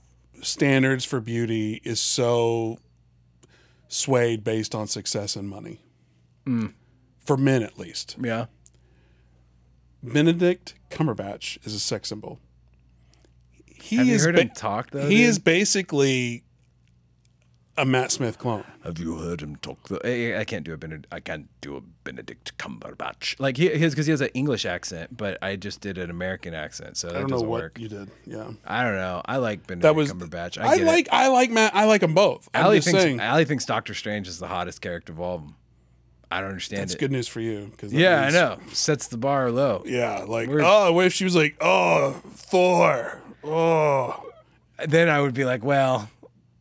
standards for beauty is so swayed based on success and money. For men, at least. Yeah. Benedict Cumberbatch is a sex symbol. Have you heard him talk, though? He is basically a Matt Smith clone. Have you heard him talk? I can't do a Benedict Cumberbatch. Like because he has an English accent, but I just did an American accent, so that doesn't work. You did, yeah. I don't know. I like Benedict Cumberbatch. I like Matt. I like them both. Allie thinks Doctor Strange is the hottest character of all of them. I don't understand That's it. good news for you. I know. Sets the bar low. Yeah, like, what if she was like, Thor, Then I would be like, well,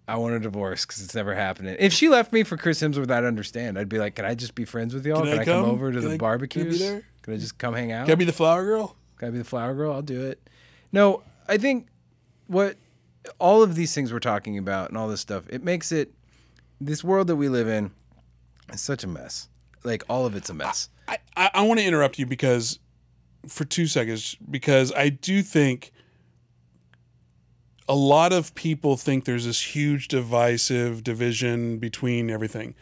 I want a divorce because it's never happening. If she left me for Chris Hemsworth, I'd understand. I'd be like, can I just be friends with y'all? Can I come over to the barbecues? Can I just come hang out? Can I be the flower girl? Can I be the flower girl? I'll do it. No, I think what all of these things we're talking about and all this stuff, it makes it, this world that we live in is such a mess. Like, all of it's a mess. I want to interrupt you for 2 seconds, because I do think a lot of people think there's this huge divisive division between everything.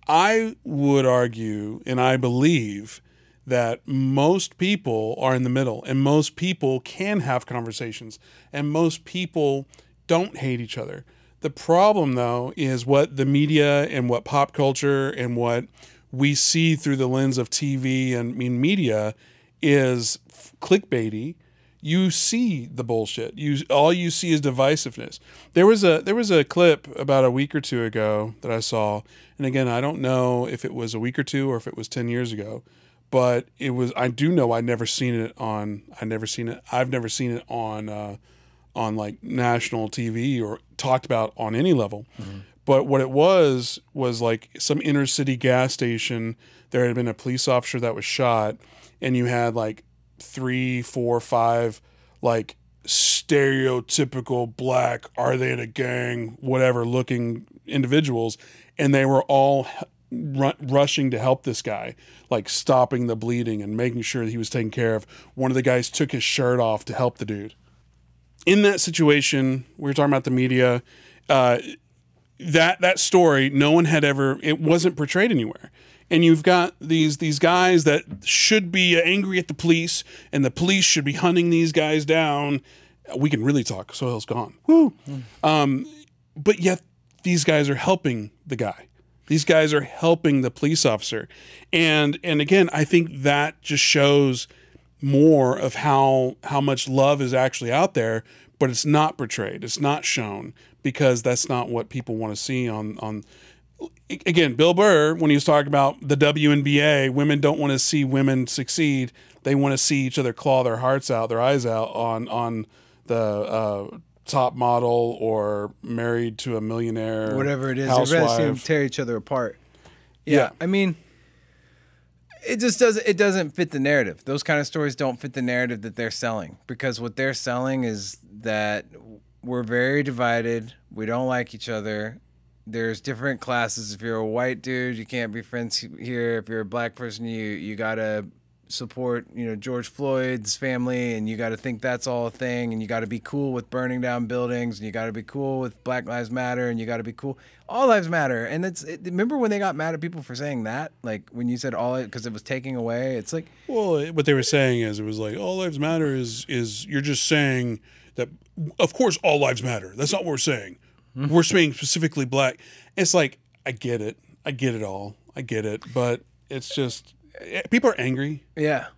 I would argue, and I believe, that most people are in the middle, and most people can have conversations, and most people don't hate each other. The problem, though, is what the media and what pop culture and what we see through the lens of TV and media is clickbaity. You see the bullshit. All you see is divisiveness. There was a clip about a week or two ago that I saw, and again, I don't know if it was a week or two or if it was 10 years ago, but it was. I do know I've never seen it on like national TV or talked about on any level. Mm-hmm. But what it was like some inner city gas station. There had been a police officer that was shot, and you had like 3, 4, 5 like stereotypical black, are they in a gang, whatever looking individuals, and they were all rushing to help this guy, like stopping the bleeding and making sure that he was taken care of. One of the guys took his shirt off to help the dude. In that situation, we were talking about the media, that story, no one had ever, it wasn't portrayed anywhere. And you've got these guys that should be angry at the police, and the police should be hunting these guys down. We can really talk. Soil's gone. Woo. But yet these guys are helping the guy. These guys are helping the police officer. And again, I think that just shows more of how much love is actually out there, but it's not portrayed. It's not shown because that's not what people want to see on again, Bill Burr, when he was talking about the WNBA, women don't want to see women succeed. They want to see each other claw their hearts out, their eyes out on the top model or married to a millionaire, whatever it is. housewife. They'd rather see them tear each other apart. Yeah, I mean, it just doesn't. It doesn't fit the narrative. Those kind of stories don't fit the narrative that they're selling, because what they're selling is that we're very divided. We don't like each other. There's different classes. If you're a white dude, you can't be friends here. If you're a black person, you gotta support, George Floyd's family, and you gotta think that's all a thing, and you gotta be cool with burning down buildings, and you gotta be cool with Black Lives Matter, and you gotta be cool. All lives matter. And remember when they got mad at people for saying that? Like when you said all, because it was taking away. It's like, well, what they were saying is, it was like, all lives matter is you're just saying that, of course, all lives matter. That's not what we're saying. We're saying specifically black. It's like, I get it. I get it all. I get it. But it's just, people are angry. Yeah.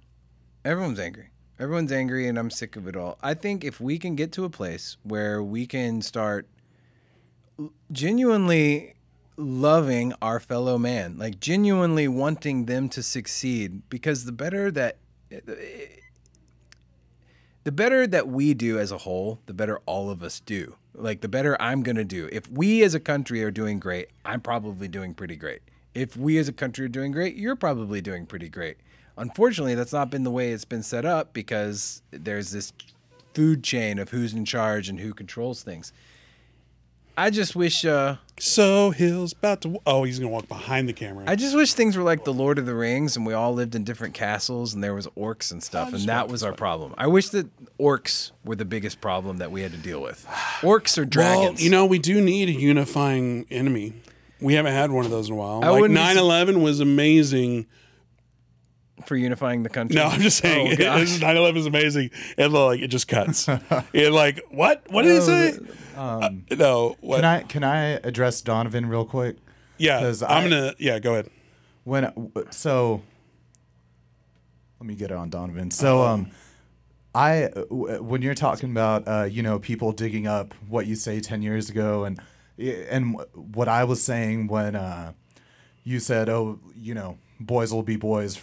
Everyone's angry. Everyone's angry, and I'm sick of it all. I think if we can get to a place where we can start genuinely loving our fellow man, like genuinely wanting them to succeed, because the better that we do as a whole, the better all of us do. Like, the better I'm going to do. If we as a country are doing great, I'm probably doing pretty great. If we as a country are doing great, you're probably doing pretty great. Unfortunately, that's not been the way it's been set up, because there's this food chain of who's in charge and who controls things. I just wish... So Hill's about to... Oh, he's going to walk behind the camera. I just wish things were like the Lord of the Rings, and we all lived in different castles, and there was orcs and stuff, and that was our problem. I wish that orcs were the biggest problem that we had to deal with. Orcs or dragons. Well, we do need a unifying enemy. We haven't had one of those in a while. Like 9/11 was amazing. For unifying the country? No, I'm just saying, 9/11 is amazing. And it just cuts. What? What did he say? No. What? Can I address Donovan real quick? Yeah, go ahead. So let me get it on Donovan. So when you're talking about people digging up what you say 10 years ago, and what I was saying when you said, boys will be boys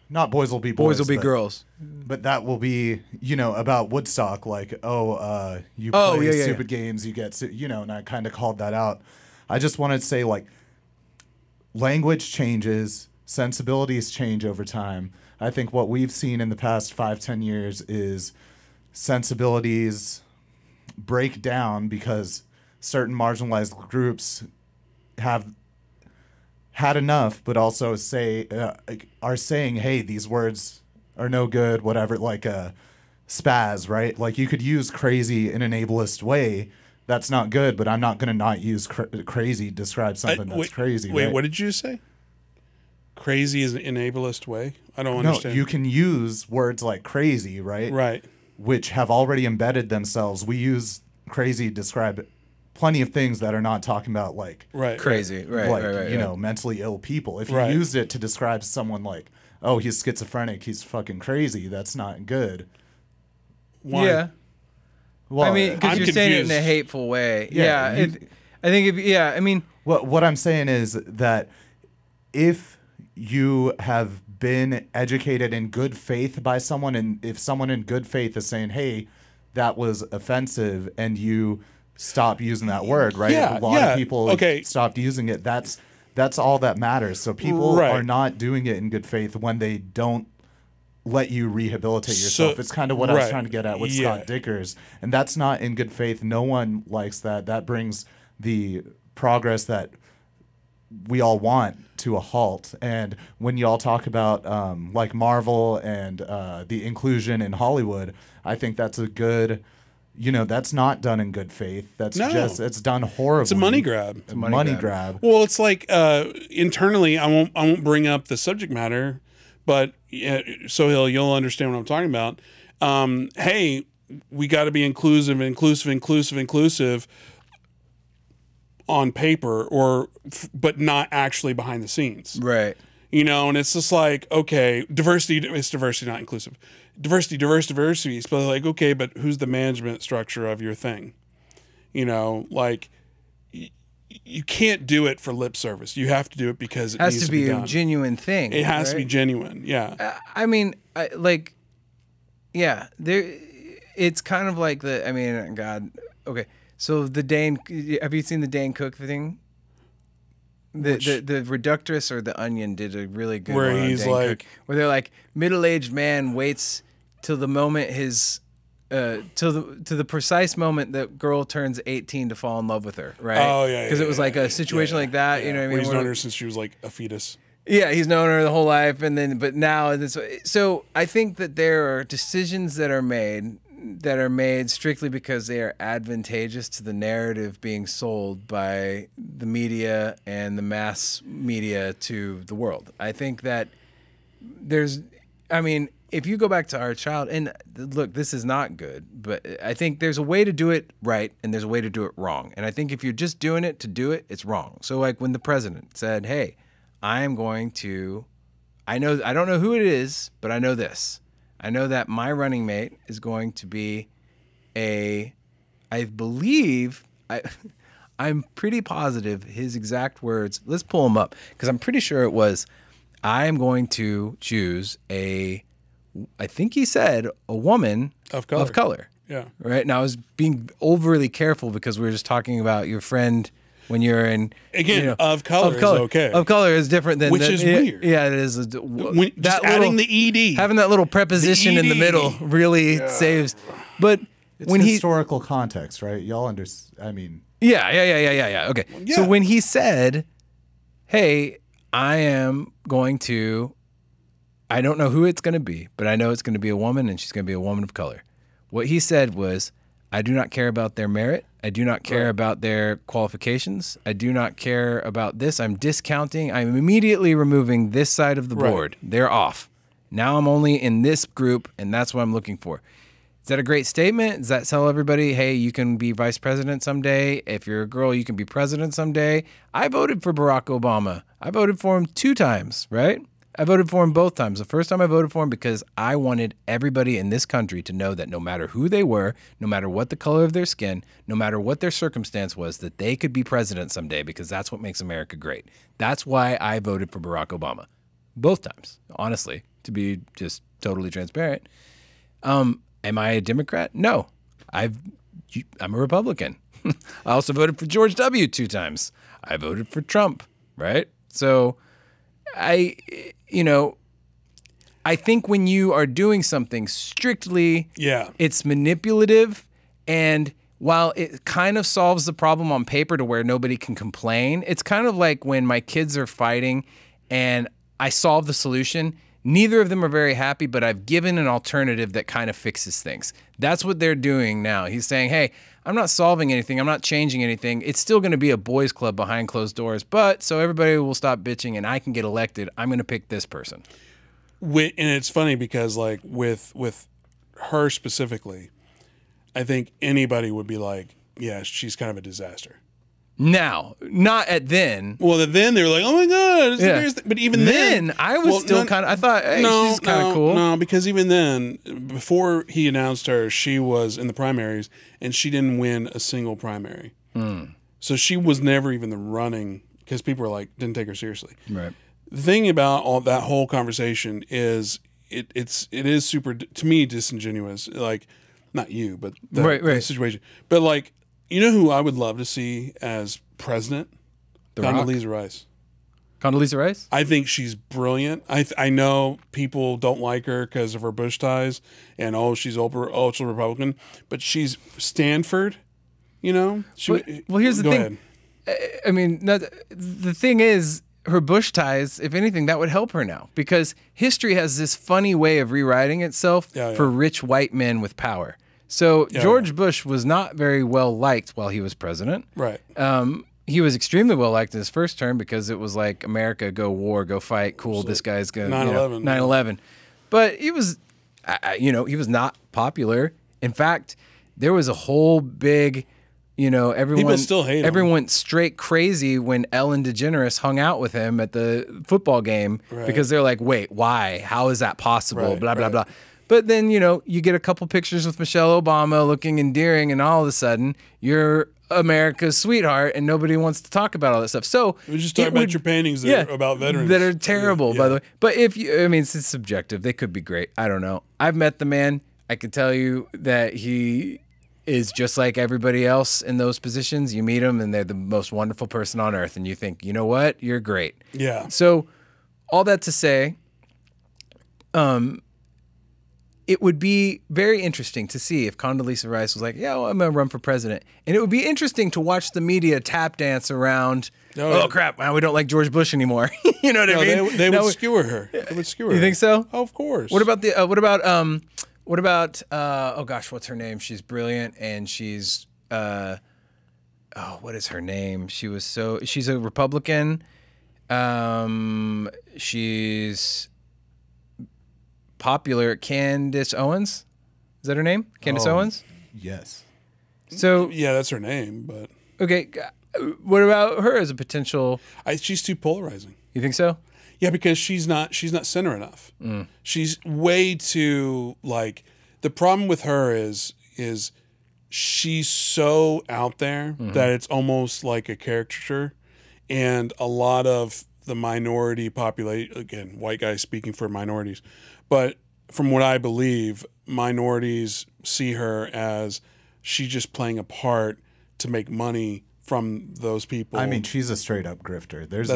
not boys will be boys. Boys will be girls. But that will be, about Woodstock, like, you play stupid games, you get, and I kind of called that out. I just wanted to say, language changes, sensibilities change over time. I think what we've seen in the past 5-10 years is sensibilities break down because certain marginalized groups have had enough, but also are saying, hey, these words are no good, whatever, like spaz, right? Like, you could use crazy in an ableist way. That's not good, but I'm not going to not use crazy to describe something that's crazy. Wait, right? What did you say? Crazy is an ableist way? I don't understand. No, you can use words like crazy, right? Right. Which have already embedded themselves. We use crazy describe plenty of things that are not talking about like crazy, right, you know, mentally ill people. If you Right. used it to describe someone like, oh, he's schizophrenic, he's fucking crazy, that's not good. Why? Yeah. Well, I mean, because I'm you're saying it in a confused. hateful way. Yeah, Yeah. I think I mean, what I'm saying is that if you have been educated in good faith by someone, and if someone in good faith is saying, hey, that was offensive, and you stop using that word, right? Yeah, A lot yeah, of people okay. stopped using it. That's all that matters. So people Right. are not doing it in good faith when they don't let you rehabilitate yourself. So- It's kind of what I was right. trying to get at with Yeah. Scott Dickers. And that's not in good faith. No one likes that. That brings the progress that we all want to a halt. And when y'all talk about like Marvel and the inclusion in Hollywood, I think that's a good, you know, that's not done in good faith. That's No. just, it's done horribly. It's a money grab. A money grab. Well, it's like internally, I won't bring up the subject matter, but so you'll understand what I'm talking about. Hey, we got to be inclusive on paper, but not actually behind the scenes. right. You know, and it's just like, okay, diversity, it's diversity, not inclusive. Diversity. But like, okay, but who's the management structure of your thing? You know, like, you can't do it for lip service. You have to do it because it Has needs to be a done. genuine thing. It has to be right? genuine. Yeah. I mean, it's kind of like the. I mean, God. Okay, so the Dane. Have you seen the Dane Cook thing? The Reductress or the Onion did a really good Where one on he's Dane like- Cook, where they're like, middle-aged man waits till the moment his. To the precise moment that girl turns 18 to fall in love with her, right? Oh, yeah, because it was like a situation yeah, like that. You know what I Where mean? he's Where- known her since she was like a fetus. Yeah, he's known her the whole life, but now this. So I think that there are decisions that are made strictly because they are advantageous to the narrative being sold by the media and the mass media to the world. I think that if you go back to our child, and look, this is not good, but I think there's a way to do it right and there's a way to do it wrong. And I think if you're just doing it to do it, it's wrong. So like when the president said, hey, I don't know who it is, but I know this. I know that my running mate is going to be I'm pretty positive his exact words. Let's pull them up because I'm pretty sure it was, I am going to choose I think he said a woman Of color. Yeah. Right. Now I was being overly careful because we were just talking about your friend when you're in Again, of color is okay. Of color is different than Which is weird. Yeah, it is. Just adding the ED. having that little preposition in the ED. middle really saves. But It's when historical context, right? Y'all understand. I mean, yeah. Okay. Yeah. So when he said, "Hey, I am going to," I don't know who it's going to be, but I know it's going to be a woman, and she's going to be a woman of color. What he said was, I do not care about their merit. I do not care about their qualifications. I do not care about this. I'm discounting. I'm immediately removing this side of the board. They're off. Now I'm only in this group, and that's what I'm looking for. Is that a great statement? Does that tell everybody, hey, you can be vice president someday? If you're a girl, you can be president someday? I voted for Barack Obama. I voted for him 2 times, right? I voted for him both times. The first time I voted for him because I wanted everybody in this country to know that no matter who they were, no matter what the color of their skin, no matter what their circumstance was, that they could be president someday because that's what makes America great. That's why I voted for Barack Obama. Both times, honestly, to be just totally transparent. Am I a Democrat? No. I'm a Republican. I also voted for George W. 2 times. I voted for Trump, right? So I think when you are doing something strictly, it's manipulative, and while it kind of solves the problem on paper to where nobody can complain, it's kind of like when my kids are fighting and I solve the solution. Neither of them are very happy, but I've given an alternative that kind of fixes things. That's what they're doing now. He's saying, hey, I'm not solving anything. I'm not changing anything. It's still going to be a boys' club behind closed doors, but so everybody will stop bitching and I can get elected. I'm going to pick this person. And it's funny because like with her specifically, I think anybody would be like, yeah, she's kind of a disaster. Now, not at then. Well, then they were like, oh my God. It's the greatest thing. But even then I was still kind of, I thought, hey, she's kind of cool. No, because even then, before he announced her, she was in the primaries and she didn't win a single primary. So she was never even the running because people were like, didn't take her seriously. Right. The thing about all that whole conversation is it is super, to me, disingenuous. Like, not you, but the situation. But like, you know who I would love to see as president? Condoleezza Rice. Condoleezza Rice? I think she's brilliant. I know people don't like her because of her Bush ties and she's ultra Republican, but she's Stanford, you know? Well, here's the thing. Ahead. I mean, the thing is, her Bush ties, if anything, that would help her now because history has this funny way of rewriting itself for rich white men with power. So George Bush was not very well liked while he was president. Right. He was extremely well liked in his first term because it was like America, go war, go fight. Cool. This guy's going to 9/11. 9/11. But he was, he was not popular. In fact, there was a whole big, everyone people still hate him. Everyone went straight crazy when Ellen DeGeneres hung out with him at the football game because they're like, wait, why? How is that possible? Blah, blah, blah. But then, you get a couple pictures with Michelle Obama looking endearing, and all of a sudden, you're America's sweetheart, and nobody wants to talk about all that stuff. So we just talk about your paintings that are about veterans. That are terrible, by the way. But it's subjective. They could be great. I don't know. I've met the man. I can tell you that he is just like everybody else in those positions. You meet them, and they're the most wonderful person on earth, and you think, you know what? You're great. Yeah. So all that to say, it would be very interesting to see if Condoleezza Rice was like, yeah, well, I'm going to run for president. And it would be interesting to watch the media tap dance around, crap, we don't like George Bush anymore. You know what I mean? They would skewer her. They would skewer her. You think so? Oh, of course. What about oh gosh, what's her name? She's brilliant and she's, what is her name? She's a Republican. She's popular. Candace Owens, is that her name? Candace Owens. Yes. So yeah, that's her name. But okay, what about her as a potential? She's too polarizing. You think so? Yeah, because she's not center enough. She's way too like. The problem with her is she's so out there that it's almost like a caricature, and a lot of the minority population, again, white guys speaking for minorities, but from what I believe, minorities see her as she's just playing a part to make money from those people. I mean, she's a straight up grifter. There's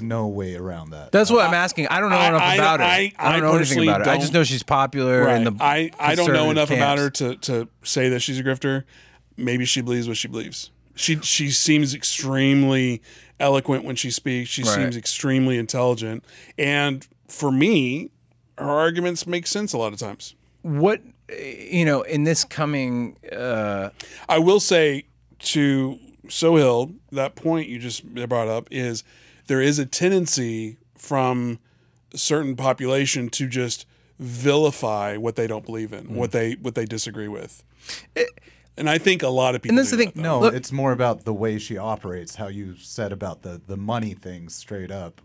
no way around that. That's what I'm asking. I don't know enough about her. I don't know anything about her. I just know she's popular. Right. In the I don't know enough about her to say that she's a grifter. Maybe she believes what she believes. She seems extremely eloquent when she speaks. She seems extremely intelligent. And for me, her arguments make sense a lot of times. What, in this coming... I will say to Sohail, that point you just brought up is there is a tendency from a certain population to just vilify what they don't believe in, what they disagree with. And I think a lot of people. And that's the thing. No, it's more about the way she operates. How you said about the money thing, straight up.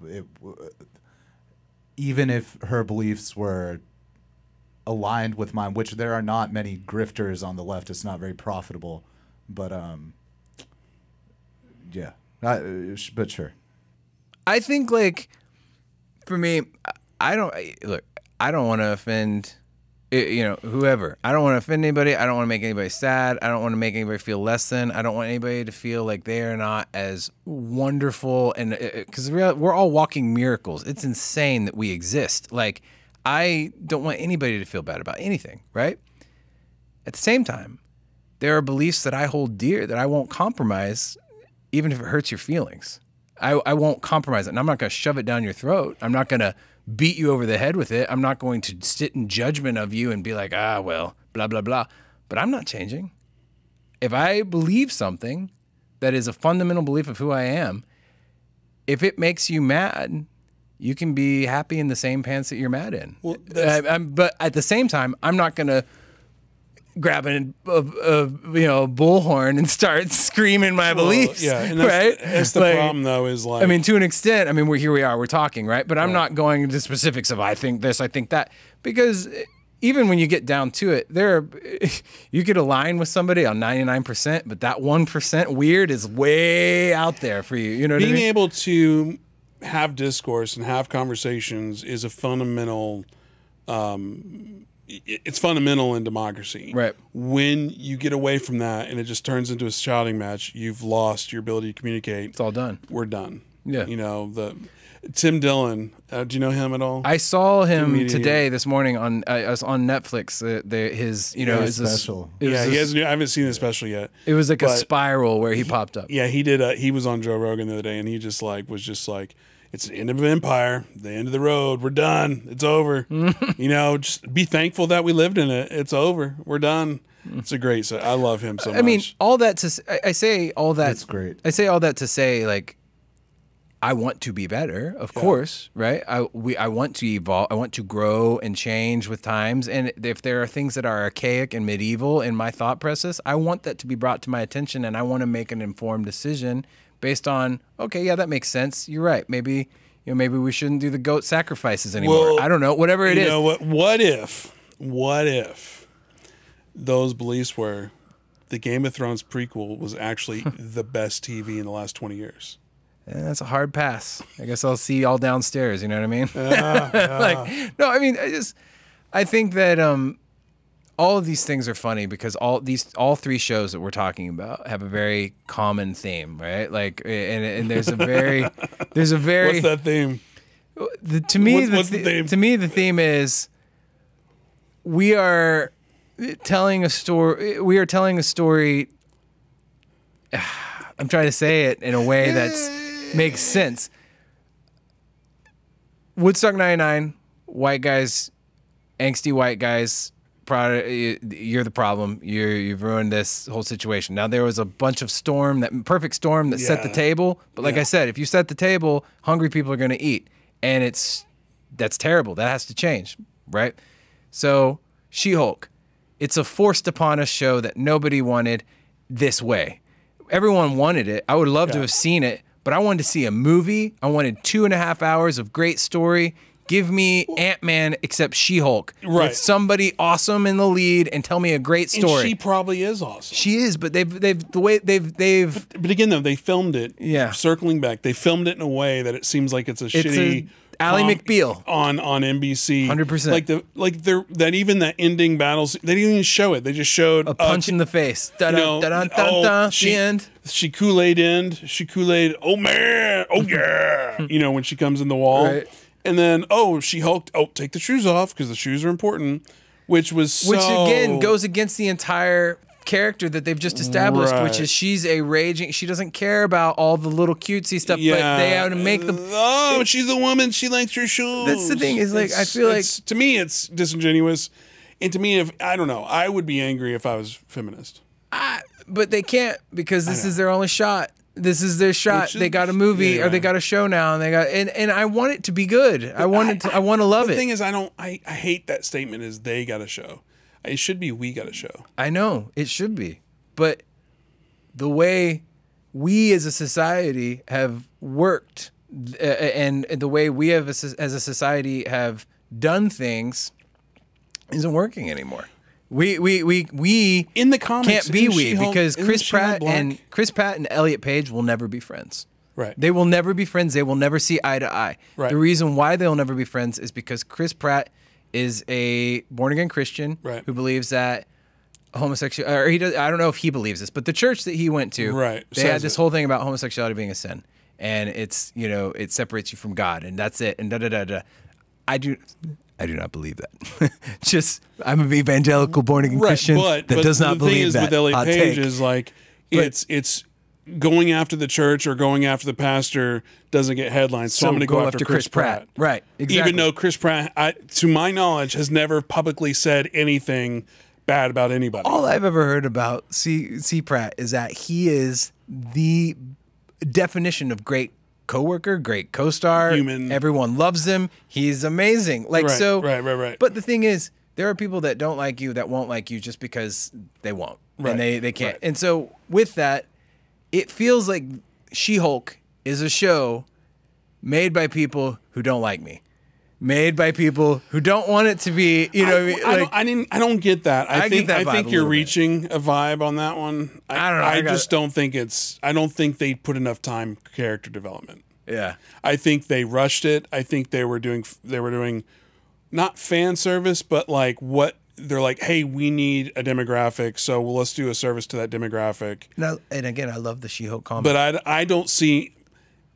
Even if her beliefs were aligned with mine, which there are not many grifters on the left, it's not very profitable. But yeah, but sure. I think like for me, I don't want to offend. Whoever. I don't want to offend anybody. I don't want to make anybody sad. I don't want to make anybody feel less than. I don't want anybody to feel like they are not as wonderful. And because we're all walking miracles. It's insane that we exist. Like, I don't want anybody to feel bad about anything, right? At the same time, there are beliefs that I hold dear that I won't compromise, even if it hurts your feelings. I won't compromise it. And I'm not going to shove it down your throat. I'm not going to beat you over the head with it. I'm not going to sit in judgment of you and be like, well, blah, blah, blah. But I'm not changing. If I believe something that is a fundamental belief of who I am, if it makes you mad, you can be happy in the same pants that you're mad in. Well, but at the same time, I'm not going to grabbing a bullhorn and start screaming my beliefs. Yeah, and right. That's the problem, though. Is like, I mean, to an extent. I mean, we're talking, right? But I'm not going into specifics of I think this, I think that, because even when you get down to it, you could align with somebody on 99%, but that 1% weird is way out there for you. You know what I mean? Being able to have discourse and have conversations is a fundamental. It's fundamental in democracy. Right. When you get away from that and it just turns into a shouting match, you've lost your ability to communicate. It's all done. We're done. Yeah. You know, Tim Dillon. Do you know him at all? I saw him Comedian. today, this morning on Netflix. His special. I haven't seen the special yet. It was like a spiral where he popped up. Yeah, he did. He was on Joe Rogan the other day, and he was just like, it's the end of an empire, the end of the road. We're done. It's over. You know, just be thankful that we lived in it. It's over. We're done. It's a great. So I love him so much. I mean, all that I say all that. That's great. I say all that to say, like, I want to be better, of course, right? I want to evolve. I want to grow and change with times. And if there are things that are archaic and medieval in my thought process, I want that to be brought to my attention, and I want to make an informed decision based on, okay, yeah, that makes sense. You're right. Maybe we shouldn't do the goat sacrifices anymore. I don't know. Whatever it is. You know what? What if those beliefs were the Game of Thrones prequel was actually the best TV in the last 20 years? And that's a hard pass. I guess I'll see y'all downstairs. You know what I mean? Like, no, I mean, I think that all of these things are funny because all three shows that we're talking about have a very common theme, right? Like, and there's a very What's that theme? To me, what's the theme? To me, the theme is we are telling a story. We are telling a story. I'm trying to say it in a way that makes sense. Woodstock 99, white guys, angsty white guys. You're the problem. You've ruined this whole situation. Now there was a bunch of perfect storm that set the table. But like I said, if you set the table, hungry people are going to eat, and that's terrible. That has to change, right? So She-Hulk, it's a forced upon us show that nobody wanted this way. Everyone wanted it. I would love to have seen it, but I wanted to see a movie. I wanted 2.5 hours of great story. Give me Ant-Man except She-Hulk with somebody awesome in the lead and tell me a great story. And she probably is awesome. She is, but they've. But again, though, they filmed it. Yeah. Circling back, they filmed it in a way that it seems like it's a shitty. Ally McBeal on NBC, 100%. That even that ending battles, they didn't even show it. They just showed a punch in the face. The end. She Kool-Aid. She Kool-Aid. Oh man. Oh yeah. You know when she comes in the wall. Right. And then, she hulked. Oh, take the shoes off because the shoes are important. Which again goes against the entire character that they've just established, which is she's a raging. She doesn't care about all the little cutesy stuff, but they have to make them. Oh, she's a woman. She likes her shoes. That's the thing. Is like I feel like to me it's disingenuous, and to me, if I don't know, I would be angry if I was feminist. But they can't because this is their only shot. This is their shot. They got a movie or they got a show now, and they got and I want it to be good. I want to love it. The thing is, I hate that statement. Is they got a show? It should be we got a show. I know it should be, but the way we as a society have worked and the way we have as a society have done things isn't working anymore. We in the comics can't be because Chris Pratt and Elliot Page will never be friends. Right. They will never be friends. They will never see eye to eye. Right. The reason why they'll never be friends is because Chris Pratt is a born again Christian who believes that homosexuality, I don't know if he believes this, but the church that he went to, they had this whole thing about homosexuality being a sin, and it's it separates you from God, and that's it, and da da da da. I do not believe that. I'm an evangelical born again Christian that does not believe that. With Elliot Page is like it's going after the church or going after the pastor doesn't get headlines. So I'm going to go after Chris Pratt. Right. Exactly. Even though Chris Pratt, to my knowledge, has never publicly said anything bad about anybody. All I've ever heard about C. Pratt is that he is the definition of great coworker, great co-star. Human. Everyone loves him. He's amazing. Right. But the thing is, there are people that don't like you that won't like you just because they won't. Right. And they can't. Right. And so with that, it feels like She-Hulk is a show made by people who don't like me. Made by people who don't want it to be, you know, I don't get that. I get that vibe think a you're little bit. reaching a vibe on that one. I don't know. I just don't think I don't think they put enough time character development. Yeah. I think they rushed it. I think they were doing not fan service, but like what they're like, hey, we need a demographic, so let's do a service to that demographic. Now, and again, I love the She-Hulk comic. But I don't see.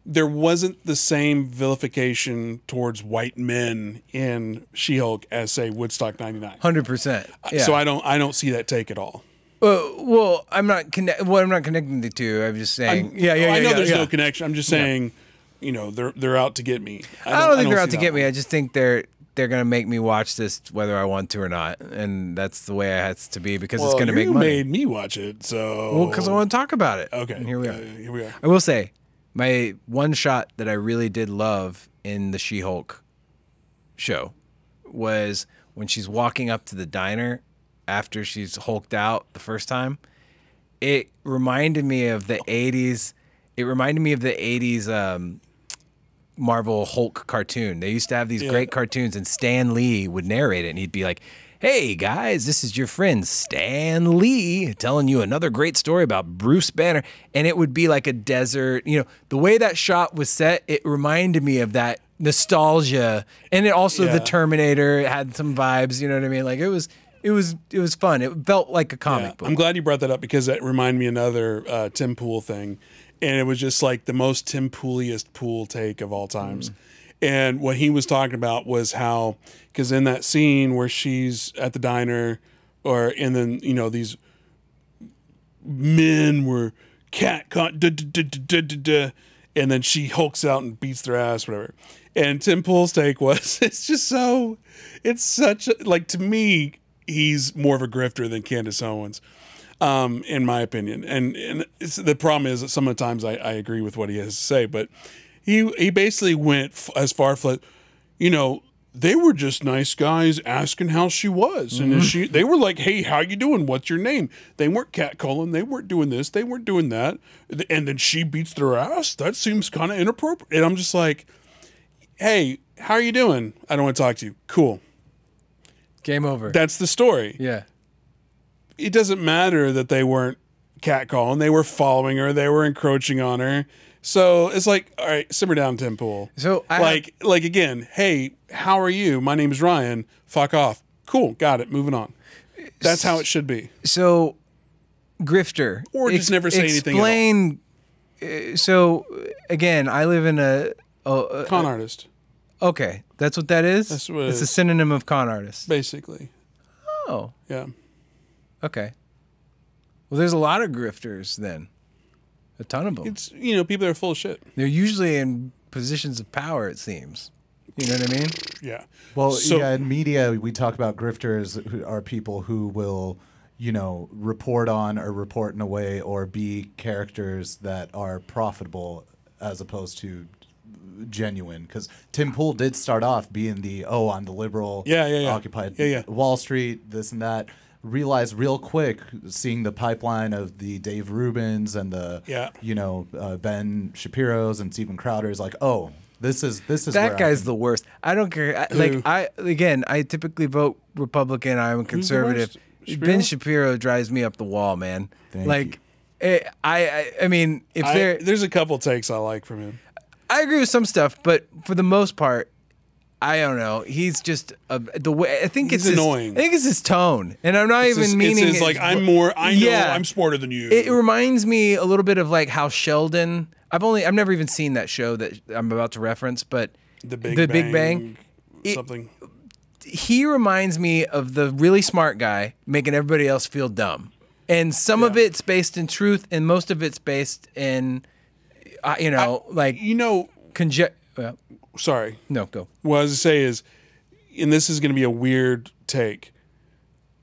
There wasn't the same vilification towards white men in She-Hulk as say Woodstock '99. 100%. Yeah. So I don't see that take at all. Well, I'm not connecting the two. I'm just saying. I know there's no connection. I'm just saying, you know, they're out to get me. I don't think they're out see to get that me. one. I just think they're gonna make me watch this whether I want to or not, and that's the way it has to be because it's gonna make money. You made me watch it, so Well, because I want to talk about it. Okay, And here we are. Here we are. I will say, my one shot that I really did love in the She-Hulk show was when she's walking up to the diner after she's hulked out the first time. It reminded me of the 80s. It reminded me of the 80s Marvel Hulk cartoon. They used to have these great cartoons, and Stan Lee would narrate it, and he'd be like, hey guys, this is your friend Stan Lee telling you another great story about Bruce Banner. And it would be like a desert, you know, the way that shot was set, it reminded me of that nostalgia. And it also the Terminator, it had some vibes, you know what I mean? Like it was fun. It felt like a comic book. I'm glad you brought that up because that reminded me of another Tim Pool thing. And it was just like the most Tim Pooliest Pool take of all times. And what he was talking about was how, because in that scene where she's at the diner, and then, you know, these men were cat caught, and then she hulks out and beats their ass, whatever. And Tim Pool's take was, it's such a, like, to me, he's more of a grifter than Candace Owens. In my opinion. And the problem is that some of the times I agree with what he has to say, but he basically went as far as, you know, they were just nice guys asking how she was. And they were like, hey, how you doing? What's your name? They weren't catcalling. They weren't doing this. They weren't doing that. And then she beats their ass. That seems kind of inappropriate. And I'm just like, hey, how are you doing? I don't want to talk to you. Cool. Game over. That's the story. Yeah. It doesn't matter that they weren't catcalling. They were following her. They were encroaching on her. So it's like, all right, simmer down, Tim Pool. So like again, hey, how are you? My name's Ryan. Fuck off. Cool, got it. Moving on. That's how it should be. So, grifter. Or just never say anything at all. So, again, I live in a con artist. Okay, that's what that is? That's what it's a synonym of con artist. Basically. Oh. Yeah. Okay. Well, there's a lot of grifters then. A ton of them. It's, you know, people that are full of shit. They're usually in positions of power, it seems. You know what I mean? Yeah. Well, So- yeah, in media, we talk about grifters who are people who will, you know, report on or report in a way or be characters that are profitable as opposed to genuine. Because Tim Pool did start off being I'm the liberal, occupied Wall Street, this and that. Realized real quick, seeing the pipeline of the Dave Rubins and the, Ben Shapiro's and Steven Crowder's, like, oh, this is that guy's the worst. I don't care. I typically vote Republican. I'm a conservative. Ben Shapiro drives me up the wall, man. Thank you. I mean, there's a couple takes I like from him. I agree with some stuff, but for the most part, I don't know. He's just the way. I think it's annoying. I think it's his tone, and I'm not even meaning. It's like I'm more. I know I'm smarter than you. It reminds me a little bit of like how Sheldon. I've never even seen that show that I'm about to reference, but the Big Bang. Something. He reminds me of the really smart guy making everybody else feel dumb, and some of it's based in truth, and most of it's based in, Sorry. No, go. What I was going to say is, and this is going to be a weird take.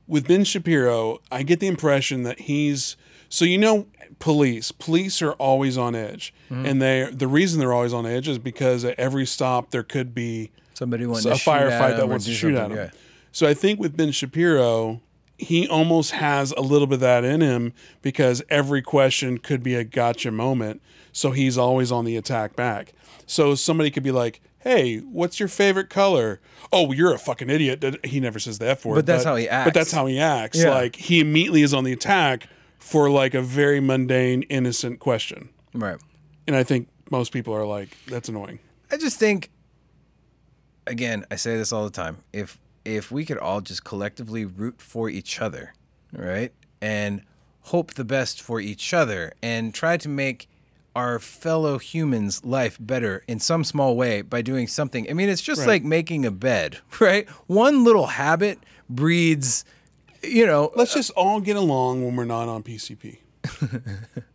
With Ben Shapiro, I get the impression that police are always on edge. And the reason they're always on edge is because at every stop there could be somebody a firefight that wants to shoot at them. Yeah. So I think with Ben Shapiro, he almost has a little bit of that in him because every question could be a gotcha moment. So he's always on the attack back. So somebody could be like, hey, what's your favorite color? Oh, you're a fucking idiot. He never says the F word. But that's how he acts. But that's how he acts. Yeah. Like, he immediately is on the attack for like a very mundane, innocent question. Right. And I think most people are like, that's annoying. I just think, again, I say this all the time. If we could all just collectively root for each other, right, and hope the best for each other, and try to make our fellow humans' life better in some small way by doing something. I mean, it's just like making a bed, right? One little habit breeds, you know. Let's just all get along when we're not on PCP.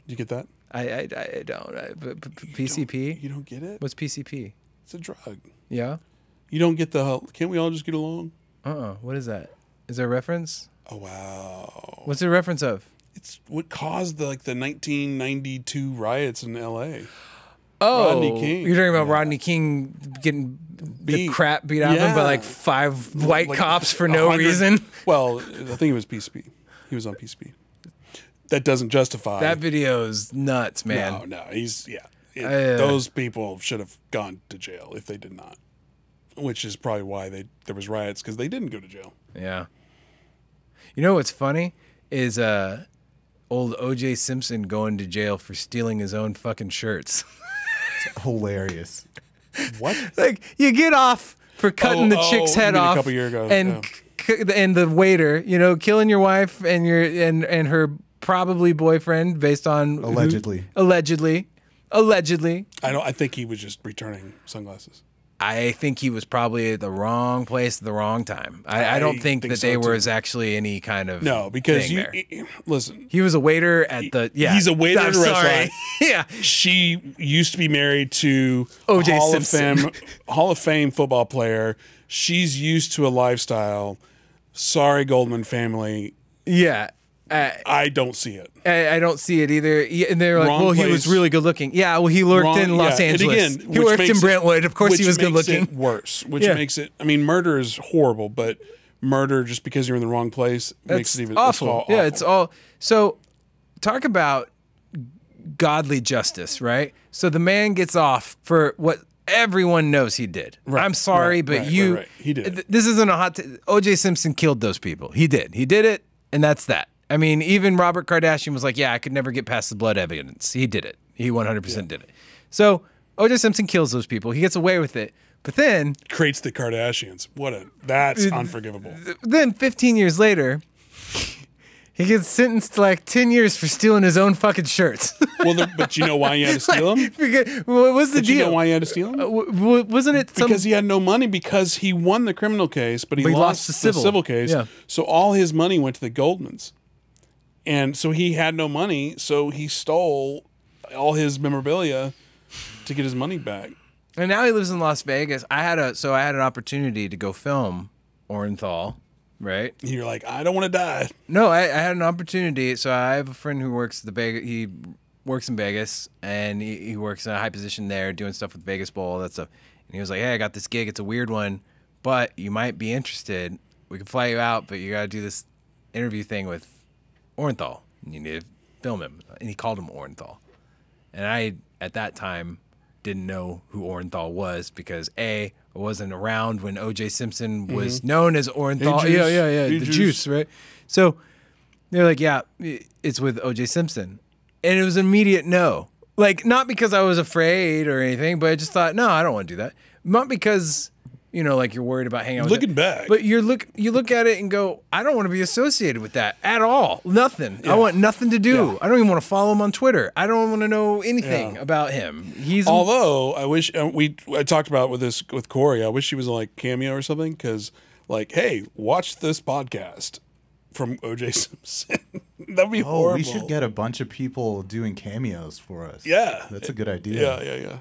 You get that? I don't. But PCP? You don't get it? What's PCP? It's a drug. Yeah? You don't get the, can't we all just get along? What is that? Is there a reference? Oh, wow. What's the reference of? It's what caused the 1992 riots in L.A. Oh, Rodney King. You're talking about Rodney King getting the crap beat out of him by like 5 white cops for no 100 reason? Well, I think it was PCP. He was on PCP. That doesn't justify. That video is nuts, man. No, he's, those people should have gone to jail if they did not. Which is probably why there was riots, because they didn't go to jail. Yeah. You know what's funny is old O.J. Simpson going to jail for stealing his own fucking shirts. It's hilarious. What? Like, you get off for cutting the chick's head you mean off, a couple years ago, and the waiter, you know, killing your wife and and her probably boyfriend based on Allegedly. Allegedly. I think he was just returning sunglasses. I think he was probably at the wrong place at the wrong time. I don't think that so there too. was actually any kind of because thing listen. He was a waiter at the He's a waiter at a restaurant. Yeah. She used to be married to O.J. Hall Simpson. Hall of Fame football player. She's used to a lifestyle. Sorry, Goldman family. Yeah. I don't see it. I don't see it either. And they're like, Wrong well, he place. was really good looking. Yeah, well, he worked in Los Angeles. And again, he which worked in makes Brentwood. Of course, he was good Which makes looking. it worse. Which makes it. I mean, murder is horrible, but murder just because you're in the wrong place makes it even awful. It's Yeah, it's all. So, talk about godly justice, right? So the man gets off for what everyone knows he did. Right, I'm sorry, but you. Right. He did. This isn't a hot. O.J. Simpson killed those people. He did. He did it, and that's that. I mean, even Robert Kardashian was like, yeah, I could never get past the blood evidence. He did it. He 100% did it. So O.J. Simpson kills those people. He gets away with it. But then... creates the Kardashians. That's unforgivable. Then 15 years later, he gets sentenced to like 10 years for stealing his own fucking shirts. But you know why he had to steal them? What was the deal? You know why he had to steal them? Wasn't it because he had no money, because he won the criminal case, but he lost the civil case. Yeah. So all his money went to the Goldmans. And so he had no money, so he stole all his memorabilia to get his money back. And now he lives in Las Vegas. I had an opportunity to go film Orenthal, right? You're like, I don't want to die. No, I had an opportunity. So I have a friend who works at the Vegas. He works in Vegas, and he works in a high position there, doing stuff with Vegas Bowl, all that stuff. And he was like, hey, I got this gig. It's a weird one, but you might be interested. We can fly you out, but you got to do this interview thing with Orenthal. You need to film him. And he called him Orenthal. And I, at that time, didn't know who Orenthal was because I wasn't around when O.J. Simpson was known as Orenthal. Hey, Juice. Yeah, Hey, the Juice. juice, right? So they're like, yeah, it's with O.J. Simpson. And it was an immediate no. Like, not because I was afraid or anything, but I just thought, no, I don't want to do that. Not because, you know, like you're worried about hanging out with Looking back. But you look at it and go, I don't want to be associated with that at all. Nothing. I want nothing to do. Yeah. I don't even want to follow him on Twitter. I don't want to know anything about him. Although I wish I talked about with Corey. I wish he was like Cameo or something, because like, hey, watch this podcast from O.J. Simpson. That'd be horrible. We should get a bunch of people doing cameos for us. Yeah, that's a good idea. Yeah.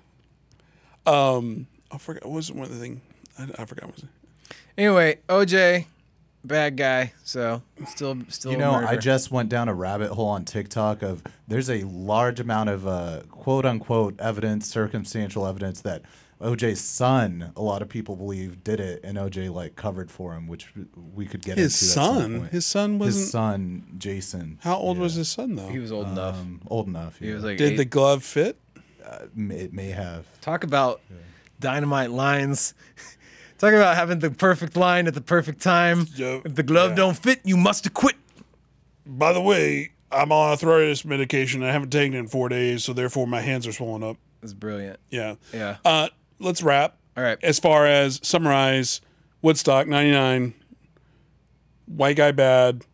I forgot. What was one of the thing? I forgot. What was it? Anyway, OJ, bad guy. So still. You know, murder. I just went down a rabbit hole on TikTok of there's a large amount of quote unquote evidence, circumstantial evidence that OJ's son, a lot of people believe, did it, and OJ like covered for him, which we could get His into. At some son? point. His son wasn't. His son, Jason. How old was his son though? He was old enough. Old enough. He was like Did 8. the glove fit? It may have. Talk about dynamite lines. Talk about having the perfect line at the perfect time. Yep. If the glove don't fit, you must quit. By the way, I'm on arthritis medication. I haven't taken it in 4 days, so therefore my hands are swollen up. That's brilliant. Yeah. Yeah. Let's wrap. All right. As far as summarize, Woodstock 99, white guy bad.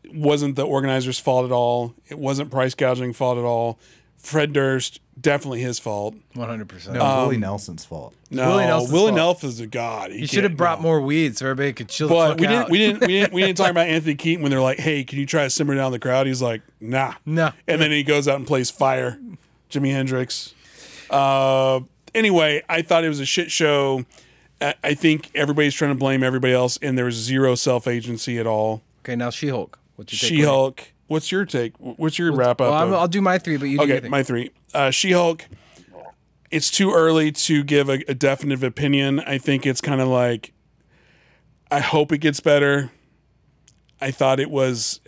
It wasn't the organizer's fault at all. It wasn't price gouging fault at all. Fred Durst, definitely his fault. 100%. No, Willie Nelson's fault. No, Willie Nelson's Willie fault. Nelson's a god. You should have brought more weed so everybody could chill the But fuck we out. didn't talk about Anthony Keaton when they're like, "Hey, can you try to simmer down the crowd?" He's like, "Nah, No. And then he goes out and plays Fire, Jimi Hendrix. Anyway, I thought it was a shit show. I think everybody's trying to blame everybody else, and there was zero self agency at all. Okay, now She-Hulk. What's your take? She-Hulk. What's your take? What's your wrap up? Well, I'll do my 3, but you do your Okay, thing. my 3. She-Hulk. It's too early to give a definitive opinion. I think it's kind of like, I hope it gets better. I thought it was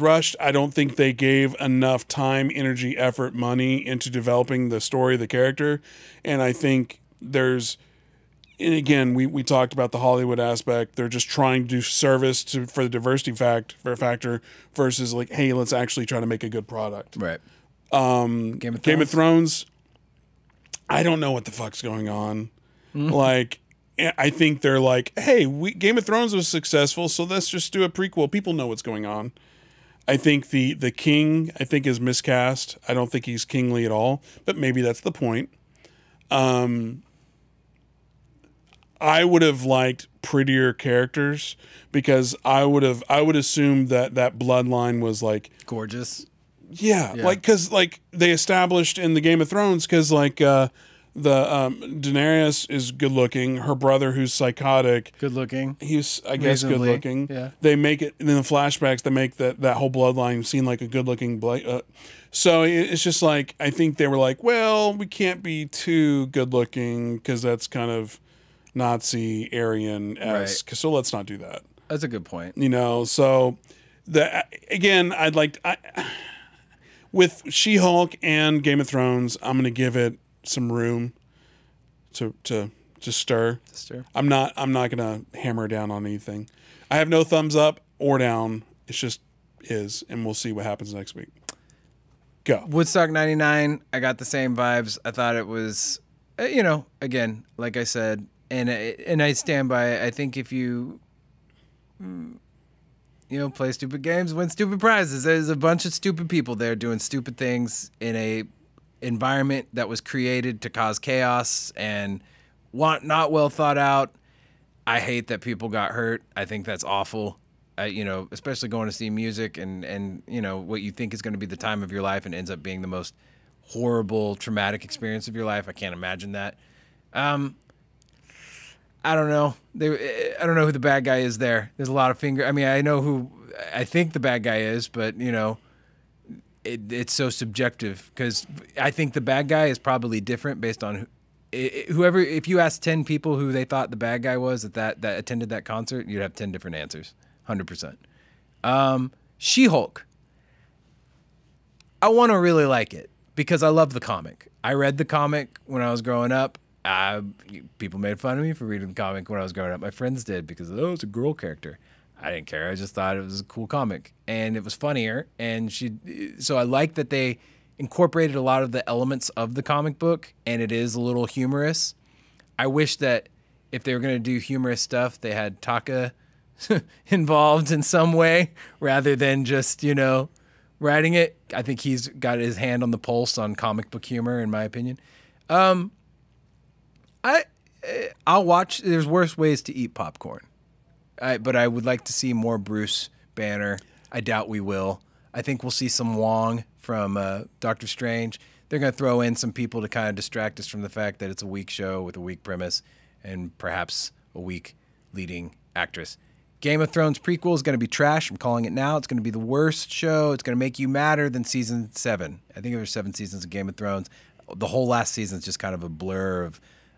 rushed. I don't think they gave enough time, energy, effort, money into developing the story of the character. And I think and again, we talked about the Hollywood aspect. They're just trying to do service for the diversity factor versus like, hey, let's actually try to make a good product. Right. Game of Thrones. I don't know what the fuck's going on. Like, I think they're like, hey, Game of Thrones was successful, so let's just do a prequel. People know what's going on. I think the king, is miscast. I don't think he's kingly at all, but maybe that's the point. I would have liked prettier characters because I would assume that bloodline was like Gorgeous. yeah. Like because like they established in the Game of Thrones because like Daenerys is good looking. Her brother, who's psychotic, Good looking. he's I guess good Reasonably, looking. yeah. They make it in the flashbacks. They make that whole bloodline seem like a good looking. So it's just like I think they were like, well, we can't be too good looking because that's kind of Nazi Aryan-esque. So let's not do that. That's a good point. You know. So again, with She-Hulk and Game of Thrones, I'm gonna give it some room to stir. I'm not gonna hammer down on anything. I have no thumbs up or down. It's just is, and we'll see what happens next week. Go. Woodstock 99, I got the same vibes. I thought it was, again, like I said, and I stand by it. I think if you, play stupid games, win stupid prizes. There's a bunch of stupid people there doing stupid things in a environment that was created to cause chaos and not well thought out. I hate that people got hurt. I think that's awful. Especially going to see music and what you think is going to be the time of your life and ends up being the most horrible, traumatic experience of your life. I can't imagine that. I don't know. I don't know who the bad guy is there. There's a lot of I mean, I know who I think the bad guy is, but it's so subjective because I think the bad guy is probably different based on whoever. If you ask 10 people who they thought the bad guy was that attended that concert, you'd have 10 different answers. 100%. She-Hulk. I want to really like it because I love the comic. I read the comic when I was growing up. People made fun of me for reading the comic when I was growing up. My friends did because, it's a girl character. I didn't care. I just thought it was a cool comic. And it was funnier. So I like that they incorporated a lot of the elements of the comic book, and it is a little humorous. I wish that if they were going to do humorous stuff, they had Taka involved in some way rather than just, writing it. I think he's got his hand on the pulse on comic book humor, in my opinion. I'll watch. There's worse ways to eat popcorn. But I would like to see more Bruce Banner. I doubt we will. I think we'll see some Wong from Doctor Strange. They're going to throw in some people to kind of distract us from the fact that it's a weak show with a weak premise and perhaps a weak leading actress. Game of Thrones prequel is going to be trash. I'm calling it now. It's going to be the worst show. It's going to make you madder than season 7. I think there were 7 seasons of Game of Thrones. the whole last season is just kind of a blur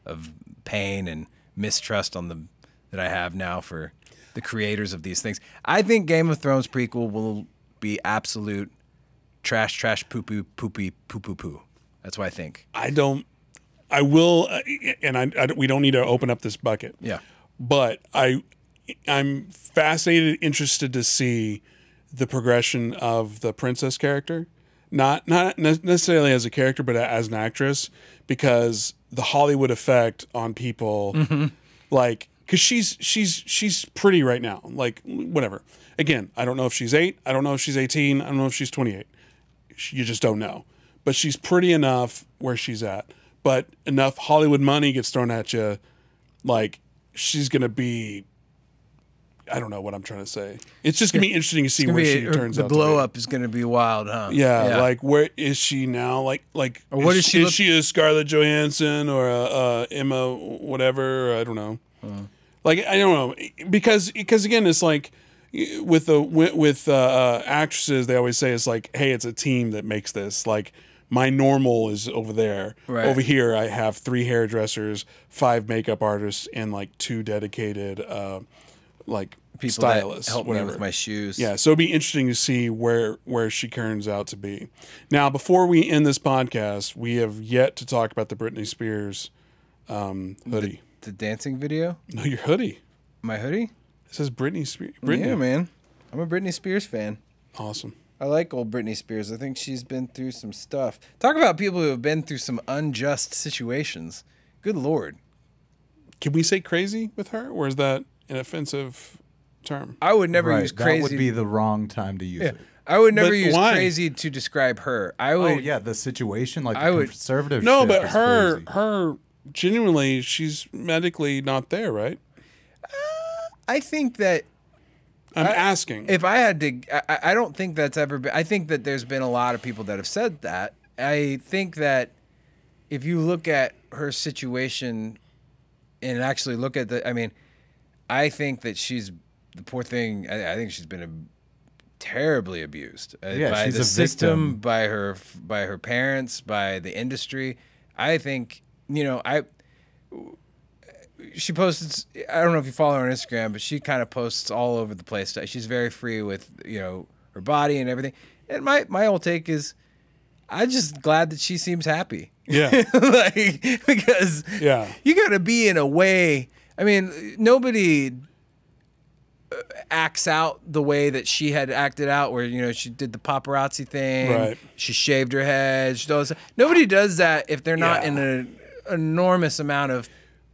of pain and mistrust that I have now for the creators of these things. I think Game of Thrones prequel will be absolute trash, poo poo. That's what I think. I will, and we don't need to open up this bucket. Yeah. But I'm fascinated, interested to see the progression of the princess character, not necessarily as a character, but as an actress, because the Hollywood effect on people, like, because she's pretty right now, like whatever. Again, I don't know if she's 8, I don't know if she's 18, I don't know if she's 28. You just don't know, but she's pretty enough where she's at. But enough Hollywood money gets thrown at you, like she's gonna be. I don't know what I'm trying to say. It's just gonna be interesting to see where she turns out. The blow up is gonna be wild, huh? Yeah, like where is she now? Like, or what is she? Is she a Scarlett Johansson or a Emma whatever? I don't know. Like I don't know because again, it's like with actresses, they always say it's like, hey, it's a team that makes this. Like my normal is over there. Right. Over here, I have 3 hairdressers, 5 makeup artists, and like 2 dedicated. Like people stylists, that help whatever. me with my shoes. Yeah, so it'd be interesting to see where she turns out to be. Now, before we end this podcast, we have yet to talk about the Britney Spears hoodie. The dancing video? No, your hoodie. My hoodie? It says Britney Spears. Britney. Yeah, man. I'm a Britney Spears fan. Awesome. I like old Britney Spears. I think she's been through some stuff. Talk about people who have been through some unjust situations. Good Lord. Can we say crazy with her, or is that an offensive term? I would never use crazy. That would be the wrong time to use it. I would never use why? crazy to describe her. I would. Oh yeah, the situation, like I the would- conservative. No, shit but is her crazy. genuinely, she's medically not there, right? I think that I'm asking. if I had to, I don't think that's ever been. I think that there's been a lot of people that have said that. I think that if you look at her situation and actually look at the, I mean, I think that she's the poor thing. I think she's been terribly abused by she's the a system, victim. by her parents, by the industry. I think she posts. I don't know if you follow her on Instagram, but she kind of posts all over the place. She's very free with her body and everything. And my whole take is, I'm just glad that she seems happy. Yeah. Because you got to be in a way. I mean, nobody acts out the way that she had acted out, where she did the paparazzi thing. Right. She shaved her head. She does. Nobody does that if they're not in an enormous amount of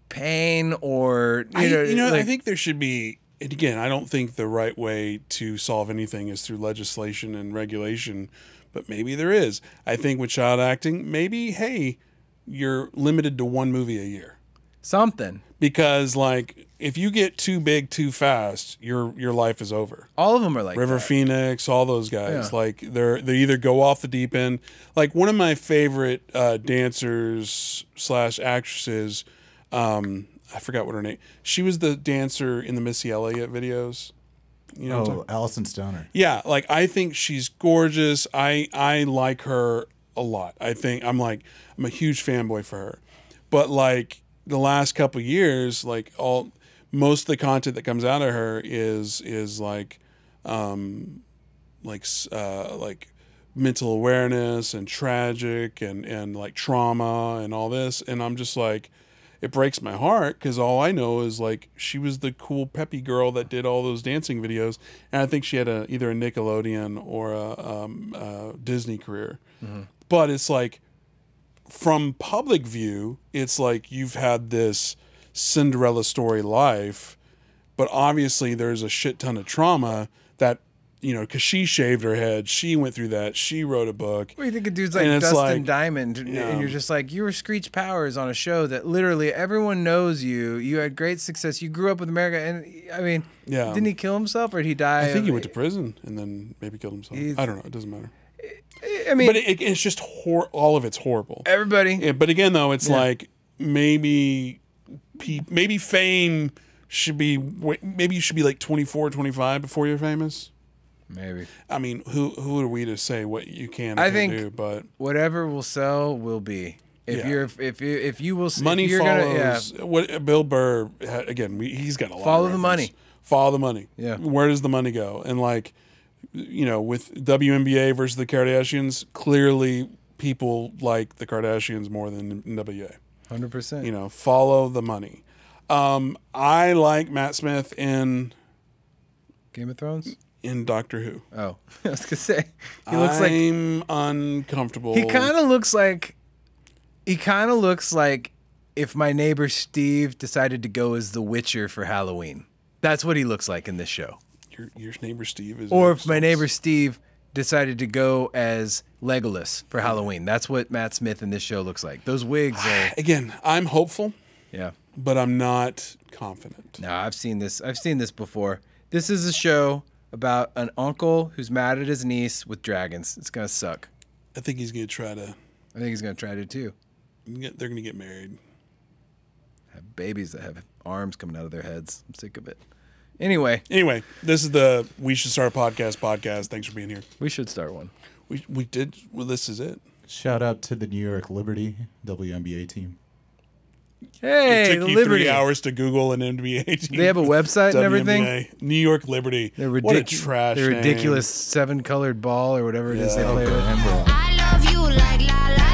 pain or I think there should be. And again, I don't think the right way to solve anything is through legislation and regulation, but maybe there is. I think with child acting, maybe hey, you're limited to 1 movie a year. something. Because like if you get too big too fast, your life is over. All of them are like River that. Phoenix, all those guys. Yeah. Like they either go off the deep end. Like one of my favorite dancers / actresses, I forgot what her name. She was the dancer in the Missy Elliott videos. You know what I'm talking- Allison Stoner. Yeah, like I think she's gorgeous. I like her a lot. I'm a huge fanboy for her. But like the last couple of years, like most of the content that comes out of her is like mental awareness and tragic and like trauma and all this. And I'm just like, it breaks my heart because all I know is like she was the cool peppy girl that did all those dancing videos, and I think she had either a Nickelodeon or a Disney career. Mm-hmm. But it's like from public view, it's like you've had this Cinderella story life, but obviously there's a shit ton of trauma that. Because she shaved her head, she went through that. She wrote a book. Well, you think of dudes like Dustin Diamond, and you're just like, you were Screech Powers on a show that literally everyone knows you. You had great success. You grew up with America, and I mean, didn't he kill himself or did he die? I think he went to prison and then maybe killed himself. I don't know. It doesn't matter. I mean, but it's just all of it's horrible. Everybody. Yeah, but again, though, it's like maybe fame should be maybe you should be like 24, 25 before you're famous. Maybe. I mean, who are we to say what you can and I can't think do? But whatever will sell will be. If you will money if you're follows. gonna, What Bill Burr again? He's got a lot. Follow of the reference. money. Follow the money. Yeah. Where does the money go? And like, with WNBA versus the Kardashians, clearly people like the Kardashians more than NWA. 100%. Follow the money. I like Matt Smith in Game of Thrones. In Doctor Who. Oh, I was gonna say he looks like I'm uncomfortable. He kind of looks like if my neighbor Steve decided to go as the Witcher for Halloween. That's what he looks like in this show. Your neighbor Steve is. Or if my neighbor Steve decided to go as Legolas for Halloween. That's what Matt Smith in this show looks like. Those wigs are. Again, I'm hopeful. Yeah. But I'm not confident. No, I've seen this before. This is a show about an uncle who's mad at his niece with dragons. It's gonna suck. I think he's gonna try to. I think he's gonna try to too. They're gonna get married. Have babies that have arms coming out of their heads. I'm sick of it. Anyway, this is the We Should Start a Podcast. Thanks for being here. We should start one. We did. Well, this is it. Shout out to the New York Liberty WNBA team. Hey, it took the you Liberty. 3 hours to Google an NBA team. They have a website and everything. New York Liberty. What a trash They're name. ridiculous 7-colored ball or whatever it is they play with. I love you like la la